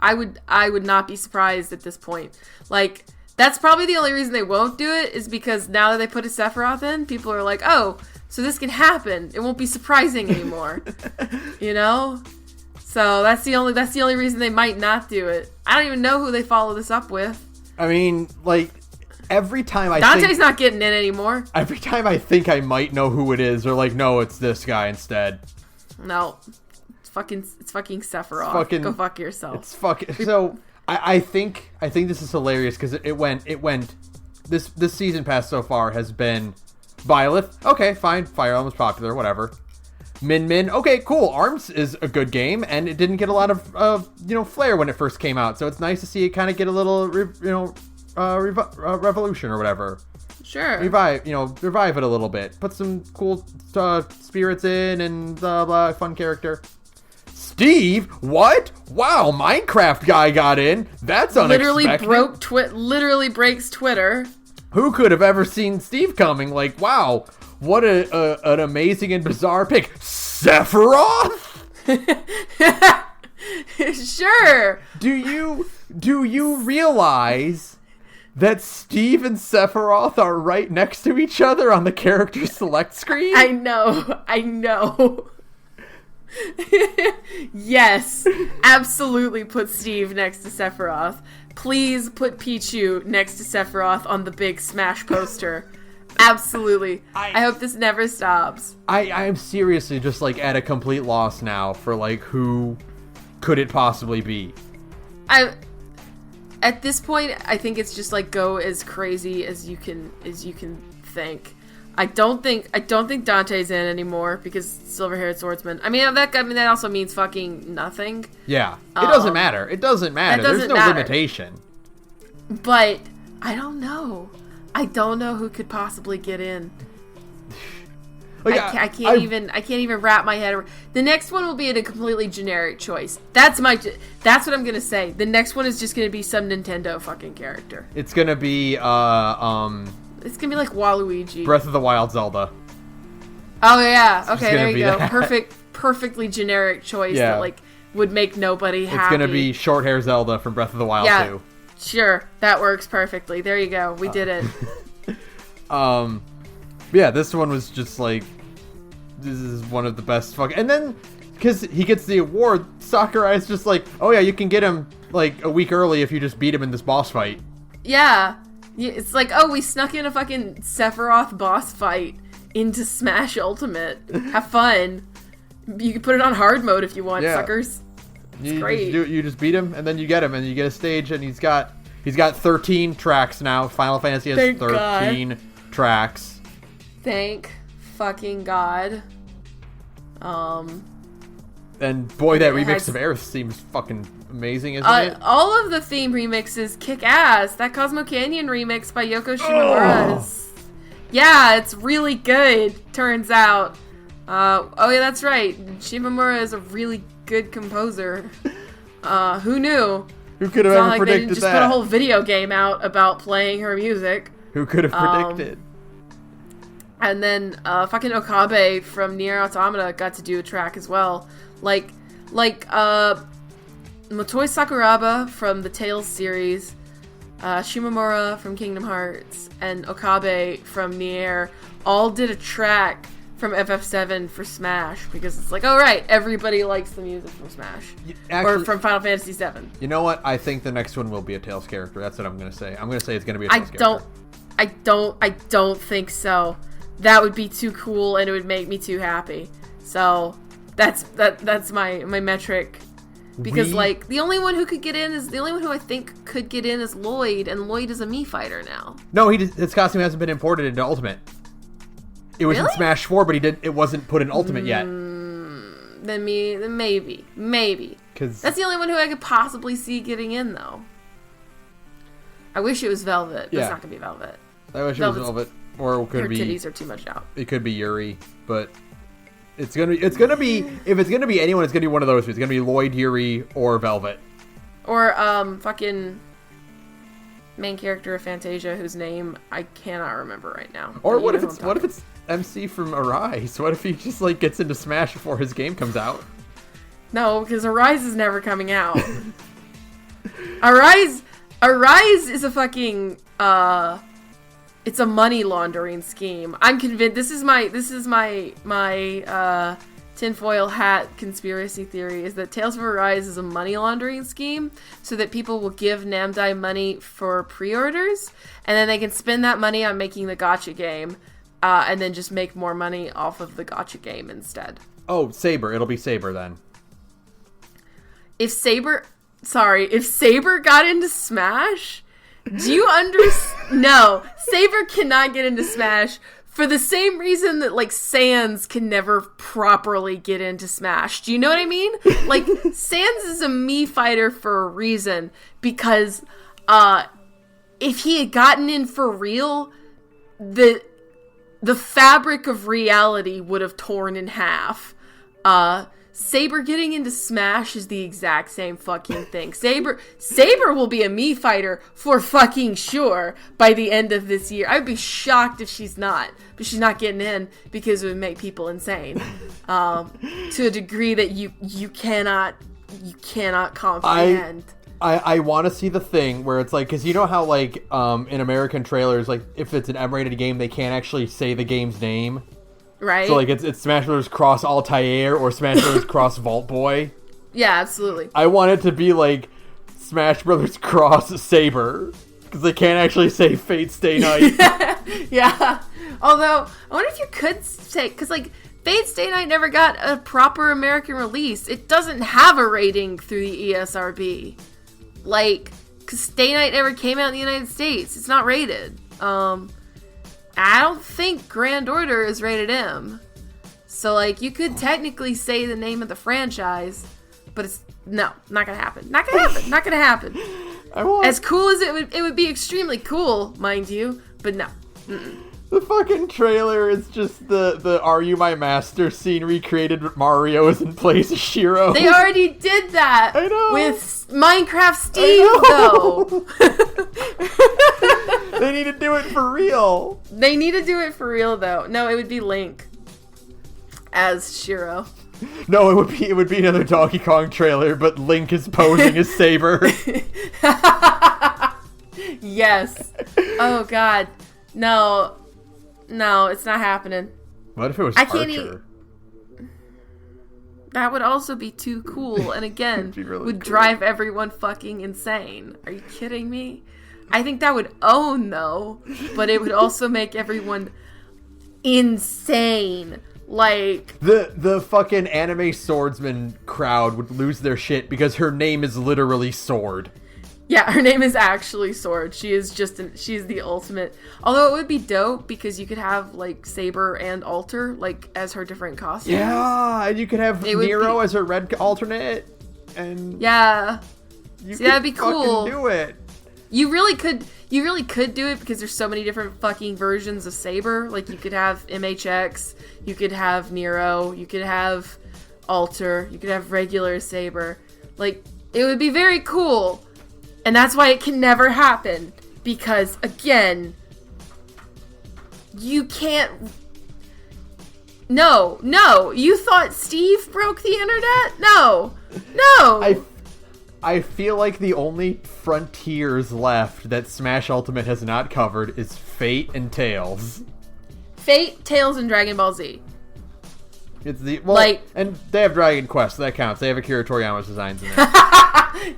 I would not be surprised at this point. Like, that's probably the only reason they won't do it, is because now that they put a Sephiroth in, people are like, oh, so this can happen. It won't be surprising anymore. You know? So that's the only reason they might not do it. I don't even know who they follow this up with. I mean, like, every time Dante's not getting in anymore. Every time I think I might know who it is, they're like, no, it's this guy instead. No. It's fucking Sephiroth. Go fuck yourself. It's fucking... So, I think this is hilarious, because it went... This season pass so far has been Byleth. Okay, fine. Fire Emblem was popular, whatever. Min. Okay, cool. ARMS is a good game, and it didn't get a lot of flair when it first came out. So it's nice to see it kind of get a little, revolution or whatever. Sure. Revive it a little bit. Put some cool spirits in and blah blah. Fun character. Steve, what? Wow, Minecraft guy got in. That's unexpected. Literally breaks Twitter. Who could have ever seen Steve coming? Like, wow, what an amazing and bizarre pick. Sephiroth? Sure. Do you realize that Steve and Sephiroth are right next to each other on the character select screen? I know. Yes, absolutely put Steve next to Sephiroth. Please put Pichu next to Sephiroth on the big Smash poster. Absolutely. I hope this never stops. I'm seriously just like at a complete loss now for like who could it possibly be? At this point, I think it's just like go as crazy as you can think. I don't think Dante's in anymore because silver-haired swordsman. I mean that also means fucking nothing. Yeah, it doesn't matter. It doesn't matter. There's no limitation. But I don't know. I don't know who could possibly get in. Like, I can't even wrap my head around. The next one will be a completely generic choice. That's what I'm gonna say. The next one is just gonna be some Nintendo fucking character. It's gonna be It's gonna be like Waluigi. Breath of the Wild Zelda. Oh yeah. Okay, there you go. That. Perfectly generic choice that like would make nobody happy. It's gonna be short hair Zelda from Breath of the Wild 2. Sure, that works perfectly. There you go. We did it. Yeah, this one was just like, this is one of the best fucking... And then, because he gets the award, Sakurai's just like, oh yeah, you can get him like a week early if you just beat him in this boss fight. Yeah. It's like, oh, we snuck in a fucking Sephiroth boss fight into Smash Ultimate. Have fun. You can put it on hard mode if you want, suckers. It's great. You just beat him, and then you get him, and you get a stage, and he's got 13 tracks now. Final Fantasy has 13 tracks. Thank fucking God. And boy, that remix of Aerith seems fucking amazing, isn't it? All of the theme remixes kick ass. That Cosmo Canyon remix by Yoko Shimomura yeah, it's really good, turns out. Oh yeah, that's right. Shimomura is a really good composer. Who knew? Who could have ever predicted that? They just put a whole video game out about playing her music. Who could have predicted? And then fucking Okabe from Nier Automata got to do a track as well. Like Motoi Sakuraba from the Tales series, Shimomura from Kingdom Hearts, and Okabe from Nier all did a track from FF7 for Smash because it's like, oh right, everybody likes the music from Smash. Or from Final Fantasy 7. You know what? I think the next one will be a Tales character. That's what I'm going to say. I'm going to say it's going to be a Tales character. I don't think so. That would be too cool and it would make me too happy. So that's my metric. Because like the only one who I think could get in is Lloyd, and Lloyd is a Mii fighter now. No, his costume hasn't been imported into Ultimate. It was in Smash 4, but it wasn't put in Ultimate yet. Then maybe. Because that's the only one who I could possibly see getting in though. I wish it was Velvet, but it's not gonna be Velvet. I wish it was Velvet. Or it could be... Her titties are too much out. It could be Yuri, but it's gonna be... If it's gonna be anyone, it's gonna be one of those two. It's gonna be Lloyd, Yuri, or Velvet. Or, fucking... main character of Fantasia, whose name I cannot remember right now. Or what if it's MC from Arise? What if he just, like, gets into Smash before his game comes out? No, because Arise is never coming out. Arise is a fucking, it's a money laundering scheme. I'm convinced. This is my tinfoil hat conspiracy theory is that Tales of Arise is a money laundering scheme so that people will give Namdai money for pre-orders and then they can spend that money on making the gacha game and then just make more money off of the gacha game instead. Oh, Saber. It'll be Saber then. If Saber got into Smash... Do you understand? No, Saber cannot get into Smash for the same reason that, like, Sans can never properly get into Smash. Do you know what I mean? Like, Sans is a Mii fighter for a reason, because, if he had gotten in for real, the fabric of reality would have torn in half. Saber getting into Smash is the exact same fucking thing. Saber will be a Mii fighter for fucking sure by the end of this year. I'd be shocked if she's not. But she's not getting in because it would make people insane. To a degree that you cannot comprehend. I want to see the thing where it's like, because you know how like in American trailers, like if it's an M-rated game, they can't actually say the game's name. Right. So like it's Smash Bros. Cross Altair or Smash Bros. Cross Vault Boy. Yeah, absolutely. I want it to be like Smash Bros. Cross Saber, because they can't actually say Fate Stay Night. Yeah. Although I wonder if you could say, because like Fate Stay Night never got a proper American release. It doesn't have a rating through the ESRB. Like, because Stay Night never came out in the United States. It's not rated. I don't think Grand Order is rated M. So, like, you could technically say the name of the franchise, but it's, no, not gonna happen. Not gonna happen. Not gonna happen. As cool as it would be extremely cool, mind you, but no. Mm-mm. The fucking trailer is just the Are You My Master scene recreated with Mario is in place of Shiro. They already did that. I know. With Minecraft Steve, though. They need to do it for real. They need to do it for real, though. No, it would be Link as Shiro. No, it would be another Donkey Kong trailer, but Link is posing as Saber. Yes. Oh, God. No, it's not happening. What if it was Archer? That would also be too cool, and again, really would cool. drive everyone fucking insane. Are you kidding me? I think that would own, though, but it would also make everyone insane. Like, the fucking anime swordsman crowd would lose their shit because her name is literally Sword. yeah, her name is actually Sword. She is she's the ultimate. Although it would be dope because you could have like Saber and Alter like as her different costumes. Yeah, and you could have Nero as her red alternate, and yeah, see, that'd be cool. Do it. You really could do it because there's so many different fucking versions of Saber. Like you could have MHX, you could have Nero, you could have Alter, you could have regular Saber. Like it would be very cool. And that's why it can never happen. Because, again, you can't... No. You thought Steve broke the internet? No. I feel like the only frontiers left that Smash Ultimate has not covered is Fate and Tails. Fate, Tails, and Dragon Ball Z. It's and they have Dragon Quest, so that counts. They have Akira Toriyama's designs in there.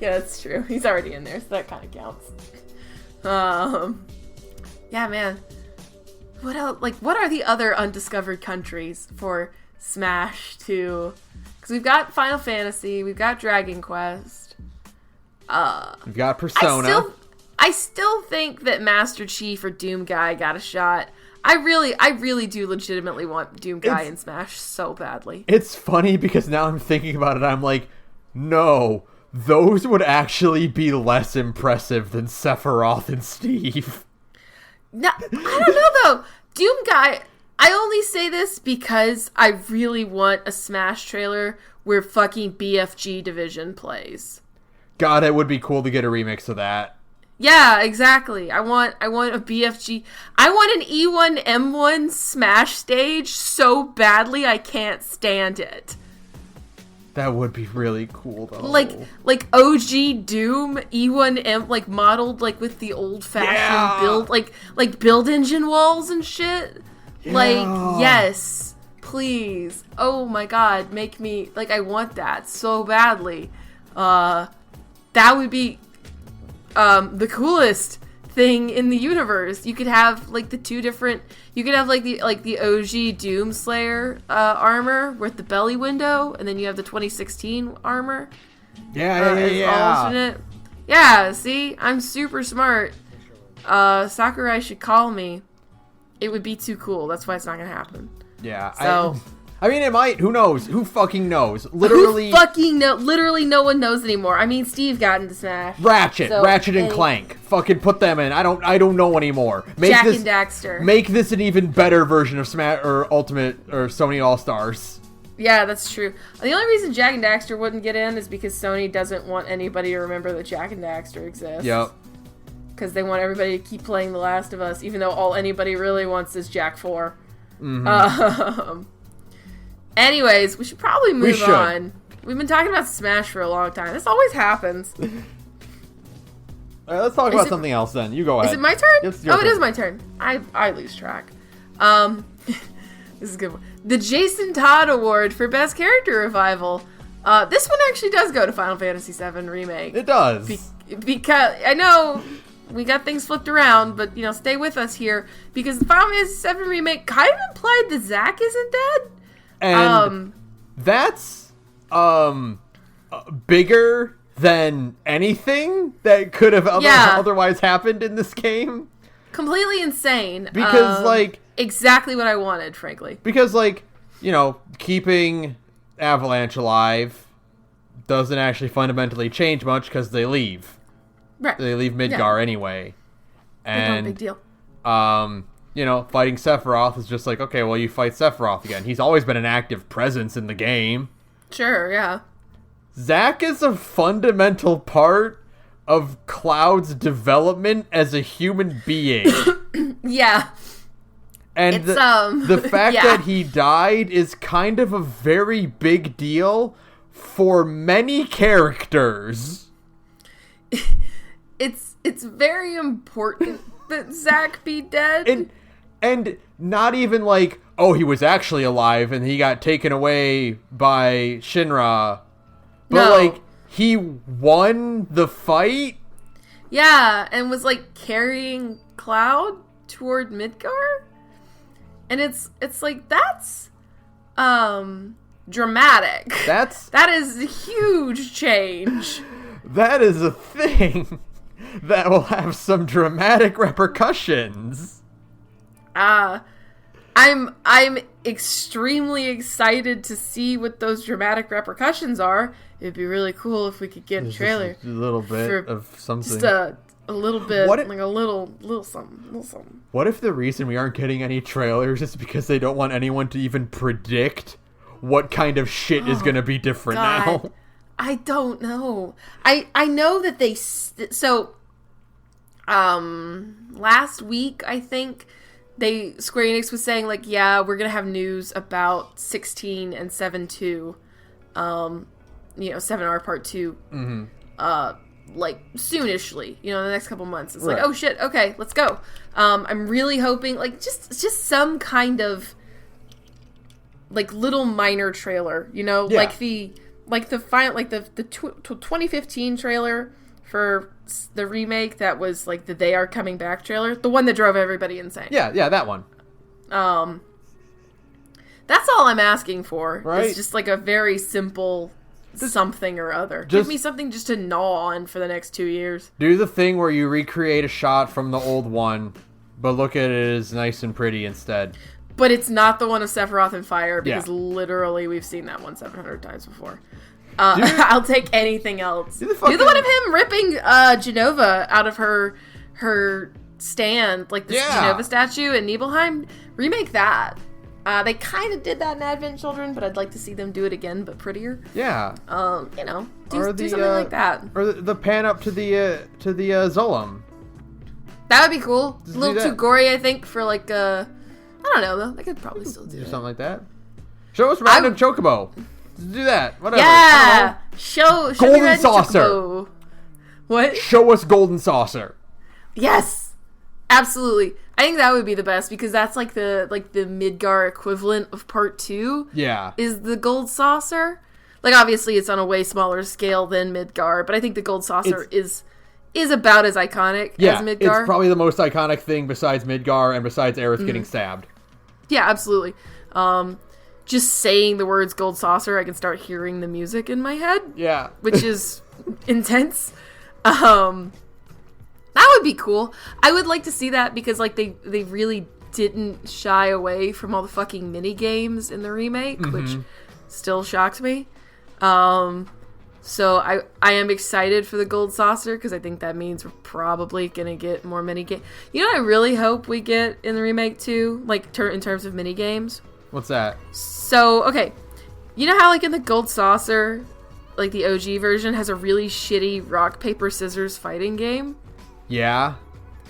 Yeah, that's true. He's already in there, so that kind of counts. Yeah, man. What else? Like, what are the other undiscovered countries for Smash 2? Because we've got Final Fantasy, we've got Dragon Quest. We've got Persona. I still think that Master Chief or Doom Guy got a shot. I really do legitimately want Doom Guy in Smash so badly. It's funny because now I'm thinking about it, I'm like, no, those would actually be less impressive than Sephiroth and Steve. No, I don't know though. Doom Guy, I only say this because I really want a Smash trailer where fucking BFG Division plays. God, it would be cool to get a remix of that. Yeah, exactly. I want a BFG. I want an E1M1 Smash stage so badly I can't stand it. That would be really cool though. Like OG Doom E1M like modeled like with the old fashioned build like build engine walls and shit. Yeah. Like yes, please. Oh my god, make me like I want that so badly. That would be the coolest thing in the universe. You could have like the two different. You could have like the OG Doomslayer armor with the belly window, and then you have the 2016 armor. Yeah. Alternate. Yeah. See, I'm super smart. Sakurai should call me. It would be too cool. That's why it's not gonna happen. Yeah. So. I mean, it might. Who knows? Who fucking knows? Literally. Literally, no one knows anymore. I mean, Steve got into Smash. Ratchet and Clank. Fucking put them in. I don't know anymore. Jack and Daxter. Make this an even better version of Smash or Ultimate or Sony All Stars. Yeah, that's true. The only reason Jak and Daxter wouldn't get in is because Sony doesn't want anybody to remember that Jak and Daxter exist. Yep. Because they want everybody to keep playing The Last of Us, even though all anybody really wants is Jak 4. Mm-hmm. Anyways, we should probably move on. We've been talking about Smash for a long time. This always happens. All right, let's talk about something else then. You go ahead. Is it my turn? It's your turn. It is my turn. I lose track. This is a good one. The Jason Todd Award for Best Character Revival. This one actually does go to Final Fantasy VII Remake. It does. Because I know we got things flipped around, but stay with us here because the Final Fantasy VII Remake kind of implied that Zack isn't dead. And that's bigger than anything that could have otherwise happened in this game. Completely insane. Because, exactly what I wanted, frankly. Because, keeping Avalanche alive doesn't actually fundamentally change much because they leave. Right. They leave Midgar anyway. And, big deal. Fighting Sephiroth is just okay, well, you fight Sephiroth again. He's always been an active presence in the game. Sure, yeah. Zack is a fundamental part of Cloud's development as a human being. Yeah. And the fact that he died is kind of a very big deal for many characters. It's very important that Zack be dead. And not even he was actually alive and he got taken away by Shinra. But he won the fight? Yeah, and was carrying Cloud toward Midgar? And it's that's dramatic. That is a huge change. That is a thing that will have some dramatic repercussions. I'm extremely excited to see what those dramatic repercussions are. It'd be really cool if we could get a trailer. Just a little bit of something. Just a little bit, a little something. What if the reason we aren't getting any trailers is because they don't want anyone to even predict what kind of shit is going to be different now? I don't know. I know that they... last week, I think, Square Enix was saying, we're going to have news about 16 and 7-2. 7R Part 2. Mm-hmm. Soonishly, in the next couple months. It's oh shit, okay, let's go. I'm really hoping, just some kind of, little minor trailer, the final, the 2015 trailer for the remake that was, the They Are Coming Back trailer, the one that drove everybody insane. Yeah, that one. That's all I'm asking for. Right? It's just, a very simple... something or other. Give me something just to gnaw on for the next 2 years. Do the thing where you recreate a shot from the old one, but look at it as nice and pretty instead. But it's not the one of Sephiroth and Fire, because literally we've seen that one 700 times before. I'll take anything else. Do the one of him ripping Genova out of her stand, the Genova statue in Nibelheim. Remake that. They kind of did that in Advent Children, but I'd like to see them do it again, but prettier. Yeah. Do something like that. Or the pan up to the Zolom. That would be cool. Just a little too gory, I think, for I don't know though. They could probably still do something like that. Show us random Chocobo. Just do that. Whatever. Yeah. Show Golden Saucer. Chocobo. What? Show us Golden Saucer. Yes. Absolutely. I think that would be the best because that's the Midgar equivalent of Part 2. Yeah. Is the Gold Saucer. Obviously it's on a way smaller scale than Midgar, but I think the Gold Saucer is about as iconic as Midgar. It's probably the most iconic thing besides Midgar and besides Aerith getting stabbed. Yeah, absolutely. Just saying the words Gold Saucer, I can start hearing the music in my head. Yeah. Which is intense. That would be cool. I would like to see that because they really didn't shy away from all the fucking mini games in the remake, which still shocks me. So I am excited for the Gold Saucer because I think that means we're probably gonna get more mini games. You know what I really hope we get in the remake too, in terms of mini games? What's that? So okay, You know how, like, in the Gold Saucer, like, the OG version has a really shitty rock, paper, scissors fighting game? Yeah.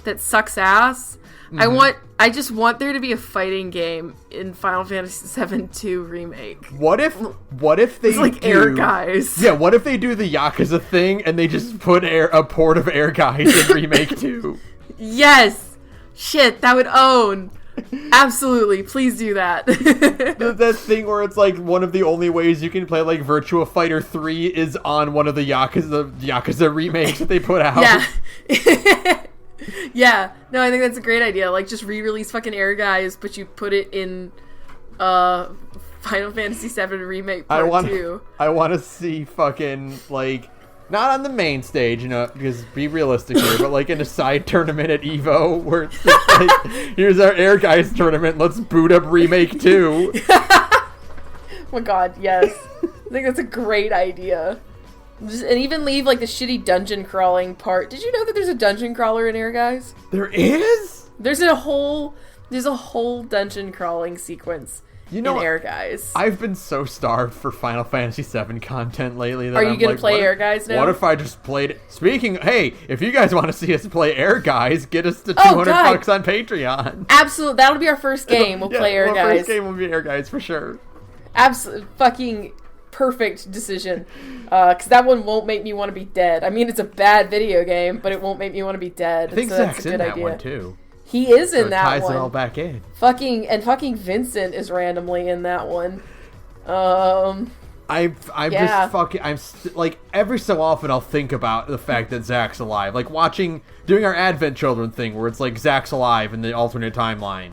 That sucks ass? Mm-hmm. I just want there to be a fighting game in Final Fantasy VII 2 Remake. What if they it's like do... Air Guys. Yeah, what if they do the Yakuza thing and they just put a port of Air Guys in Remake 2? Yes! Shit, that would own. Absolutely, please do that. That thing where it's like one of the only ways you can play like Virtua Fighter 3 is on one of the Yakuza remakes that they put out. Yeah. Yeah. No, I think that's a great idea. Like, just re-release fucking Air Guys, but you put it in Final Fantasy VII Remake Part 2. I want to see fucking, like, not on the main stage, you know, because be realistic here, but like in a side tournament at EVO where it's just like, here's our Air Guys tournament, let's boot up Remake 2. Oh my god, yes. I think that's a great idea. And even leave like the shitty dungeon crawling part. Did you know that there's a dungeon crawler in Air Guys? There is? There's a whole dungeon crawling sequence. You know, in Air Guys. I've been so starved for Final Fantasy VII content lately that Are you going to play Air Guys now? What if I just played it? Speaking, hey, if you guys want to see us play Air Guys, get us to $200 on Patreon. Absolutely. That'll be our first game. We'll play Air Guys. Our first game will be Air Guys for sure. Absolutely. Fucking perfect decision. Because that one won't make me want to be dead. I mean, it's a bad video game, but it won't make me want to be dead. I think Zach's in that one too. He is in that one. Ties it all back in. Fucking Vincent is randomly in that one. I'm like every so often I'll think about the fact that Zach's alive. Like doing our Advent Children thing where it's like Zach's alive in the alternate timeline.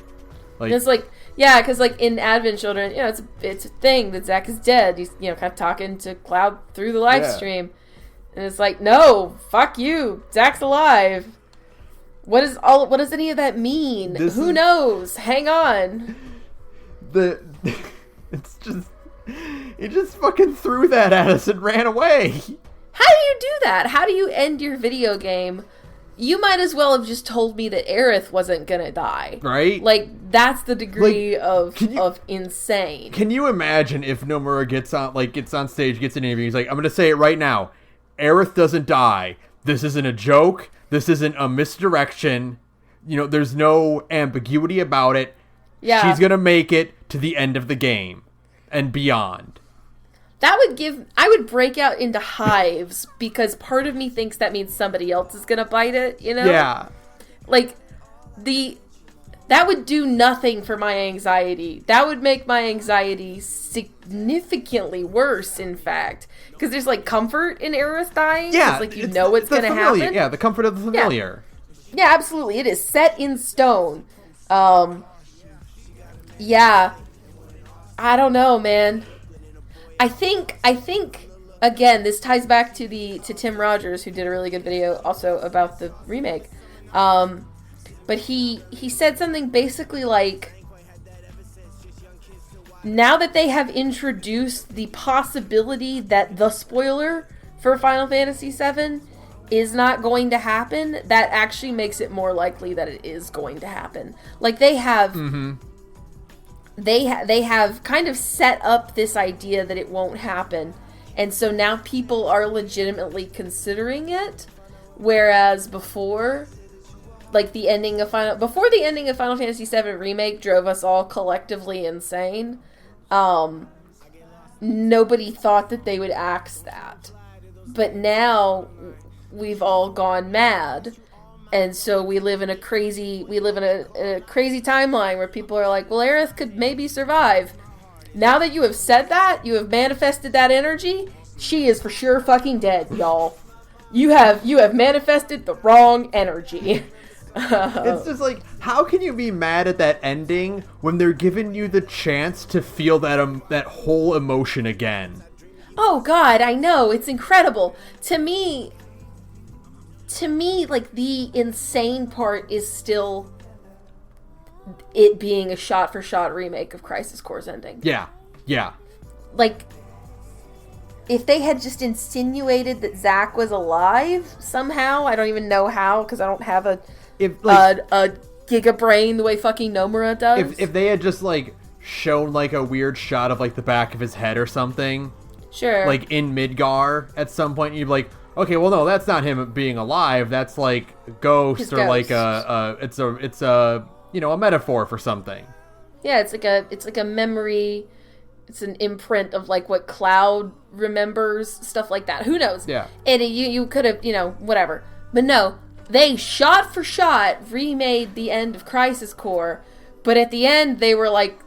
Like it's like, yeah, because like in Advent Children, you know, it's a thing that Zach is dead. He's, you know, kind of talking to Cloud through the live stream, and it's like, no, fuck you, Zach's alive. What does any of that mean? Who knows? Hang on. He just fucking threw that at us and ran away. How do you do that? How do you end your video game? You might as well have just told me that Aerith wasn't gonna die. Right? Like, that's the degree of insane. Can you imagine if Nomura gets on stage, gets an interview, he's like, I'm gonna say it right now. Aerith doesn't die. This isn't a joke. This isn't a misdirection. You know, there's no ambiguity about it. Yeah. She's going to make it to the end of the game and beyond. I would break out into hives because part of me thinks that means somebody else is going to bite it, you know? Yeah. Like, that would do nothing for my anxiety. That would make my anxiety significantly worse, in fact. Because there's, like, comfort in Aerith dying. Yeah. Like, you know what's going to happen. Yeah, the comfort of the familiar. Yeah, absolutely. It is set in stone. Yeah. I don't know, man. I think, again, this ties back to Tim Rogers, who did a really good video also about the remake. But he said something basically like, now that they have introduced the possibility that the spoiler for Final Fantasy VII is not going to happen, that actually makes it more likely that it is going to happen. Like, they have... Mm-hmm. They have kind of set up this idea that it won't happen, and so now people are legitimately considering it, whereas before, like the ending of Final Fantasy VII Remake drove us all collectively insane. Nobody thought that they would axe that, but now we've all gone mad. And so we live in a crazy timeline where people are like, well, Aerith could maybe survive. Now that you have said that, you have manifested that energy, she is for sure fucking dead, y'all. You have manifested the wrong energy. It's just like, how can you be mad at that ending when they're giving you the chance to feel that whole emotion again? Oh God, I know, it's incredible. To me, like, the insane part is still it being a shot-for-shot remake of Crisis Core's ending. Yeah. Like, if they had just insinuated that Zack was alive somehow, I don't even know how, because I don't have a giga brain the way fucking Nomura does. If they had just, like, shown like a weird shot of like the back of his head or something. Sure. Like in Midgar at some point, you'd be like, okay, well, no, that's not him being alive. That's like ghost His or ghost. like it's a a metaphor for something. Yeah, it's like a memory. It's an imprint of like what Cloud remembers, stuff like that. Who knows? Yeah. And you could have, whatever. But no, they shot for shot remade the end of Crisis Core, but at the end they were like,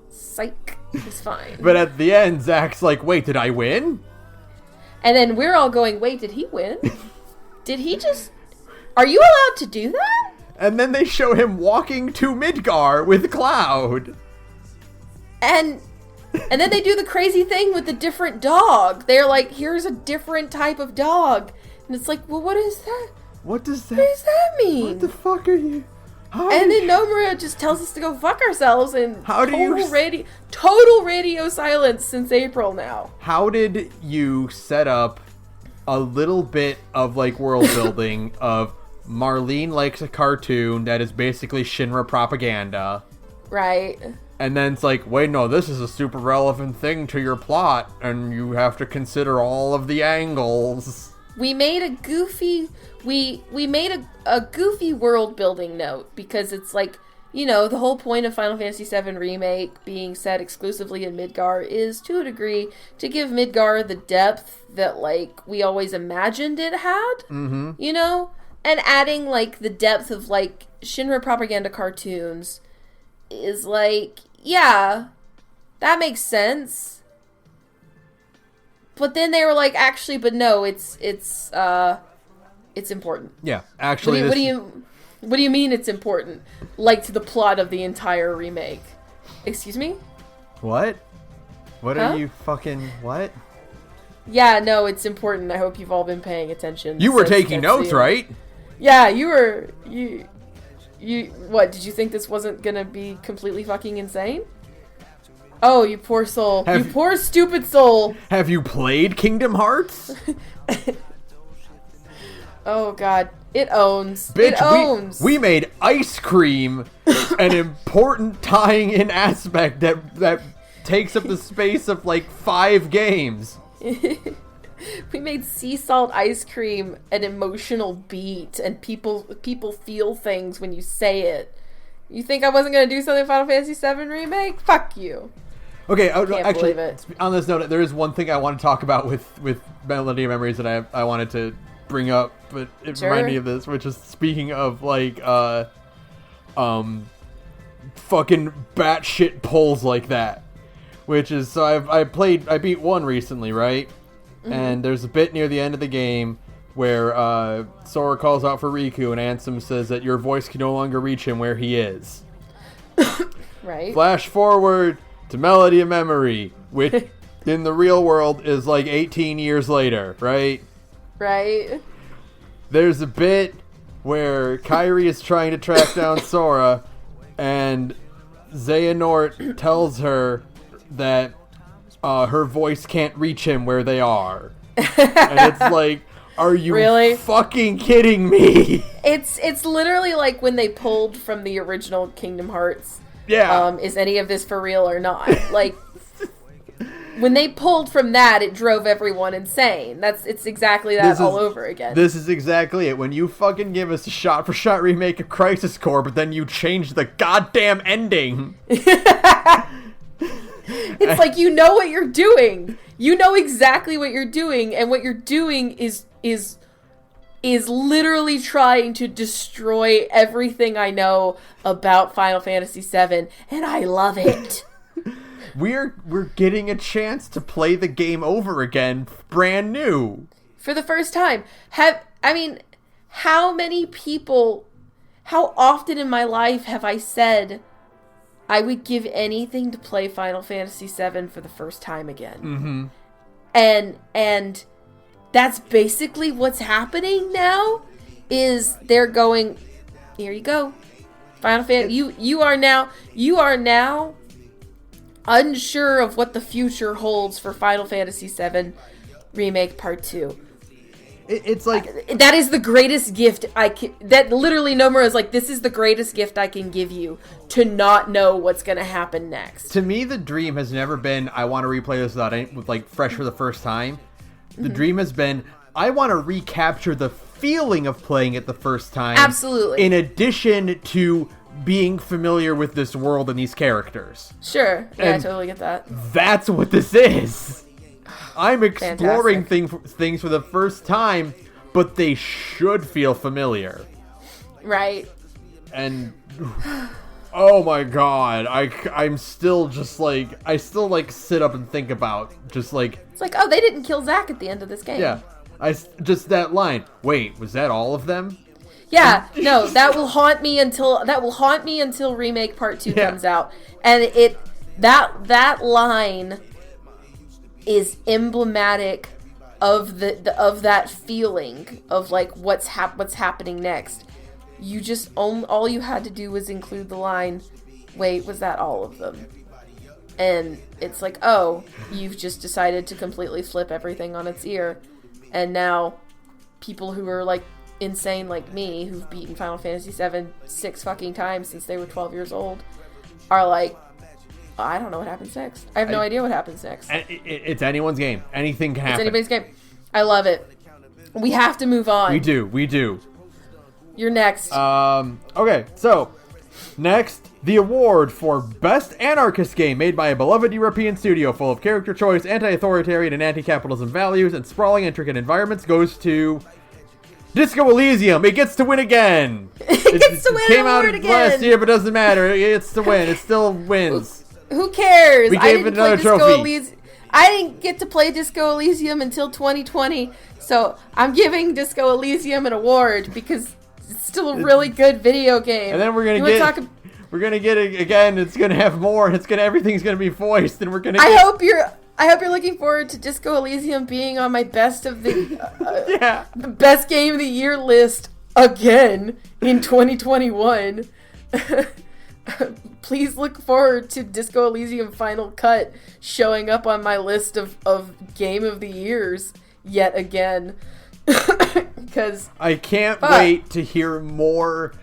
psych, it's fine. But at the end, Zach's like, wait, did I win? And then we're all going, wait, did he win? Did he just... Are you allowed to do that? And then they show him walking to Midgar with Cloud. And then they do the crazy thing with the different dog. They're like, here's a different type of dog. And it's like, well, what is that? What does What does that mean? What the fuck are you? And then Nomura just tells us to go fuck ourselves and How do you... total radio silence since April now. How did you set up a little bit of like world building of Marlene likes a cartoon that is basically Shinra propaganda? Right. And then it's like, wait, no, this is a super relevant thing to your plot, and you have to consider all of the angles. We made a goofy we made a goofy world building note because it's like, the whole point of Final Fantasy VII Remake being set exclusively in Midgar is, to a degree, to give Midgar the depth that, like, we always imagined it had, And adding, like, the depth of, like, Shinra propaganda cartoons is like, yeah, that makes sense. But then they were like, actually, but no, it's important. Yeah, actually, what do you mean it's important? Like to the plot of the entire remake? Excuse me? What? What are you fucking what? Yeah, no, it's important. I hope you've all been paying attention. You were taking notes, right? Yeah, you were. You. What? Did you think this wasn't gonna be completely fucking insane? Oh, you poor soul. You poor stupid soul. Have you played Kingdom Hearts? Oh, God. It owns. Bitch, it owns. We made ice cream an important tying in aspect that takes up the space of like 5 games. We made sea salt ice cream an emotional beat, and people feel things when you say it. You think I wasn't going to do something in Final Fantasy VII Remake? Fuck you. Okay, Can't actually, believe it. On this note, there is one thing I want to talk about with Melody of Memories that I wanted to bring up, but it reminded me of this, which is speaking of like fucking batshit pulls like that, which is, so I beat 1 recently, right? Mm-hmm. And there's a bit near the end of the game where Sora calls out for Riku, and Ansem says that your voice can no longer reach him where he is. Right. Flash forward to Melody of Memory, which in the real world is like 18 years later, right? Right. There's a bit where Kairi is trying to track down Sora, and Xehanort tells her that her voice can't reach him where they are. And it's like, are you really fucking kidding me? It's literally like when they pulled from the original Kingdom Hearts. Yeah. Is any of this for real or not? Like, when they pulled from that, it drove everyone insane. It's exactly that all over again. This is exactly it. When you fucking give us a shot-for-shot remake of Crisis Core, but then you change the goddamn ending. It's like, you know what you're doing. You know exactly what you're doing, and what you're doing is literally trying to destroy everything I know about Final Fantasy VII, and I love it. We're getting a chance to play the game over again, brand new. For the first time. How often in my life have I said I would give anything to play Final Fantasy VII for the first time again? Mm-hmm. And that's basically what's happening now, is they're going, here you go. Final Fantasy, you are now unsure of what the future holds for Final Fantasy VII Remake Part 2. It's like that is the greatest gift I can. That literally Nomura is like, this is the greatest gift I can give you, to not know what's gonna happen next. To me, the dream has never been I want to replay this with like fresh for the first time. The dream has been I want to recapture the feeling of playing it the first time. Absolutely. In addition to being familiar with this world and these characters. Sure. Yeah, And I totally get that. That's what this is. I'm exploring things for the first time, but they should feel familiar. Right. And oh my god, I'm still just like, I still like sit up and think about just like, it's like, oh, they didn't kill Zack at the end of this game. yeah, just that line. Wait, was that all of them? Yeah, no, that will haunt me until Remake Part 2 comes out. And that line is emblematic of of that feeling of like what's happening next. You just all you had to do was include the line, wait, was that all of them? And it's like, oh, you've just decided to completely flip everything on its ear, and now people who are like insane like me, who've beaten Final Fantasy VII 6 fucking times since they were 12 years old, are like, I don't know what happens next. I have no idea what happens next. It's anyone's game. Anything can happen. It's anybody's game. I love it. We have to move on. We do. You're next. Okay, so next, the award for Best Anarchist Game made by a beloved European studio full of character choice, anti-authoritarian and anti-capitalism values, and sprawling intricate environments goes to Disco Elysium. It gets to win again. It gets to win an came out award again. last year, but doesn't matter. It gets to win. It still wins. Who cares? We gave it another trophy. I didn't get to play Disco Elysium until 2020, so I'm giving Disco Elysium an award because it's still a really good video game. And then we're gonna get it again. It's gonna have more. Everything's gonna be voiced, and we're gonna. I hope you're looking forward to Disco Elysium being on my best of the the best game of the year list again in 2021. Please look forward to Disco Elysium Final Cut showing up on my list of game of the years yet again. Because I can't wait to hear more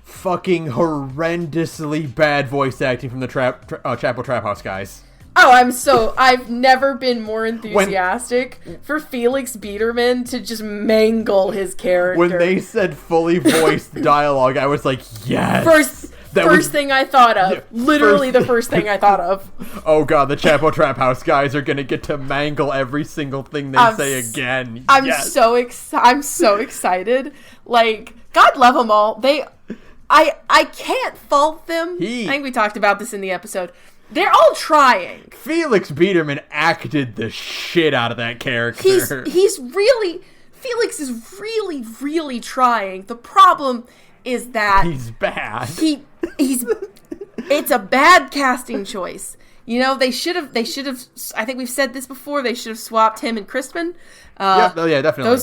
fucking horrendously bad voice acting from the Chapo Trap House guys. Oh, I've never been more enthusiastic for Felix Biederman to just mangle his character. When they said fully voiced dialogue, I was like, yes! First thing I thought of. Yeah, literally the first thing I thought of. Oh god, the Chapo Trap House guys are gonna get to mangle every single thing they say again. I'm so excited. Like, God love them all. I can't fault them. I think we talked about this in the episode. They're all trying. Felix Biederman acted the shit out of that character. Felix is really trying. The problem is that he's bad. It's a bad casting choice. You know, they should have, I think we've said this before, they should have swapped him and Crispin. Yeah, definitely.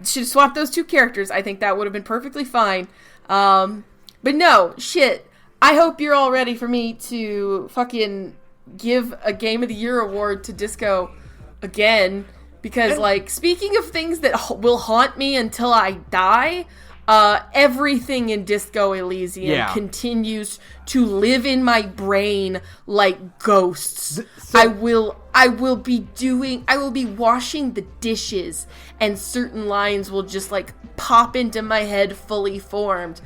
Should have swapped those two characters. I think that would have been perfectly fine. But no, shit. I hope you're all ready for me to fucking give a Game of the Year award to Disco again. Because, speaking of things that will haunt me until I die, everything in Disco Elysium continues to live in my brain like ghosts. So, I will be washing the dishes, and certain lines will just pop into my head fully formed.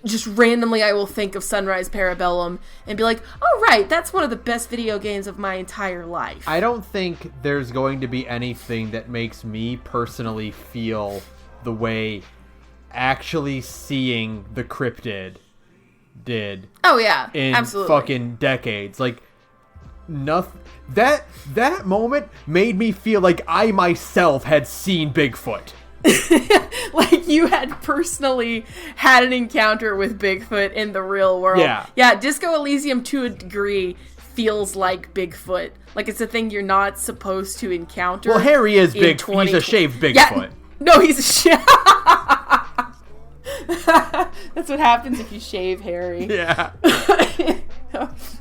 Just randomly I will think of Sunrise Parabellum and be like, oh right, that's one of the best video games of my entire life. I don't think there's going to be anything that makes me personally feel the way actually seeing the Cryptid did. Oh yeah, in absolutely. Fucking decades. Nothing. That moment made me feel like I myself had seen Bigfoot. Like you had personally had an encounter with Bigfoot in the real world. Yeah, Disco Elysium to a degree feels like Bigfoot. Like it's a thing you're not supposed to encounter. Well, Harry is big. He's a shaved Bigfoot. Yeah, no, he's a That's what happens if you shave Harry. Yeah.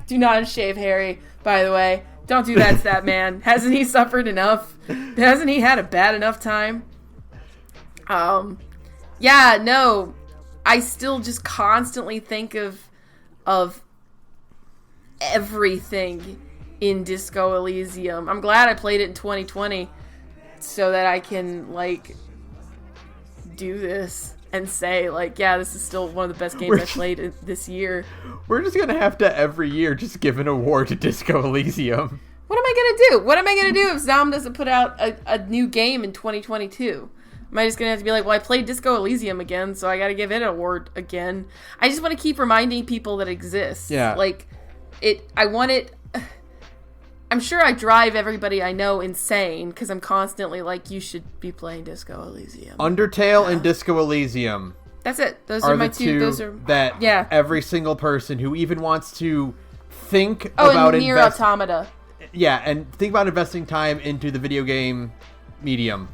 Do not shave Harry, by the way. Don't do that to that man. Hasn't he suffered enough? Hasn't he had a bad enough time? Yeah, no. I still just constantly think of everything in Disco Elysium. I'm glad I played it in 2020 so that I can, like, do this and say, like, yeah, this is still one of the best games I've played this year. We're just gonna have to, every year, just give an award to Disco Elysium. What am I gonna do? What am I gonna do if Zom doesn't put out a new game in 2022? Am I just gonna have to be like, well, I played Disco Elysium again, so I gotta give it an award again? I just want to keep reminding people that it exists. Yeah. Like, I want it... I'm sure I drive everybody I know insane because I'm constantly like, you should be playing Disco Elysium. Undertale and Disco Elysium. That's it. Those are my two. Those are that yeah. Every single person who even wants to think about and Nier Automata. Yeah, and think about investing time into the video game medium.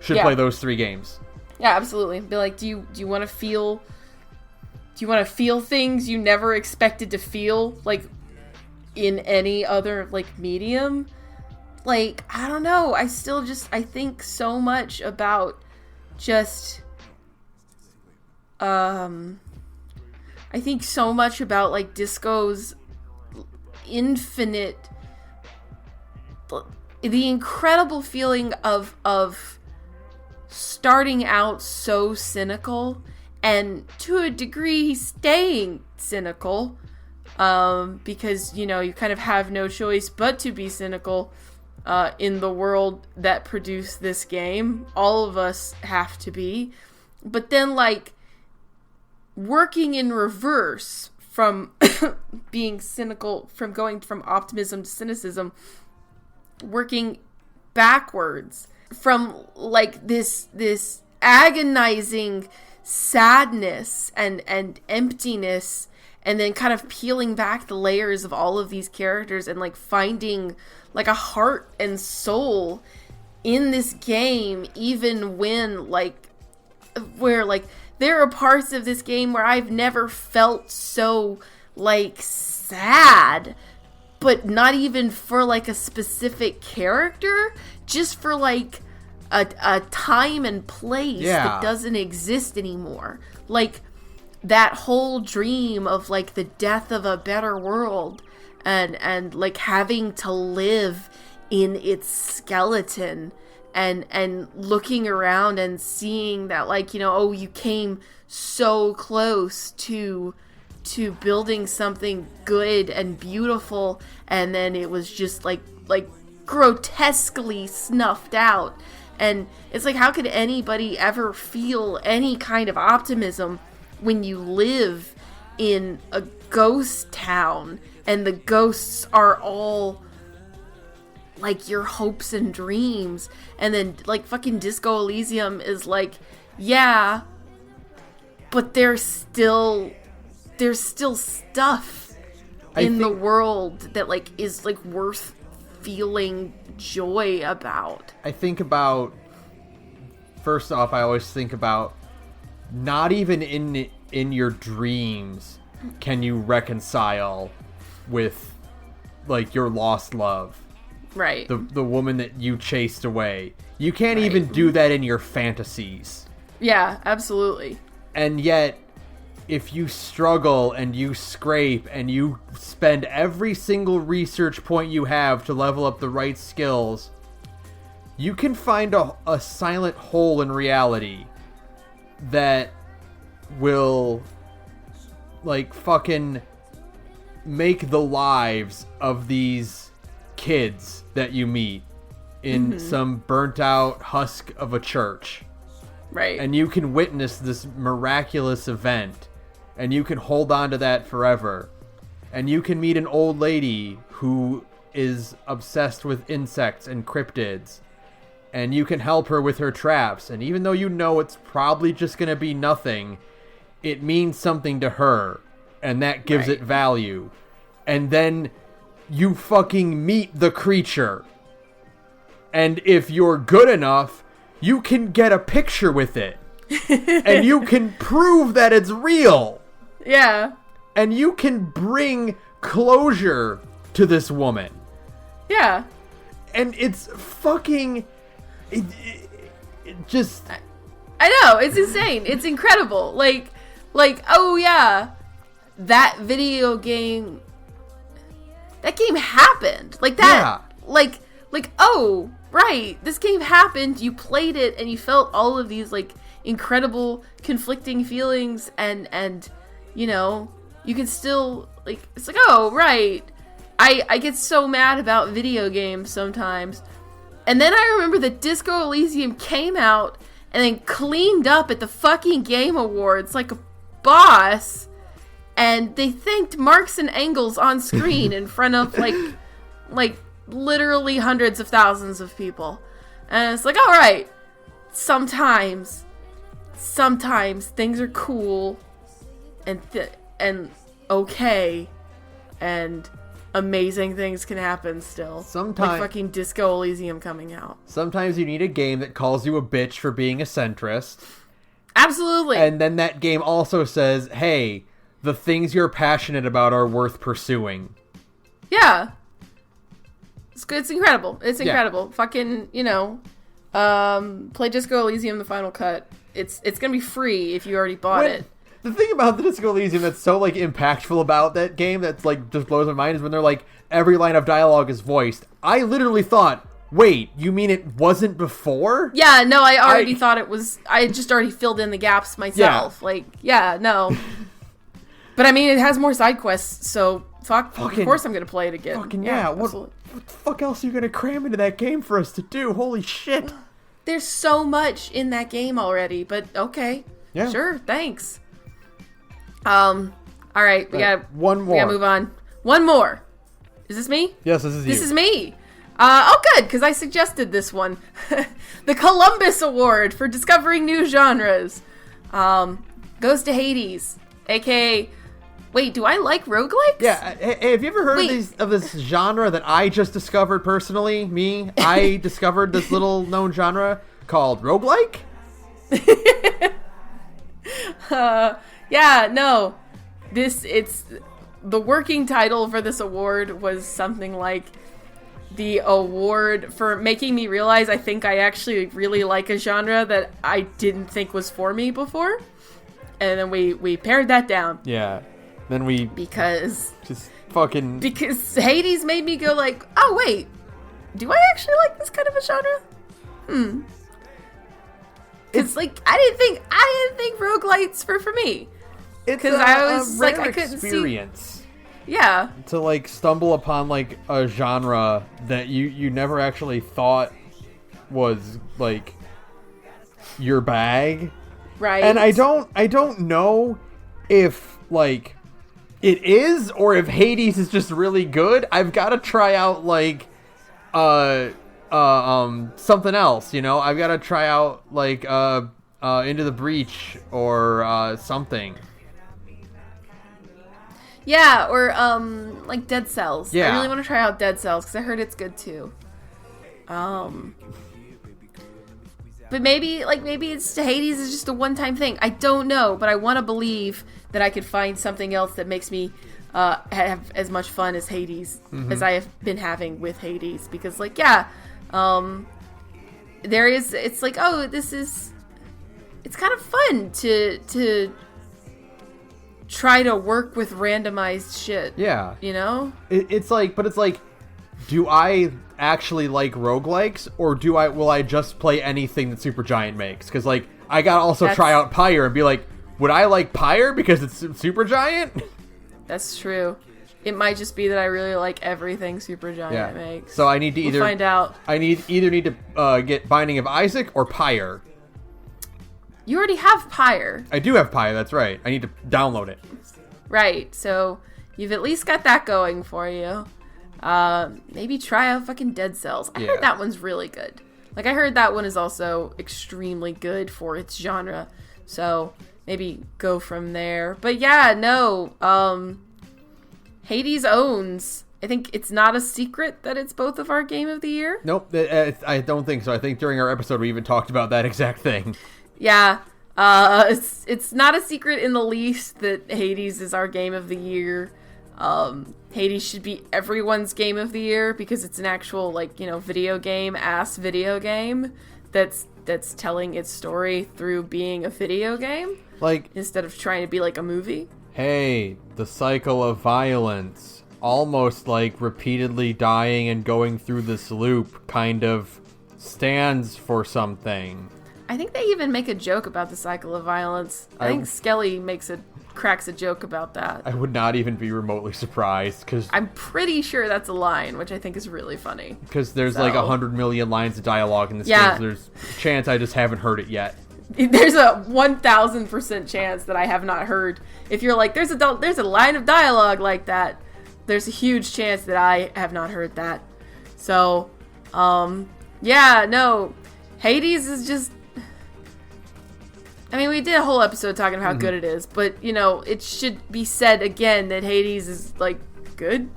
Should play those 3 games. Yeah, absolutely. Be like, do you want to feel? Do you want to feel things you never expected to feel? Like, in any other, like, medium? Like, I don't know. I think so much about just, I think so much about, like, Disco's infinite, the incredible feeling of starting out so cynical and to a degree staying cynical. Because, you know, you kind of have no choice but to be cynical in the world that produced this game. All of us have to be. But then, like, working in reverse from being cynical, from going from optimism to cynicism, working backwards from, like, this agonizing sadness and emptiness, and then kind of peeling back the layers of all of these characters and, like, finding, like, a heart and soul in this game, even when, like, where, like, there are parts of this game where I've never felt so, like, sad, but not even for, like, a specific character, just for, like, a time and place that doesn't exist anymore. Like, that whole dream of, like, the death of a better world and like having to live in its skeleton and looking around and seeing that, like, you know, oh, you came so close to building something good and beautiful, and then it was just like grotesquely snuffed out. And it's like, how could anybody ever feel any kind of optimism when you live in a ghost town and the ghosts are all, like, your hopes and dreams? And then, like, fucking Disco Elysium is like, yeah, but there's still stuff in the world that, like, is, like, worth feeling joy about. I think about, first off, I always think about, not even in your dreams can you reconcile with, like, your lost love. Right. The woman that you chased away. You can't even do that in your fantasies. Yeah, absolutely. And yet, if you struggle and you scrape and you spend every single research point you have to level up the right skills, you can find a silent hole in reality that will, like, fucking make the lives of these kids that you meet in some burnt out husk of a church. Right. And you can witness this miraculous event, and you can hold on to that forever. And you can meet an old lady who is obsessed with insects and cryptids, and you can help her with her traps. And even though you know it's probably just going to be nothing, it means something to her, and that gives it value. And then you fucking meet the creature. And if you're good enough, you can get a picture with it. And you can prove that it's real. Yeah. And you can bring closure to this woman. Yeah. And it's fucking... It just... I know, it's insane. It's incredible. Like, oh yeah, that video game... That game happened. Like that... Yeah. Like, oh, right, this game happened, you played it, and you felt all of these, like, incredible, conflicting feelings, and you know, you can still, like, it's like, oh, right. I get so mad about video games sometimes. And then I remember that Disco Elysium came out and then cleaned up at the fucking Game Awards like a boss. And they thanked Marks and Engels on screen in front of, like literally hundreds of thousands of people. And it's like, all right, sometimes things are cool and okay, and amazing things can happen still. Sometimes, like fucking Disco Elysium coming out. Sometimes you need a game that calls you a bitch for being a centrist. Absolutely. And then that game also says, hey, the things you're passionate about are worth pursuing. Yeah. It's good. It's incredible. It's incredible. Yeah. Fucking, you know, play Disco Elysium the Final Cut. It's gonna be free if you already bought it. The thing about the Disco Elysium that's so, like, impactful about that game that's, like, just blows my mind is when they're like, every line of dialogue is voiced. I literally thought, wait, you mean it wasn't before? Yeah, no, I already thought it was. I had just already filled in the gaps myself. Yeah. Like, yeah, no. But, I mean, it has more side quests, so of course I'm going to play it again. Fucking yeah. What the fuck else are you going to cram into that game for us to do? Holy shit. There's so much in that game already, but okay. Yeah. Sure, thanks. All right, we got one more. We gotta move on. One more. Is this me? Yes, this is you. This is me. Oh, good, because I suggested this one. The Columbus Award for discovering new genres goes to Hades, aka. Wait, do I like roguelikes? Yeah. Hey, have you ever heard of this genre that I just discovered personally? I discovered this little known genre called roguelike. Yeah, no. It's the working title for this award was something like the award for making me realize I think I actually really like a genre that I didn't think was for me before. And then we pared that down. Yeah. Then we because Hades made me go like, oh wait, do I actually like this kind of a genre? Because like I didn't think roguelites were for me. Because I was like I couldn't experience. Yeah. To like stumble upon like a genre that you never actually thought was like your bag. Right. And I don't know if like it is or if Hades is just really good. I've got to try out like something else, you know? I've got to try out like Into the Breach or something. Yeah, or like Dead Cells. Yeah. I really want to try out Dead Cells because I heard it's good too. But maybe it's Hades is just a one-time thing. I don't know, but I want to believe that I could find something else that makes me have as much fun as Hades as I have been having with Hades. Because like, yeah, there is. It's like, oh, it's kind of fun to try to work with randomized shit. Yeah. You know? It's like, do I actually like roguelikes, or will I just play anything that Supergiant makes? Because, like, I gotta also try out Pyre and be like, would I like Pyre because it's Supergiant? That's true. It might just be that I really like everything Supergiant makes. So I need to we'll find out. I need to get Binding of Isaac or Pyre. You already have Pyre. I do have Pyre, that's right. I need to download it. Right, so you've at least got that going for you. Maybe try out fucking Dead Cells. I heard that one's really good. Like, I heard that one is also extremely good for its genre. So maybe go from there. But yeah, no. Hades owns. I think it's not a secret that it's both of our Game of the Year. Nope, I don't think so. I think during our episode we even talked about that exact thing. Yeah, it's not a secret in the least that Hades is our Game of the Year. Hades should be everyone's game of the year because it's an actual, like, video game that's telling its story through being a video game. Like, instead of trying to be like a movie. Hey, the cycle of violence, almost like repeatedly dying and going through this loop, kind of stands for something. I think they even make a joke about the cycle of violence. I think Skelly cracks a joke about that. I would not even be remotely surprised, because I'm pretty sure that's a line, which I think is really funny. Because there's like 100 million lines of dialogue in this game, so there's a chance I just haven't heard it yet. There's a 1,000% chance that I have not heard. If you're like, there's a line of dialogue like that, there's a huge chance that I have not heard that. So, Hades is just... I mean, we did a whole episode talking about how good it is, but, it should be said again that Hades is, like, good.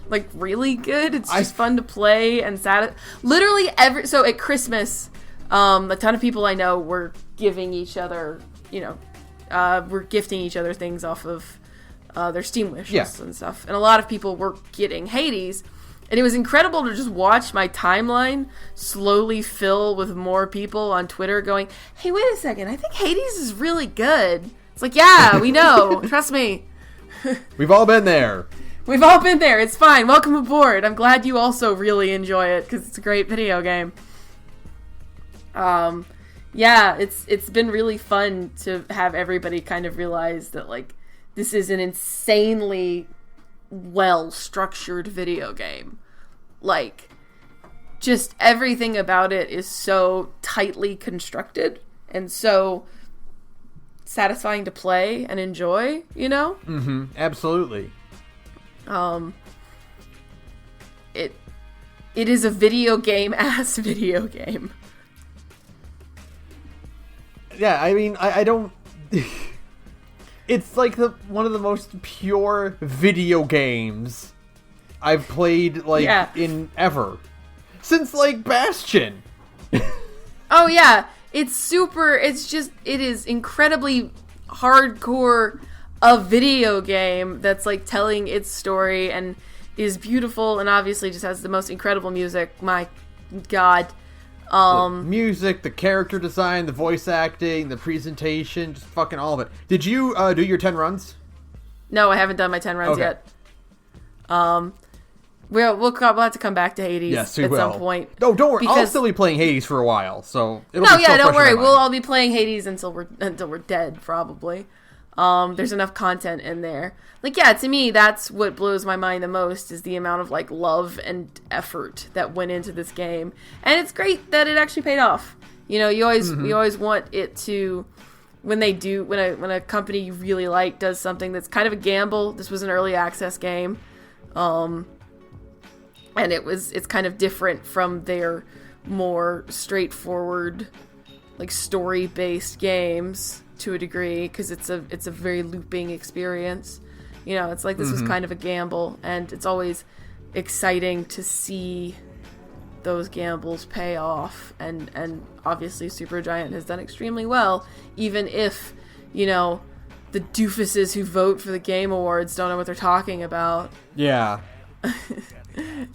Like, really good. It's just fun to play and literally so at Christmas, a ton of people I know were giving each other, were gifting each other things off of their Steam wish lists and stuff. And a lot of people were getting Hades. And it was incredible to just watch my timeline slowly fill with more people on Twitter going, hey, wait a second, I think Hades is really good. It's like, yeah, we know. Trust me. We've all been there. We've all been there. It's fine. Welcome aboard. I'm glad you also really enjoy it because it's a great video game. It's been really fun to have everybody kind of realize that, like, this is an insanely well-structured video game. Like, just everything about it is so tightly constructed and so satisfying to play and enjoy, Mm-hmm. Absolutely. It is a video game-ass video game. Yeah, I mean, I don't... It's like one of the most pure video games I've played, in ever. Since, Bastion. Oh, yeah. It is incredibly hardcore a video game that's, telling its story and is beautiful and obviously just has the most incredible music. My God. The music, the character design, the voice acting, the presentation, just fucking all of it. Did you do your 10 runs? No, I haven't done my 10 runs yet. We'll have to come back to Hades at some point. No, don't worry. I'll still be playing Hades for a while, so it'll be don't worry. We'll all be playing Hades until we're dead, probably. There's enough content in there. To me, that's what blows my mind the most is the amount of, love and effort that went into this game. And it's great that it actually paid off. You always want it to, when a company you really like does something that's kind of a gamble. This was an early access game. And it's kind of different from their more straightforward, story-based games to a degree, because it's a very looping experience. It's like this was kind of a gamble, and it's always exciting to see those gambles pay off, and obviously Supergiant has done extremely well, even if, the doofuses who vote for the Game Awards don't know what they're talking about. Yeah.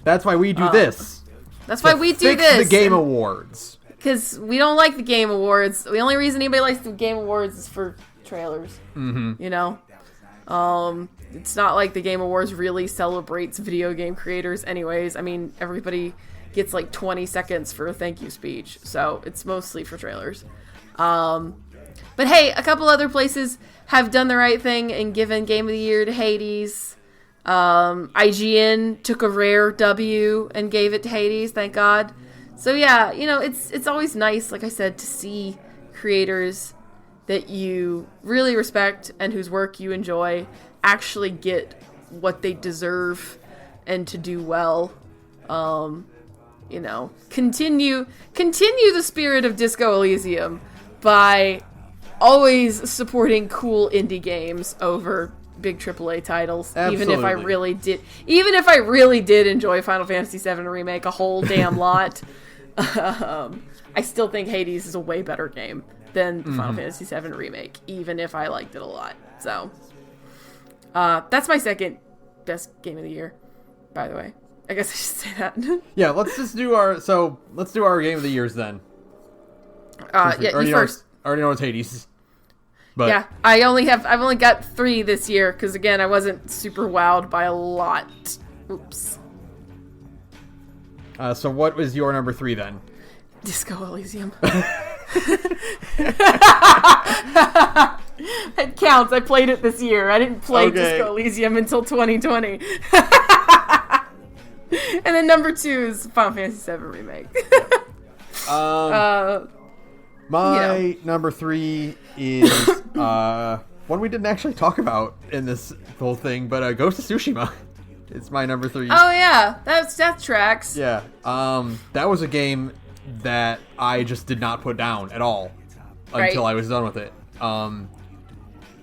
That's why we do this. That's why we do this. The Game Awards. Because we don't like the Game Awards. The only reason anybody likes the Game Awards is for trailers. Mm-hmm. It's not like the Game Awards really celebrates video game creators anyways. I mean, everybody gets 20 seconds for a thank you speech. So it's mostly for trailers. But hey, a couple other places have done the right thing and given Game of the Year to Hades. IGN took a rare W and gave it to Hades, thank God. So yeah, it's always nice, like I said, to see creators that you really respect and whose work you enjoy actually get what they deserve and to do well. Continue the spirit of Disco Elysium by always supporting cool indie games over big AAA titles. Absolutely. Even if I really did enjoy Final Fantasy VII Remake a whole damn lot. I still think Hades is a way better game than Final Fantasy VII Remake, even if I liked it a lot. So, that's my second best game of the year, by the way. I guess I should say that. Yeah, let's do our game of the years then. You first. I already know it's Hades. But yeah, I've only got 3 this year, because again, I wasn't super wowed by a lot. Oops. So what was your number 3 then? Disco Elysium. It counts. I played it this year. I didn't play Disco Elysium until 2020. And then number 2 is Final Fantasy VII Remake. My number 3 is one we didn't actually talk about in this whole thing, but Ghost of Tsushima. It's my number 3. Oh yeah, that tracks. Yeah, that was a game that I just did not put down at all until I was done with it.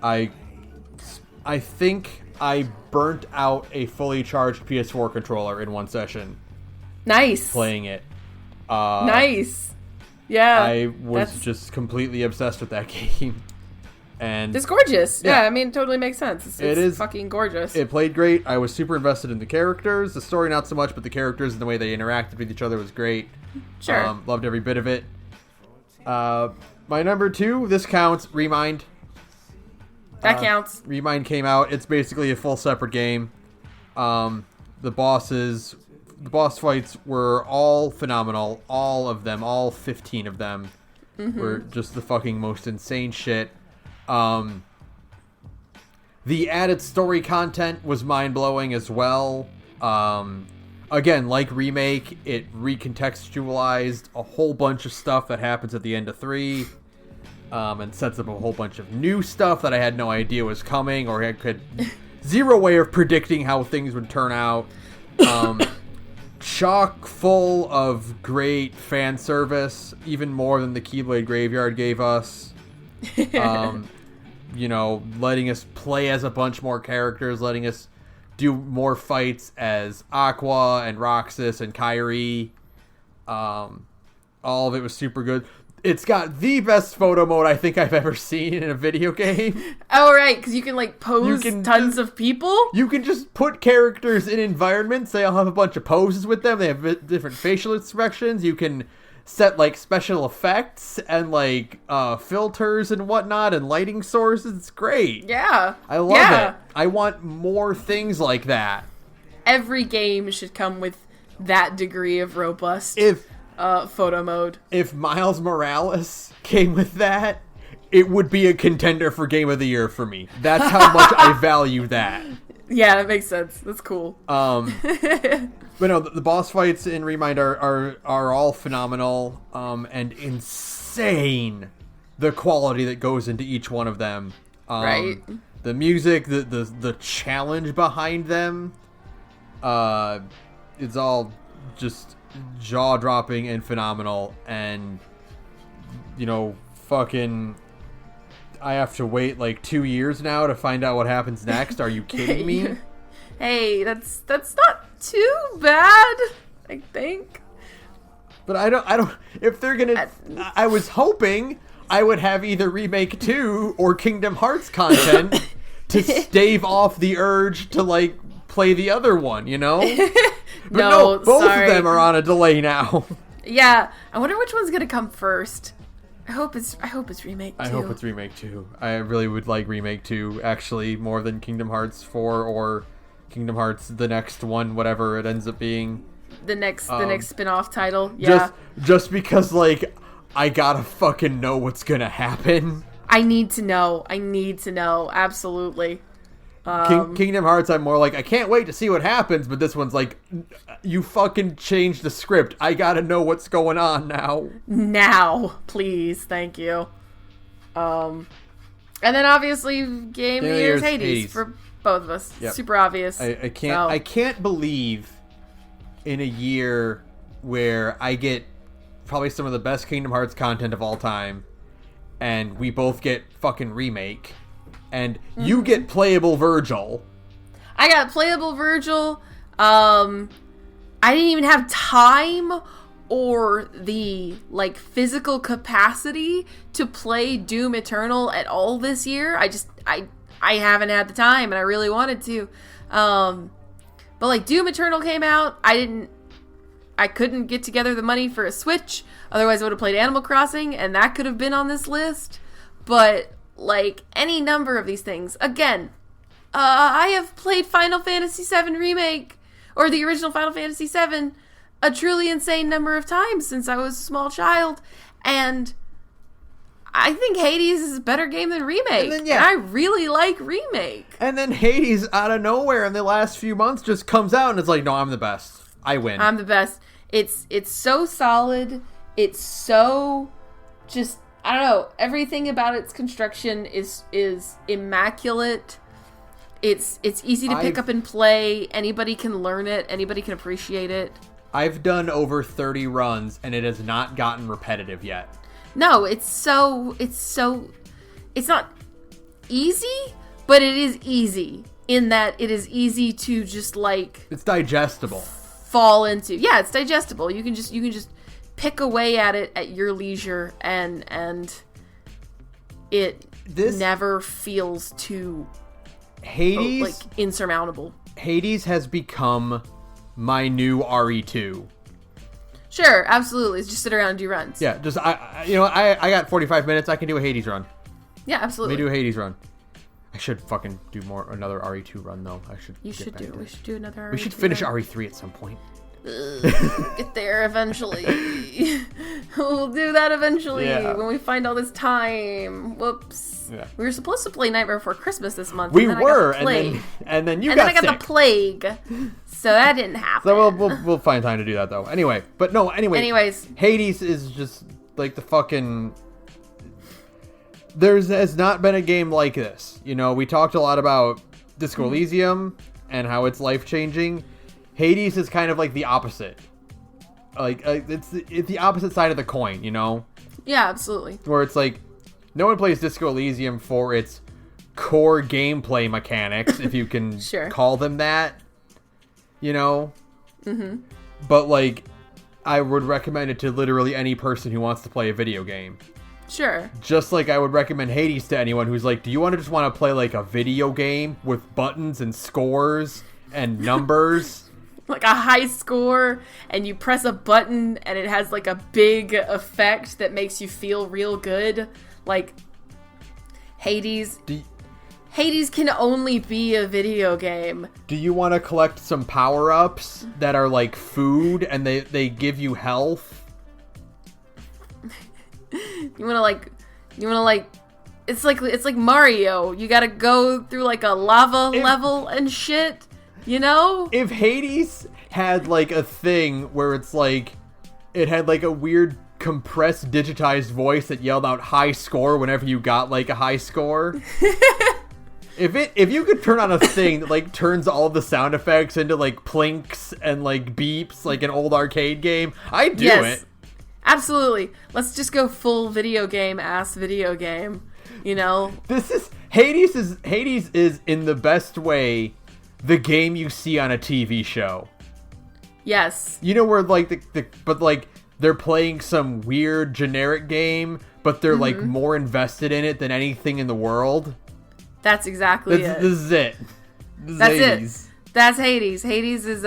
I think I burnt out a fully charged PS4 controller in one session. Nice. Playing it. Nice. Yeah. I was just completely obsessed with that game. And it's gorgeous. Yeah, I mean, it totally makes sense. It is fucking gorgeous. It played great. I was super invested in the characters. The story, not so much, but the characters and the way they interacted with each other was great. Sure. Loved every bit of it. My number 2, this counts, Remind. That counts. Remind came out. It's basically a full separate game. The boss fights were all phenomenal. All of them, all 15 of them, were just the fucking most insane shit. The added story content was mind-blowing as well. Again, like Remake, it recontextualized a whole bunch of stuff that happens at the end of 3, and sets up a whole bunch of new stuff that I had no idea was coming, or I could zero way of predicting how things would turn out. Chock full of great fan service, even more than the Keyblade Graveyard gave us. Letting us play as a bunch more characters, letting us do more fights as Aqua and Roxas and Kairi. All of it was super good. It's got the best photo mode I think I've ever seen in a video game. Oh, right, because you can, pose tons of people? You can just put characters in environments. They all have a bunch of poses with them. They have different facial expressions. You can set, special effects and, filters and whatnot and lighting sources. It's great. Yeah. I love it. I want more things like that. Every game should come with that degree of robust photo mode. If Miles Morales came with that, it would be a contender for Game of the Year for me. That's how much I value that. Yeah, that makes sense. That's cool. But no, the boss fights in Remind are all phenomenal, and insane, the quality that goes into each one of them. Right. The music, the challenge behind them, it's all just jaw-dropping and phenomenal. And, fucking, I have to wait 2 years now to find out what happens next. Are you kidding me? Hey, that's not too bad, I think. But I don't. If they're gonna, I was hoping I would have either Remake 2 or Kingdom Hearts content to stave off the urge to play the other one. But no, both of them are on a delay now. Yeah, I wonder which one's gonna come first. I hope it's Remake 2. I hope it's Remake 2. I really would like Remake 2, actually, more than Kingdom Hearts 4 or Kingdom Hearts, the next one, whatever it ends up being. The next spin-off title, yeah. Just because, I gotta fucking know what's gonna happen. I need to know, absolutely. Kingdom Hearts, I'm more I can't wait to see what happens, but this one's you fucking changed the script. I gotta know what's going on now. Now, please, thank you. And then obviously Game of the Year's Hades for both of us. Yep. Super obvious. I can't believe in a year where I get probably some of the best Kingdom Hearts content of all time, and we both get fucking Remake, and you get playable Virgil. I got playable Virgil. I didn't even have time or the physical capacity to play Doom Eternal at all this year. I haven't had the time, and I really wanted to. But like Doom Eternal came out. I couldn't get together the money for a Switch. Otherwise, I would have played Animal Crossing, and that could have been on this list. But like any number of these things, again, I have played Final Fantasy VII Remake or the original Final Fantasy VII a truly insane number of times since I was a small child, and I think Hades is a better game than Remake. And I really like Remake. And then Hades, out of nowhere in the last few months, just comes out and it's like, no, I'm the best. I win. I'm the best. It's so solid. It's so just, I don't know, everything about its construction is immaculate. It's easy to pick up and play. Anybody can learn it. Anybody can appreciate it. I've done over 30 runs, and it has not gotten repetitive yet. No, it's not easy, but it is easy in that it is easy to just like... It's digestible. Fall into. Yeah, it's digestible. You can just pick away at it at your leisure, and it never feels too... Hades, like insurmountable. Hades has become my new RE2. Sure, absolutely. Just sit around and do runs. Yeah, just I got 45 minutes. I can do a Hades run. Yeah, absolutely. Let me do a Hades run. I should fucking do another RE2 run though. We should do another RE2 We should finish run. RE3 at some point. Get there eventually. We'll do that eventually when we find all this time. Whoops. Yeah. We were supposed to play Nightmare Before Christmas this month. We were, and then you got sick. And then I got the plague, so that didn't happen. So we'll find time to do that though. Anyways, Hades is just like the fucking. Has not been a game like this. You know, we talked a lot about Disco Elysium and how it's life changing. Hades is kind of like the opposite. Like it's the opposite side of the coin, you know? Yeah, absolutely. Where it's like no one plays Disco Elysium for its core gameplay mechanics, if you can call them that. You know? Mm-hmm. But like I would recommend it to literally any person who wants to play a video game. Sure. Just like I would recommend Hades to anyone who's like, do you want to play like a video game with buttons and scores and numbers? Like a high score, and you press a button and it has like a big effect that makes you feel real good. Like Hades can only be a video game. Do you want to collect some power-ups that are like food and they give you health? You want to it's like Mario. You got to go through like a lava level and shit. You know? If Hades had like a thing where it's like it had like a weird compressed digitized voice that yelled out high score whenever you got like a high score. If you could turn on a thing that like turns all the sound effects into like plinks and like beeps like an old arcade game, I'd do it. Absolutely. Let's just go full video game, you know? Hades is in the best way the game you see on a TV show. Yes. You know where like but like they're playing some weird generic game, but they're like more invested in it than anything in the world. That's exactly it. This is it. That's Hades. That's Hades. Hades is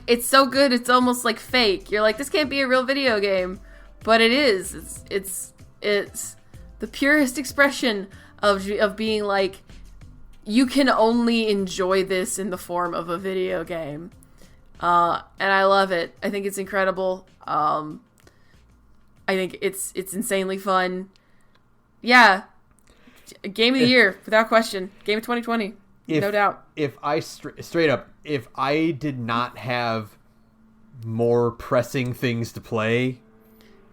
it's so good it's almost like fake. You're like, this can't be a real video game, but it is. It's the purest expression of being like, you can only enjoy this in the form of a video game. And I love it. I think it's incredible. I think it's insanely fun. Yeah. Game of the year, without question. Game of 2020. No doubt. If I straight up, if I did not have more pressing things to play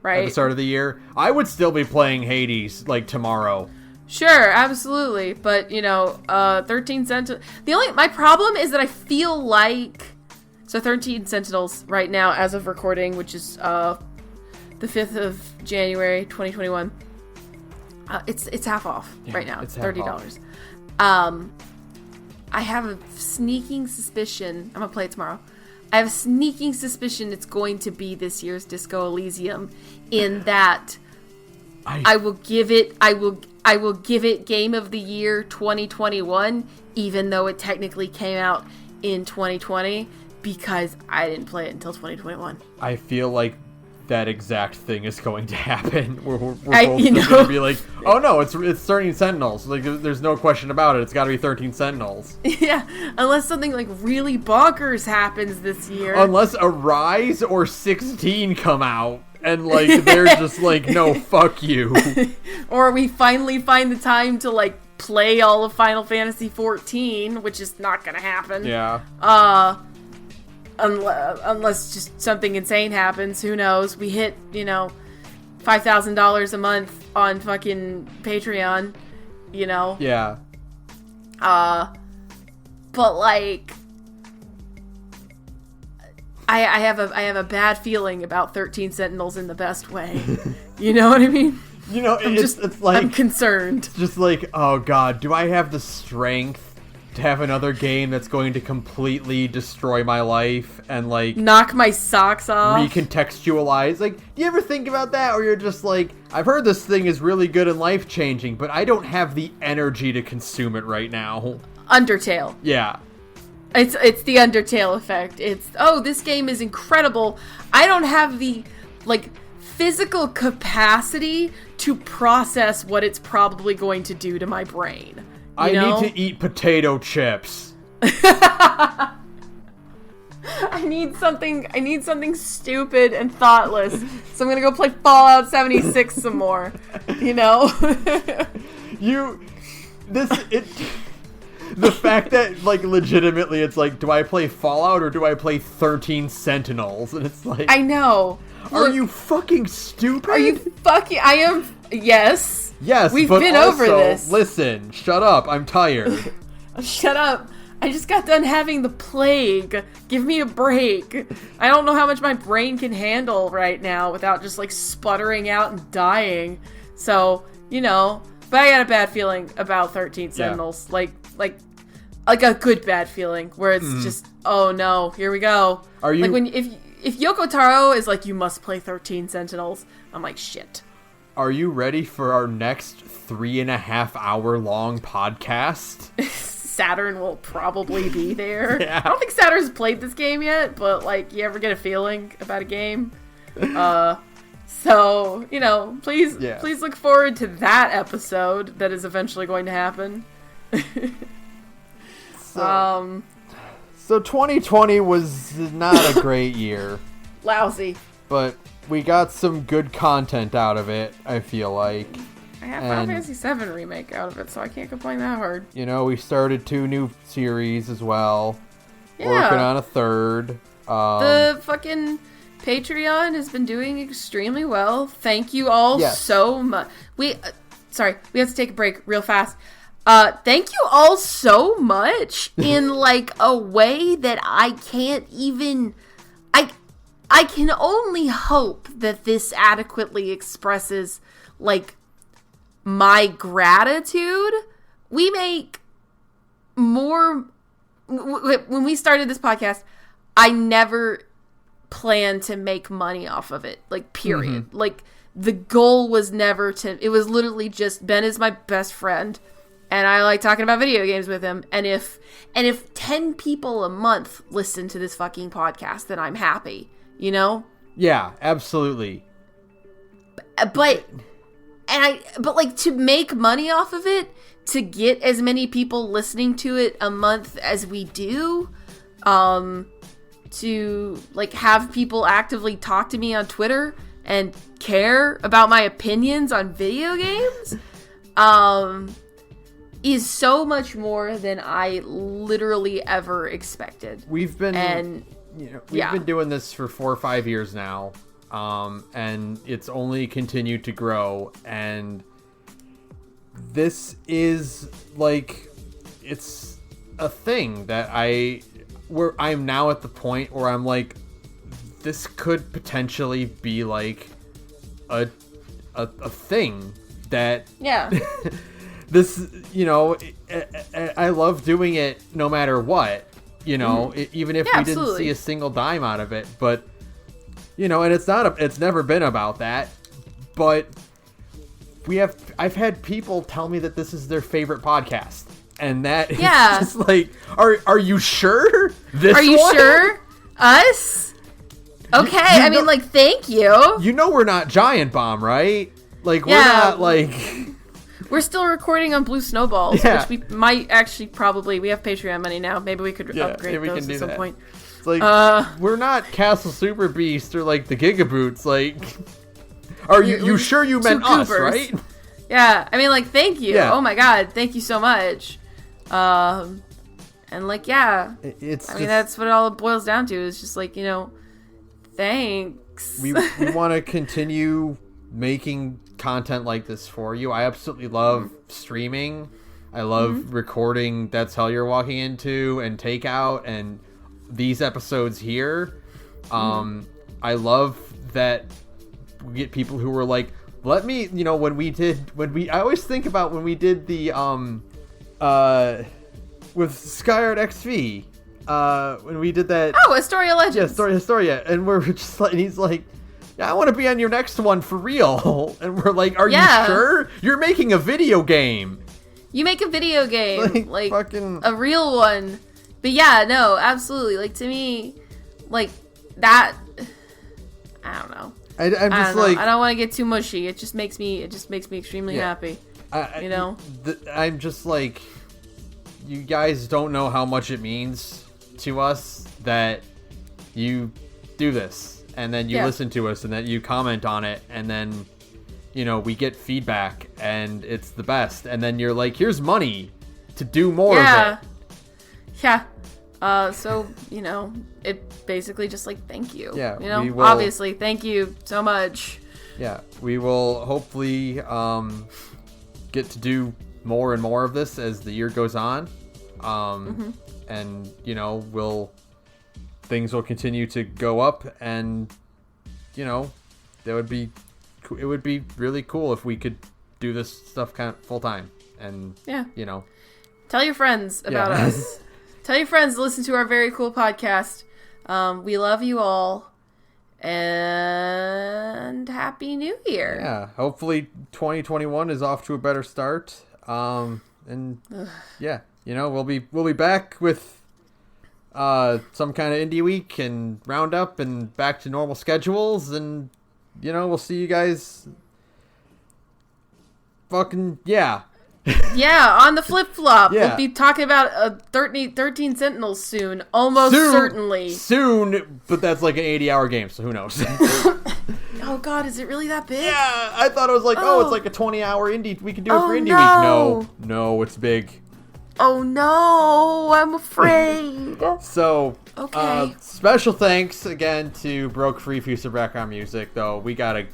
at the start of the year, I would still be playing Hades like tomorrow. Sure, absolutely. But, 13 Sentinels... My problem is that I feel like... So 13 Sentinels right now, as of recording, which is the 5th of January, 2021. It's half off right now. It's $30. I have a sneaking suspicion... I'm going to play it tomorrow. I have a sneaking suspicion it's going to be this year's Disco Elysium in that I will give it... I will give it Game of the Year 2021, even though it technically came out in 2020, because I didn't play it until 2021. I feel like that exact thing is going to happen. We're both going to be like, oh no, it's 13 Sentinels. Like, there's no question about it. It's got to be 13 Sentinels. Yeah, unless something like really bonkers happens this year. Unless Arise or 16 come out. And, like, they're just like, no, fuck you. Or we finally find the time to, like, play all of Final Fantasy XIV, which is not gonna happen. Yeah. Unless just something insane happens. Who knows? We hit, $5,000 a month on fucking Patreon, Yeah. But, like... I have a bad feeling about 13 Sentinels in the best way. You know what I mean? It's like... I'm concerned. It's just like, oh god, do I have the strength to have another game that's going to completely destroy my life and, like... knock my socks off? Recontextualize? Like, do you ever think about that? Or you're just like, I've heard this thing is really good and life-changing, but I don't have the energy to consume it right now. Undertale. Yeah. It's the Undertale effect. It's, oh, this game is incredible. I don't have the, like, physical capacity to process what it's probably going to do to my brain. I need to eat potato chips. I need something stupid and thoughtless. So I'm gonna go play Fallout 76 some more. The fact that, like, legitimately it's like, do I play Fallout or do I play 13 Sentinels? And it's like... I know. Are you fucking stupid? Are you fucking... I am... Yes. Yes, We've but been also, over this. Listen, shut up. I'm tired. Shut up. I just got done having the plague. Give me a break. I don't know how much my brain can handle right now without just, like, sputtering out and dying. So, But I got a bad feeling about 13 Sentinels. Yeah. Like a good bad feeling where it's just, oh no, here we go. Are you... Like, if Yoko Taro is like, you must play 13 Sentinels, I'm like, shit. Are you ready for our next 3.5 hour long podcast? Saturn will probably be there. Yeah. I don't think Saturn's played this game yet, but, like, you ever get a feeling about a game? So, please look forward to that episode that is eventually going to happen. So 2020 was not a great year. Lousy. But we got some good content out of it, I feel like. I have Final Fantasy VII Remake out of it, so I can't complain that hard. We started 2 new series as well. Yeah. Working on a third. The fucking Patreon has been doing extremely well. Thank you all so much. We have to take a break real fast. Thank you all so much in, like, a way that I can't even... I can only hope that this adequately expresses, like, my gratitude. We make more... When we started this podcast, I never planned to make money off of it. Like, period. Mm-hmm. Like, the goal was never to... It was literally just, Ben is my best friend, and I like talking about video games with him. And if 10 people a month listen to this fucking podcast, then I'm happy. Yeah, absolutely. But like, to make money off of it, to get as many people listening to it a month as we do, to, like, have people actively talk to me on Twitter and care about my opinions on video games, is so much more than I literally ever expected. We've been doing this for 4 or 5 years now, and it's only continued to grow, and this is, like, it's a thing that I'm now at the point where I'm like, this could potentially be, like, a thing that... Yeah. This, I love doing it no matter what, even if we didn't see a single dime out of it. But, and it's never been about that. But I've had people tell me that this is their favorite podcast. And that is Yeah. just like, are you sure? Are you sure? Us? Okay, I mean, like, thank you. You know we're not Giant Bomb, right? Like, we're Yeah. not, like... We're still recording on Blue Snowballs, Yeah. which we might actually probably... We have Patreon money now. Maybe we could upgrade those at some point. It's like, we're not Castle Super Beast or, like, the Gigaboots, like... Are you sure you meant us, Coopers. right? Yeah, I mean, like, thank you. Yeah. Oh my god, thank you so much. And, like, yeah. It's I mean, that's what it all boils down to, is just, like, thanks. We want to continue making content like this for you. I absolutely love streaming. I love recording That's Hell You're Walking Into and Takeout and these episodes here. I love that we get people who were like, let me, I always think about when we did the, with Skyard XV, when we did that. Oh, Astoria Legends. Yeah, Historia. And we're just like, he's like, yeah, I want to be on your next one for real. And we're like, are you sure? You're making a video game. You make a video game, like fucking... a real one. But yeah, no, absolutely. Like, to me, like, that, I don't know. I'm just like, I don't want to get too mushy. It just makes me extremely happy. I'm just like, you guys don't know how much it means to us that you do this, and then you listen to us, and then you comment on it, and then we get feedback, and it's the best. And then you're like, here's money to do more of it. Yeah. So, it basically just like, thank you. Yeah. Obviously, thank you so much. Yeah. We will hopefully get to do more and more of this as the year goes on. And, things will continue to go up, and, it would be really cool if we could do this stuff kind of full time. And, tell your friends about us. Tell your friends to listen to our very cool podcast. We love you all. And Happy New Year. Yeah. Hopefully 2021 is off to a better start. We'll be back with some kind of indie week and roundup and back to normal schedules, and we'll see you guys on the flip-flop. Yeah. We'll be talking about 13 Sentinels soon. Almost certainly. Soon, but that's like an 80-hour game, so who knows? Oh, God, is it really that big? Yeah, I thought it was like, it's like a 20-hour indie. We can do it for indie week. No, it's big. Oh, no, I'm afraid. So, okay. Special thanks again to Broke Free for use of background music, though. We gotta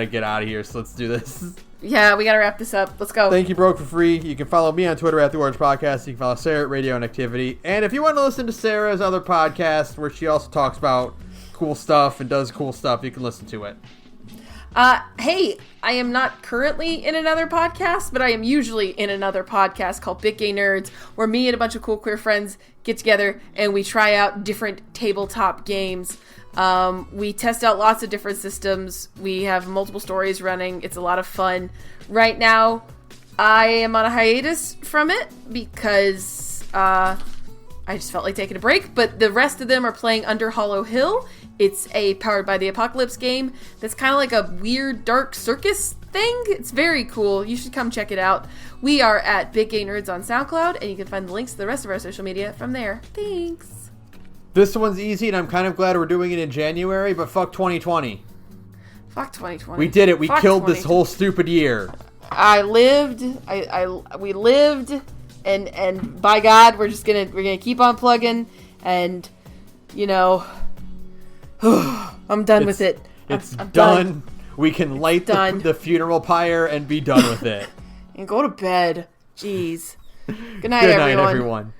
get out of here, so let's do this. Yeah, we gotta wrap this up. Let's go. Thank you, Broke for Free. You can follow me on Twitter at thegorgepodcast. You can follow Sara at radioinactivity. And if you want to listen to Sara's other podcast, where she also talks about cool stuff and does cool stuff, you can listen to it. Hey, I am not currently in another podcast, but I am usually in another podcast called Big Gay Nerds, where me and a bunch of cool queer friends get together and we try out different tabletop games. We test out lots of different systems. We have multiple stories running. It's a lot of fun. Right now, I am on a hiatus from it because I just felt like taking a break, but the rest of them are playing Under Hollow Hill. It's a Powered by the Apocalypse game that's kind of like a weird dark circus thing. It's very cool. You should come check it out. We are at Big Gay Nerds on SoundCloud, and you can find the links to the rest of our social media from there. Thanks. This one's easy, and I'm kind of glad we're doing it in January, but fuck 2020. Fuck 2020. We did it. We killed this whole stupid year. We lived, and by God, we're gonna keep on plugging, and I'm done with it. I'm done. We can light the funeral pyre and be done with it. And go to bed. Jeez. Good night, Good night, everyone. everyone.